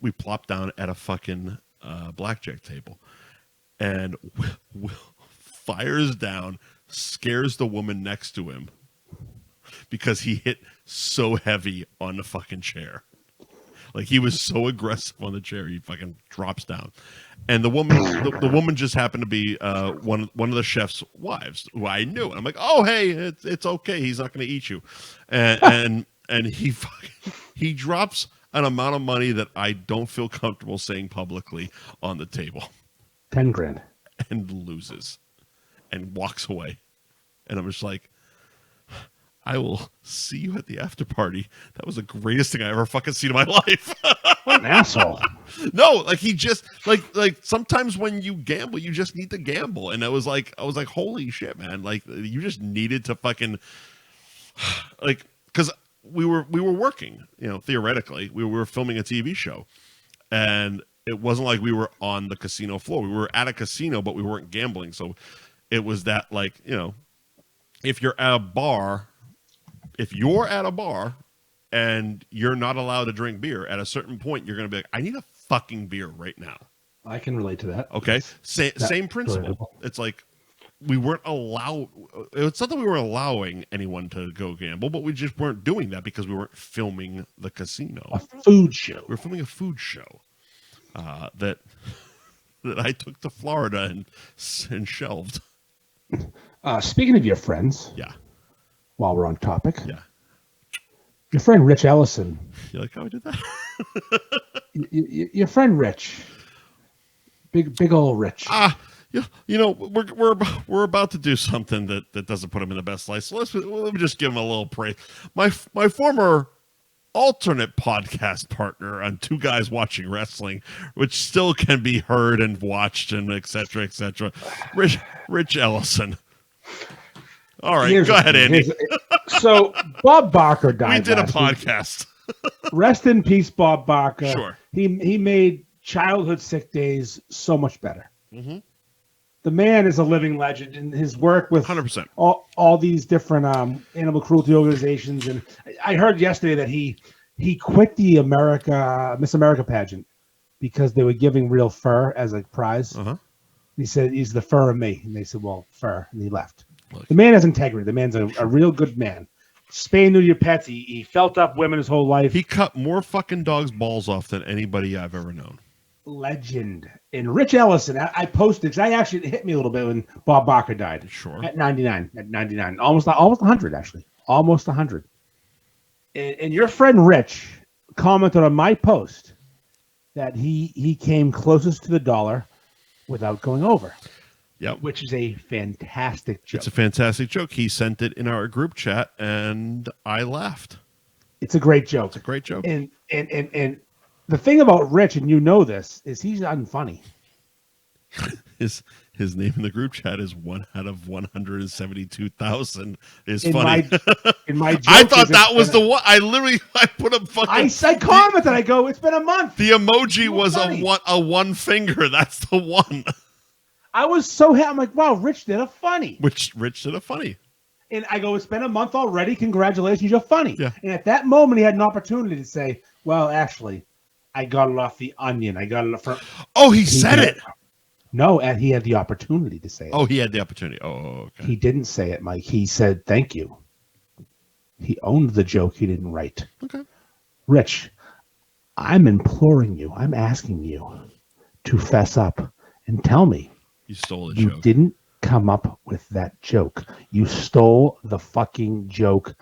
Speaker 1: we plop down at a fucking blackjack table. And Will fires down, scares the woman next to him because he hit so heavy on the fucking chair. Like, he was so aggressive on the chair, he fucking drops down. And the woman, the woman just happened to be one of the chef's wives, who I knew. And I'm like, oh, hey, it's okay. He's not going to eat you. And he drops an amount of money that I don't feel comfortable saying publicly on the table.
Speaker 2: 10 grand.
Speaker 1: And loses. And walks away. And I'm just like, I will see you at the after party. That was the greatest thing I ever fucking seen in my life.
Speaker 2: What an asshole.
Speaker 1: No, like he just like sometimes when you gamble, you just need to gamble. And I was like, holy shit, man. Like, you just needed to fucking like, because we were working, theoretically. We were filming a TV show. And it wasn't like we were on the casino floor. We were at a casino, but we weren't gambling. So it was that, like, if you're at a bar and you're not allowed to drink beer, at a certain point, you're going to be like, I need a fucking beer right now.
Speaker 2: I can relate to that.
Speaker 1: Okay. Same principle. Relatable. It's like we weren't allowed. It's not that we were allowing anyone to go gamble, but we just weren't doing that because we weren't filming the casino.
Speaker 2: A food show.
Speaker 1: We were filming a food show that I took to Florida and shelved.
Speaker 2: Speaking of your friends.
Speaker 1: Yeah.
Speaker 2: While we're on topic.
Speaker 1: Yeah.
Speaker 2: Your friend Rich Ellison.
Speaker 1: You like how I did that?
Speaker 2: Your friend Rich. Big old Rich.
Speaker 1: We're about to do something that doesn't put him in the best light. So let me just give him a little praise. My former alternate podcast partner on Two Guys Watching Wrestling, which still can be heard and watched and et cetera, Rich Ellison. All right, go ahead, Andy.
Speaker 2: So Bob Barker died.
Speaker 1: We did a podcast.
Speaker 2: Rest in peace, Bob Barker.
Speaker 1: Sure.
Speaker 2: He made childhood sick days so much better.
Speaker 1: Mm-hmm.
Speaker 2: The man is a living legend in his work with
Speaker 1: 100%.
Speaker 2: all these different animal cruelty organizations. And I heard yesterday that he quit the Miss America pageant because they were giving real fur as a prize.
Speaker 1: Uh-huh.
Speaker 2: He said, he's the fur of me. And they said, well, fur. And he left. Look. The man has integrity. The man's a real good man. Spay and neuter your pets. He felt up women his whole life.
Speaker 1: He cut more fucking dogs' balls off than anybody I've ever known.
Speaker 2: Legend. And Rich Ellison, I posted, because it hit me a little bit when Bob Barker died.
Speaker 1: Sure.
Speaker 2: At 99. Almost 100, actually. Almost 100. And your friend Rich commented on my post that he came closest to the dollar without going over.
Speaker 1: Yep.
Speaker 2: Which is a fantastic joke.
Speaker 1: It's a fantastic joke. He sent it in our group chat, and I laughed.
Speaker 2: It's a great joke.
Speaker 1: It's a great joke.
Speaker 2: And the thing about Rich, and you know this, is he's unfunny.
Speaker 1: His name in the group chat is 1 out of 172,000 is funny.
Speaker 2: In my joke,
Speaker 1: I thought that was the one. I put a fucking.
Speaker 2: I commented. I go, it's been a month.
Speaker 1: The emoji was a one finger. That's the one.
Speaker 2: I was so happy. I'm like, wow, Rich did a funny.
Speaker 1: Rich did a funny.
Speaker 2: And I go, it's been a month already. Congratulations, you're funny.
Speaker 1: Yeah.
Speaker 2: And at that moment, he had an opportunity to say, well, actually, I got it off the Onion. I got it from.
Speaker 1: Oh, he said it.
Speaker 2: No, and he had the opportunity to say it.
Speaker 1: Oh, he had the opportunity. Oh, okay.
Speaker 2: He didn't say it, Mike. He said, thank you. He owned the joke he didn't write.
Speaker 1: Okay.
Speaker 2: Rich, I'm imploring you. I'm asking you to fess up and tell me.
Speaker 1: You stole the joke.
Speaker 2: You didn't come up with that joke. You stole the fucking joke.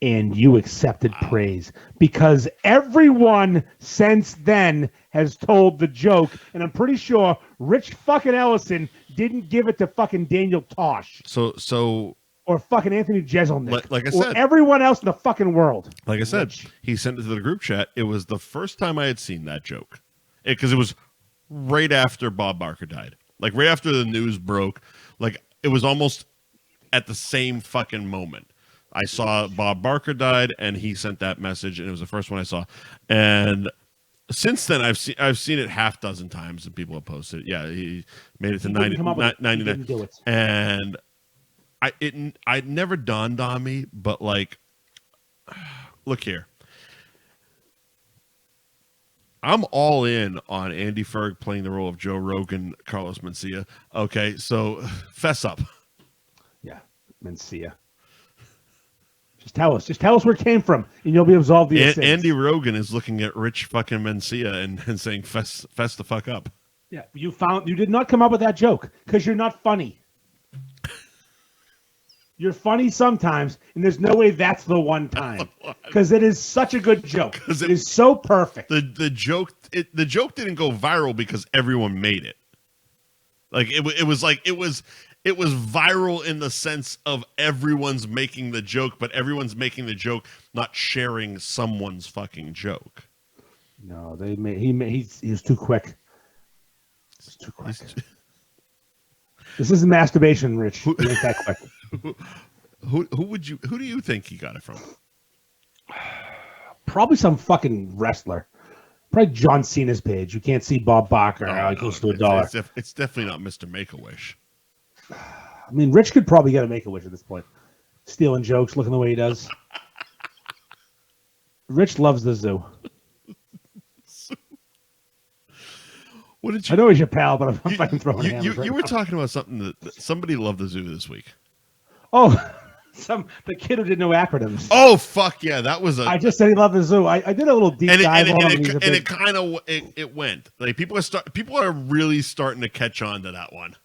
Speaker 2: and you accepted praise because everyone since then has told the joke, and I'm pretty sure Rich fucking Ellison didn't give it to fucking Daniel Tosh.
Speaker 1: So
Speaker 2: or fucking Anthony Jeselnik.
Speaker 1: Like I
Speaker 2: or
Speaker 1: said,
Speaker 2: everyone else in the fucking world.
Speaker 1: Like I said, he sent it to the group chat. It was the first time I had seen that joke. Because it was right after Bob Barker died. Like right after the news broke. Like it was almost at the same fucking moment. I saw Bob Barker died, and he sent that message, and it was the first one I saw. And since then, I've seen it half dozen times, and people have posted it. Yeah, he made it to 99, and it never dawned on me. But like, look here, I'm all in on Andy Ferg playing the role of Joe Rogan, Carlos Mencia. Okay, so fess up. Yeah, Mencia. Just tell us where it came from, and you'll be absolved. Andy Rogan is looking at Rich fucking Mencia and saying, fess the fuck up. Yeah, you did not come up with that joke because you're not funny. You're funny sometimes, and there's no way that's the one time because it is such a good joke. It is so perfect. The joke didn't go viral because everyone made it. Like it was viral in the sense of everyone's making the joke, but everyone's making the joke, not sharing someone's fucking joke. No, he was too quick. It's too quick. This isn't masturbation, Rich. He ain't that quick. Who do you think he got it from? Probably some fucking wrestler. Probably John Cena's page. You can't see Bob Barker. Close to $1. It's definitely not Mr. Make-A-Wish. I mean, Rich could probably get a Make-A-Wish at this point. Stealing jokes, looking the way he does. Rich loves the zoo. I know he's your pal, but I'm fucking throwing him. You were talking about something that somebody loved the zoo this week. Oh, the kid who did no acronyms. Oh, fuck yeah, that was I just said he loved the zoo. I did a little deep dive on him. And it kind of it went. Like people are really starting to catch on to that one.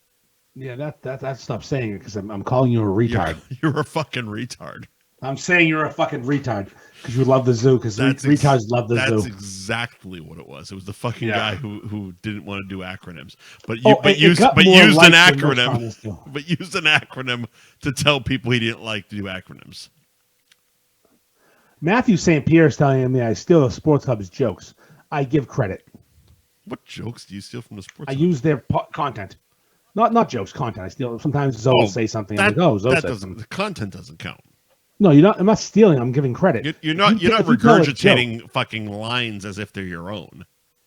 Speaker 1: Yeah, that stop saying it because I'm calling you a retard. You're a fucking retard. I'm saying you're a fucking retard because you love the zoo because retards love the zoo. That's exactly what it was. It was the fucking guy who didn't want to do acronyms, but used an acronym. But used an acronym to tell people he didn't like to do acronyms. Matthew St. Pierre is telling me I steal the Sports Hub's jokes. I give credit. What jokes do you steal from the Sports Hub? I use their content. Not jokes, content. I steal. Sometimes Zoe will say something. The content doesn't count. No, you're not. I'm not stealing. I'm giving credit. You're not regurgitating fucking lines as if they're your own.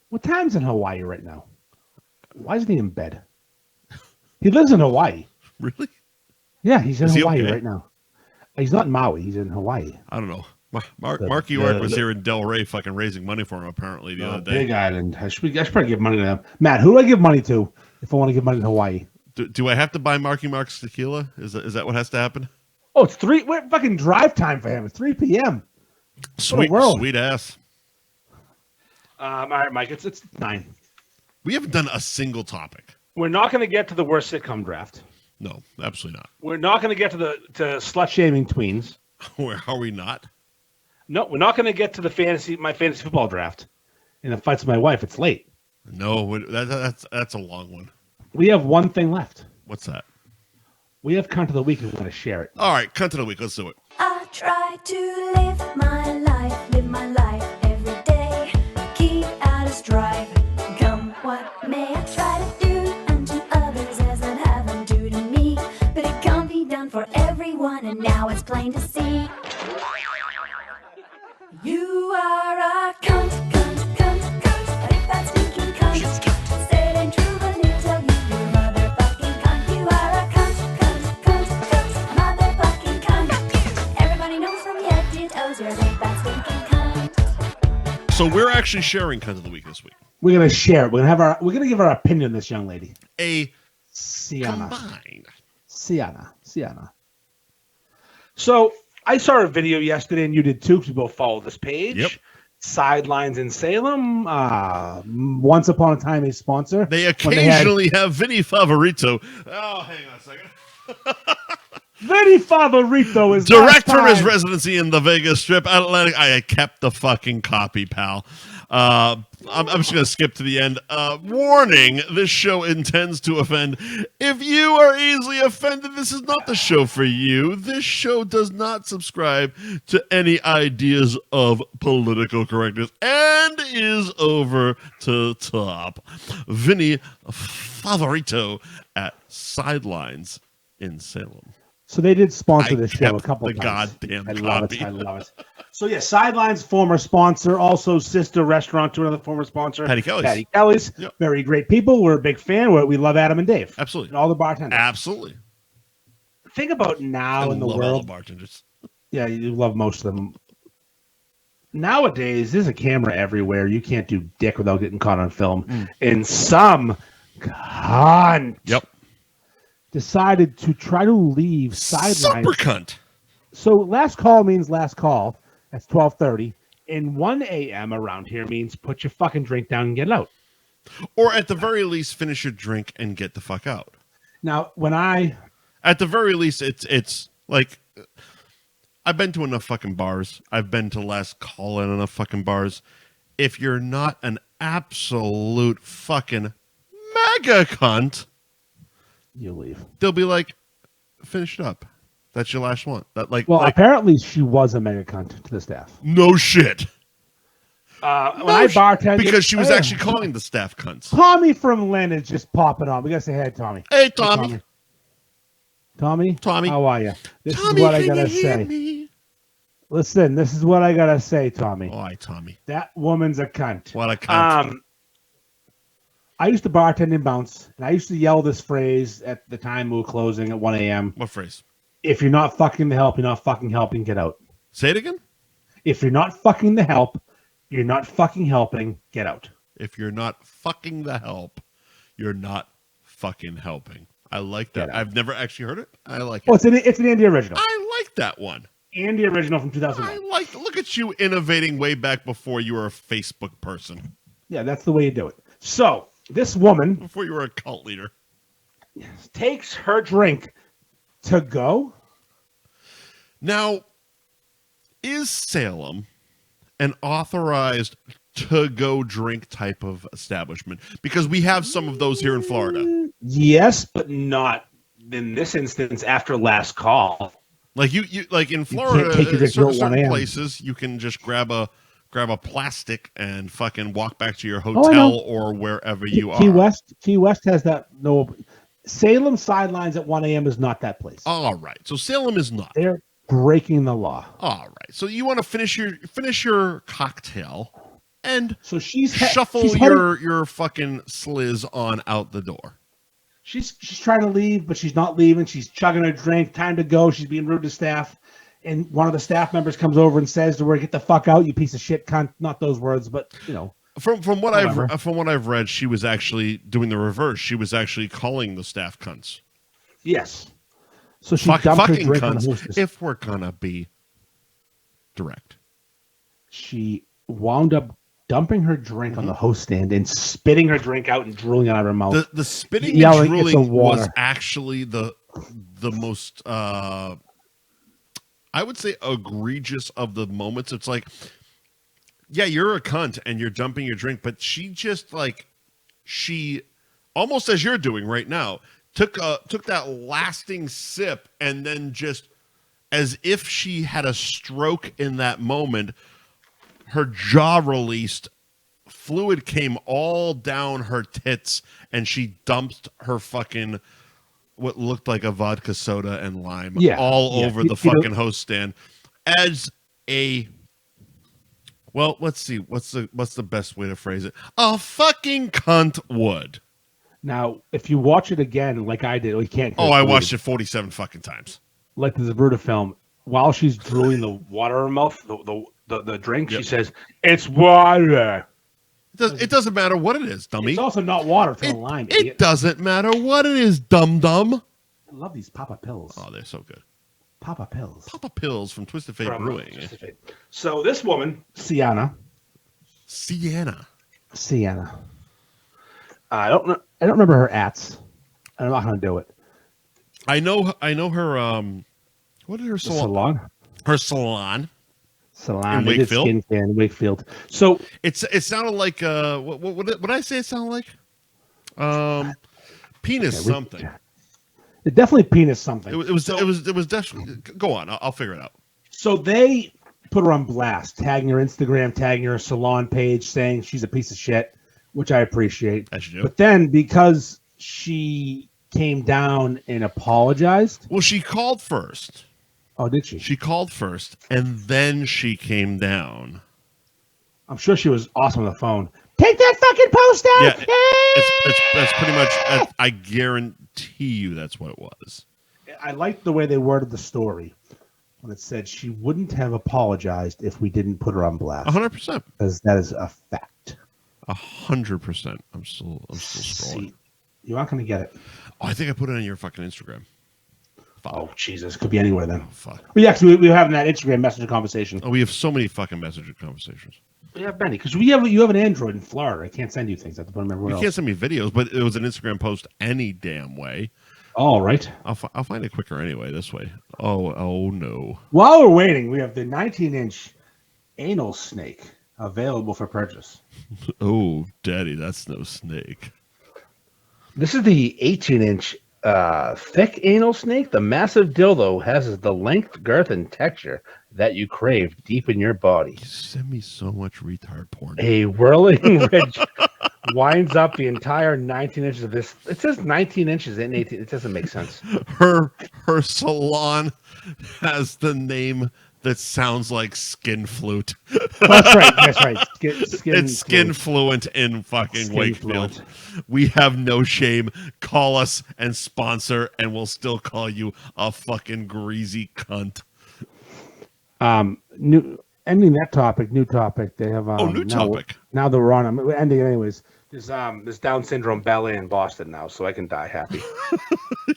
Speaker 1: What time's in Hawaii right now? Why isn't he in bed? He lives in Hawaii. Really? Yeah, he's in Hawaii right now. He's not in Maui. He's in Hawaii. I don't know. Marky York was here in Delray fucking raising money for him apparently the other day. Big Island. I should probably give money to them. Matt, who do I give money to if I want to give money to Hawaii? Do I have to buy Marky Mark's tequila? Is that what has to happen? Oh, it's 3. What fucking drive time for him? It's 3 p.m. Sweet ass. All right, Mike. It's 9. We haven't done a single topic. We're not going to get to the worst sitcom draft. No, absolutely not. We're not going to get to slut shaming tweens. Where are we not? No, we're not going to get to my fantasy football draft. And the fights with my wife. It's late. No, that's a long one. We have one thing left. What's that? We have cunt of the week and we're going to share it. All right, cunt of the week. Let's do it. I try to live my life every day. Keep out of strife. Come what may, I try to do unto others as I'd have them do to me. But it can't be done for everyone, and now it's plain to see. You are a cunt. But if that's stinking cunt, say it ain't true, but he'll tell you you're motherfucking cunt. You are a cunt. Motherfucking cunt. Everybody knows from your head to toes you're a big fat stinking cunt. So we're actually sharing cunt of the week this week. We're gonna share it. We're gonna give our opinion on this young lady. Sienna. So I saw a video yesterday, and you did too, because we both follow this page. Yep. Sidelines in Salem. Once upon a time, a sponsor. They occasionally have Vinny Favorito. Oh, hang on a second.
Speaker 2: Vinny Favorito is
Speaker 1: Director of his
Speaker 2: time.
Speaker 1: residency in the Vegas Strip, Atlantic. I kept the fucking copy, pal. I'm just going to skip to the end. Warning, this show intends to offend. If you are easily offended, this is not the show for you. This show does not subscribe to any ideas of political correctness and is over to top. Vinny Favorito at Sidelines in Salem.
Speaker 2: So they did sponsor this show a couple
Speaker 1: the
Speaker 2: times.
Speaker 1: Goddamn
Speaker 2: I love
Speaker 1: copy.
Speaker 2: it. I love it. So yeah, Sidelines, former sponsor, also sister restaurant to another former sponsor,
Speaker 1: Patty Kelly's.
Speaker 2: Patty Kelly's.
Speaker 1: Yep.
Speaker 2: Very great people. We're a big fan. We love Adam and Dave.
Speaker 1: Absolutely.
Speaker 2: And all the bartenders.
Speaker 1: Absolutely.
Speaker 2: Think about now in the
Speaker 1: love all
Speaker 2: world.
Speaker 1: the bartenders.
Speaker 2: Yeah, you love most of them. Nowadays, there's a camera everywhere. You can't do dick without getting caught on film. And some cunt decided to try to leave Sidelines.
Speaker 1: Super cunt.
Speaker 2: So last call means last call. That's 12:30. And 1 a.m. around here means put your fucking drink down and get out.
Speaker 1: Or at the very least, finish your drink and get the fuck out.
Speaker 2: Now,
Speaker 1: at the very least, it's like, I've been to enough fucking bars. I've been to last call in enough fucking bars. If you're not an absolute fucking mega cunt,
Speaker 2: you leave.
Speaker 1: They'll be like, finish it up. That's your last one.
Speaker 2: Apparently she was a mega cunt to the staff.
Speaker 1: No shit.
Speaker 2: I bartended,
Speaker 1: because she was actually calling the staff cunts.
Speaker 2: Tommy from Lynn is just popping on. We gotta say hey, Tommy.
Speaker 1: Hey, Tommy.
Speaker 2: Tommy, how are you? This
Speaker 1: Tommy,
Speaker 2: is what I
Speaker 1: can
Speaker 2: gotta
Speaker 1: you hear
Speaker 2: say.
Speaker 1: Me?
Speaker 2: Listen, this is what I gotta say, Tommy.
Speaker 1: All right, Tommy.
Speaker 2: That woman's a cunt.
Speaker 1: What a cunt.
Speaker 2: I used to bartend in Bounce, and I used to yell this phrase at the time we were closing at 1 a.m.
Speaker 1: What phrase?
Speaker 2: If you're not fucking the help, you're not fucking helping, get out.
Speaker 1: Say it again?
Speaker 2: If you're not fucking the help, you're not fucking helping, get out.
Speaker 1: If you're not fucking the help, you're not fucking helping. I like that. I've never actually heard it. I like it.
Speaker 2: Oh, it's an Andy original.
Speaker 1: I like that one.
Speaker 2: Andy original from 2001.
Speaker 1: Look at you innovating way back before you were a Facebook person.
Speaker 2: Yeah, that's the way you do it. So, this woman...
Speaker 1: Before you were a cult leader.
Speaker 2: Takes her drink to go.
Speaker 1: Now, is Salem an authorized to-go drink type of establishment? Because we have some of those here in Florida.
Speaker 2: Yes, but not in this instance after last call.
Speaker 1: Like you like in Florida, certain places you can just grab a plastic and fucking walk back to your hotel or wherever you are.
Speaker 2: Key West has that. No, Salem Sidelines at 1 a.m. is not that place.
Speaker 1: All right, so Salem is not.
Speaker 2: They're breaking the law.
Speaker 1: All right, so you want to finish your cocktail and
Speaker 2: shuffle
Speaker 1: your fucking sliz on out the door.
Speaker 2: She's trying to leave, but she's not leaving. She's chugging her drink. Time to go. She's being rude to staff. And one of the staff members comes over and says to her, "Get the fuck out, you piece of shit cunt." Not those words, but you know.
Speaker 1: From what I've read, she was actually doing the reverse. She was actually calling the staff cunts.
Speaker 2: Yes. So she dumped her drink on the hostess.
Speaker 1: If we're gonna be direct,
Speaker 2: she wound up dumping her drink on the host stand and spitting her drink out and drooling out of her mouth.
Speaker 1: The spitting and drooling was actually the most I would say egregious of the moments. It's like, yeah, you're a cunt and you're dumping your drink, but she almost as you're doing right now took that lasting sip and then just as if she had a stroke in that moment. Her jaw released, fluid came all down her tits, and she dumped her fucking what looked like a vodka soda and lime all over the fucking host stand. As a let's see, what's the best way to phrase it? A fucking cunt would.
Speaker 2: Now, if you watch it again, like I did, we can't.
Speaker 1: Oh, I watched it 47 fucking times.
Speaker 2: Like the Zabruta film, while she's drooling the water in her mouth, the drink, she says, "It's water."
Speaker 1: It doesn't matter what it is, dummy.
Speaker 2: It's also not water. It's a lime.
Speaker 1: It doesn't matter what it is, dum-dum.
Speaker 2: I love these Papa Pills.
Speaker 1: Oh, they're so good.
Speaker 2: Papa Pills.
Speaker 1: Papa Pills from Twisted Fate Brewing.
Speaker 2: So this woman, Sienna. I don't remember her ats. I'm not going to do it.
Speaker 1: I know her What did her
Speaker 2: salon?
Speaker 1: Her salon.
Speaker 2: In Wakefield. Skincare in Wakefield. So
Speaker 1: it sounded like what did I say? It sounded like penis something.
Speaker 2: It definitely penis something.
Speaker 1: It was definitely. Go on, I'll figure it out.
Speaker 2: So they put her on blast, tagging her Instagram, tagging her salon page, saying she's a piece of shit, which I appreciate.
Speaker 1: As you do.
Speaker 2: But then because she came down and apologized.
Speaker 1: Well, she called first.
Speaker 2: Oh, did she?
Speaker 1: She called first, and then she came down.
Speaker 2: I'm sure she was awesome on the phone. Take that fucking post down!
Speaker 1: Yeah, that's pretty much. I guarantee you that's what it was.
Speaker 2: I liked the way they worded the story when it said she wouldn't have apologized if we didn't put her on blast.
Speaker 1: 100%.
Speaker 2: Because that is a fact.
Speaker 1: 100%. I'm still scrolling.
Speaker 2: See, you're not going to get it.
Speaker 1: Oh, I think I put it on your fucking Instagram.
Speaker 2: Oh, Jesus. Could be anywhere then.
Speaker 1: Oh, fuck.
Speaker 2: Well, yeah, because we were having that Instagram messenger conversation.
Speaker 1: Oh, we have so many fucking messenger conversations.
Speaker 2: We have many. Because you have an Android in Florida. I can't send you things. I have to put them everywhere else.
Speaker 1: You can't send me videos, but it was an Instagram post any damn way.
Speaker 2: All right.
Speaker 1: I'll find it quicker anyway, this way. Oh, no.
Speaker 2: While we're waiting, we have the 19-inch anal snake available for purchase.
Speaker 1: Oh, daddy, that's no snake.
Speaker 2: This is the 18-inch thick anal snake. The massive dildo has the length, girth, and texture that you crave deep in your body.
Speaker 1: You send me so much retard porn.
Speaker 2: A whirling ridge winds up the entire 19 inches of this. It says 19 inches and 18. It doesn't make sense.
Speaker 1: Her salon has the name that sounds like skin flute.
Speaker 2: That's right.
Speaker 1: It's skin fluent in fucking Wakefield. Fluent. We have no shame. Call us and sponsor, and we'll still call you a fucking greasy cunt.
Speaker 2: Ending that topic. New topic. They have
Speaker 1: new topic.
Speaker 2: Now that we're on, I'm ending it anyways. There's Down syndrome ballet in Boston now, so I can die happy.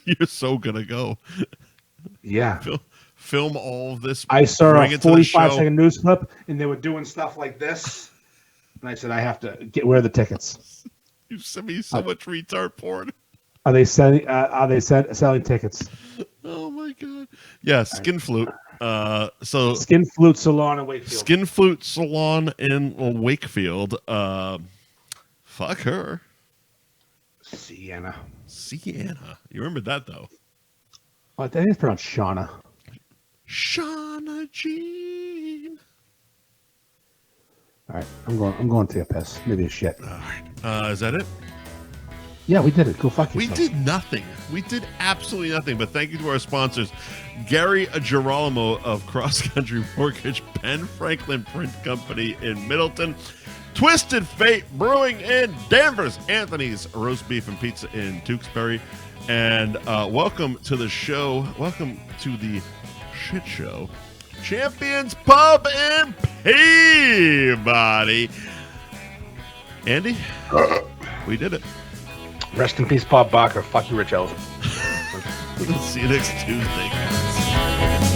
Speaker 1: You're so gonna go.
Speaker 2: Yeah.
Speaker 1: Film all of this.
Speaker 2: I saw a 45-second news clip, and they were doing stuff like this. And I said, I have to wear the tickets.
Speaker 1: You sent me so much retard porn.
Speaker 2: Are they selling tickets?
Speaker 1: Oh my god! Yeah, skin flute. So
Speaker 2: Skin Flute Salon in Wakefield.
Speaker 1: Skin Flute Salon in Wakefield. Fuck her.
Speaker 2: Sienna.
Speaker 1: You remember that though?
Speaker 2: Oh, I think it's pronounced Shauna.
Speaker 1: Shauna Jean.
Speaker 2: All right, I'm going to take a piss. Maybe a shit.
Speaker 1: All right. Is that it?
Speaker 2: Yeah, we did it. Go fuck yourself.
Speaker 1: We did nothing. We did absolutely nothing. But thank you to our sponsors, Gary Girolamo of Cross Country Mortgage, Ben Franklin Print Company in Middleton, Twisted Fate Brewing in Danvers, Anthony's Roast Beef and Pizza in Tewksbury, and welcome to the show. Welcome to the shit show, Champions Pub in Peabody. Andy, we did it.
Speaker 2: Rest in peace, Bob Barker. Fuck you, Rich Elton.
Speaker 1: See you next Tuesday, guys.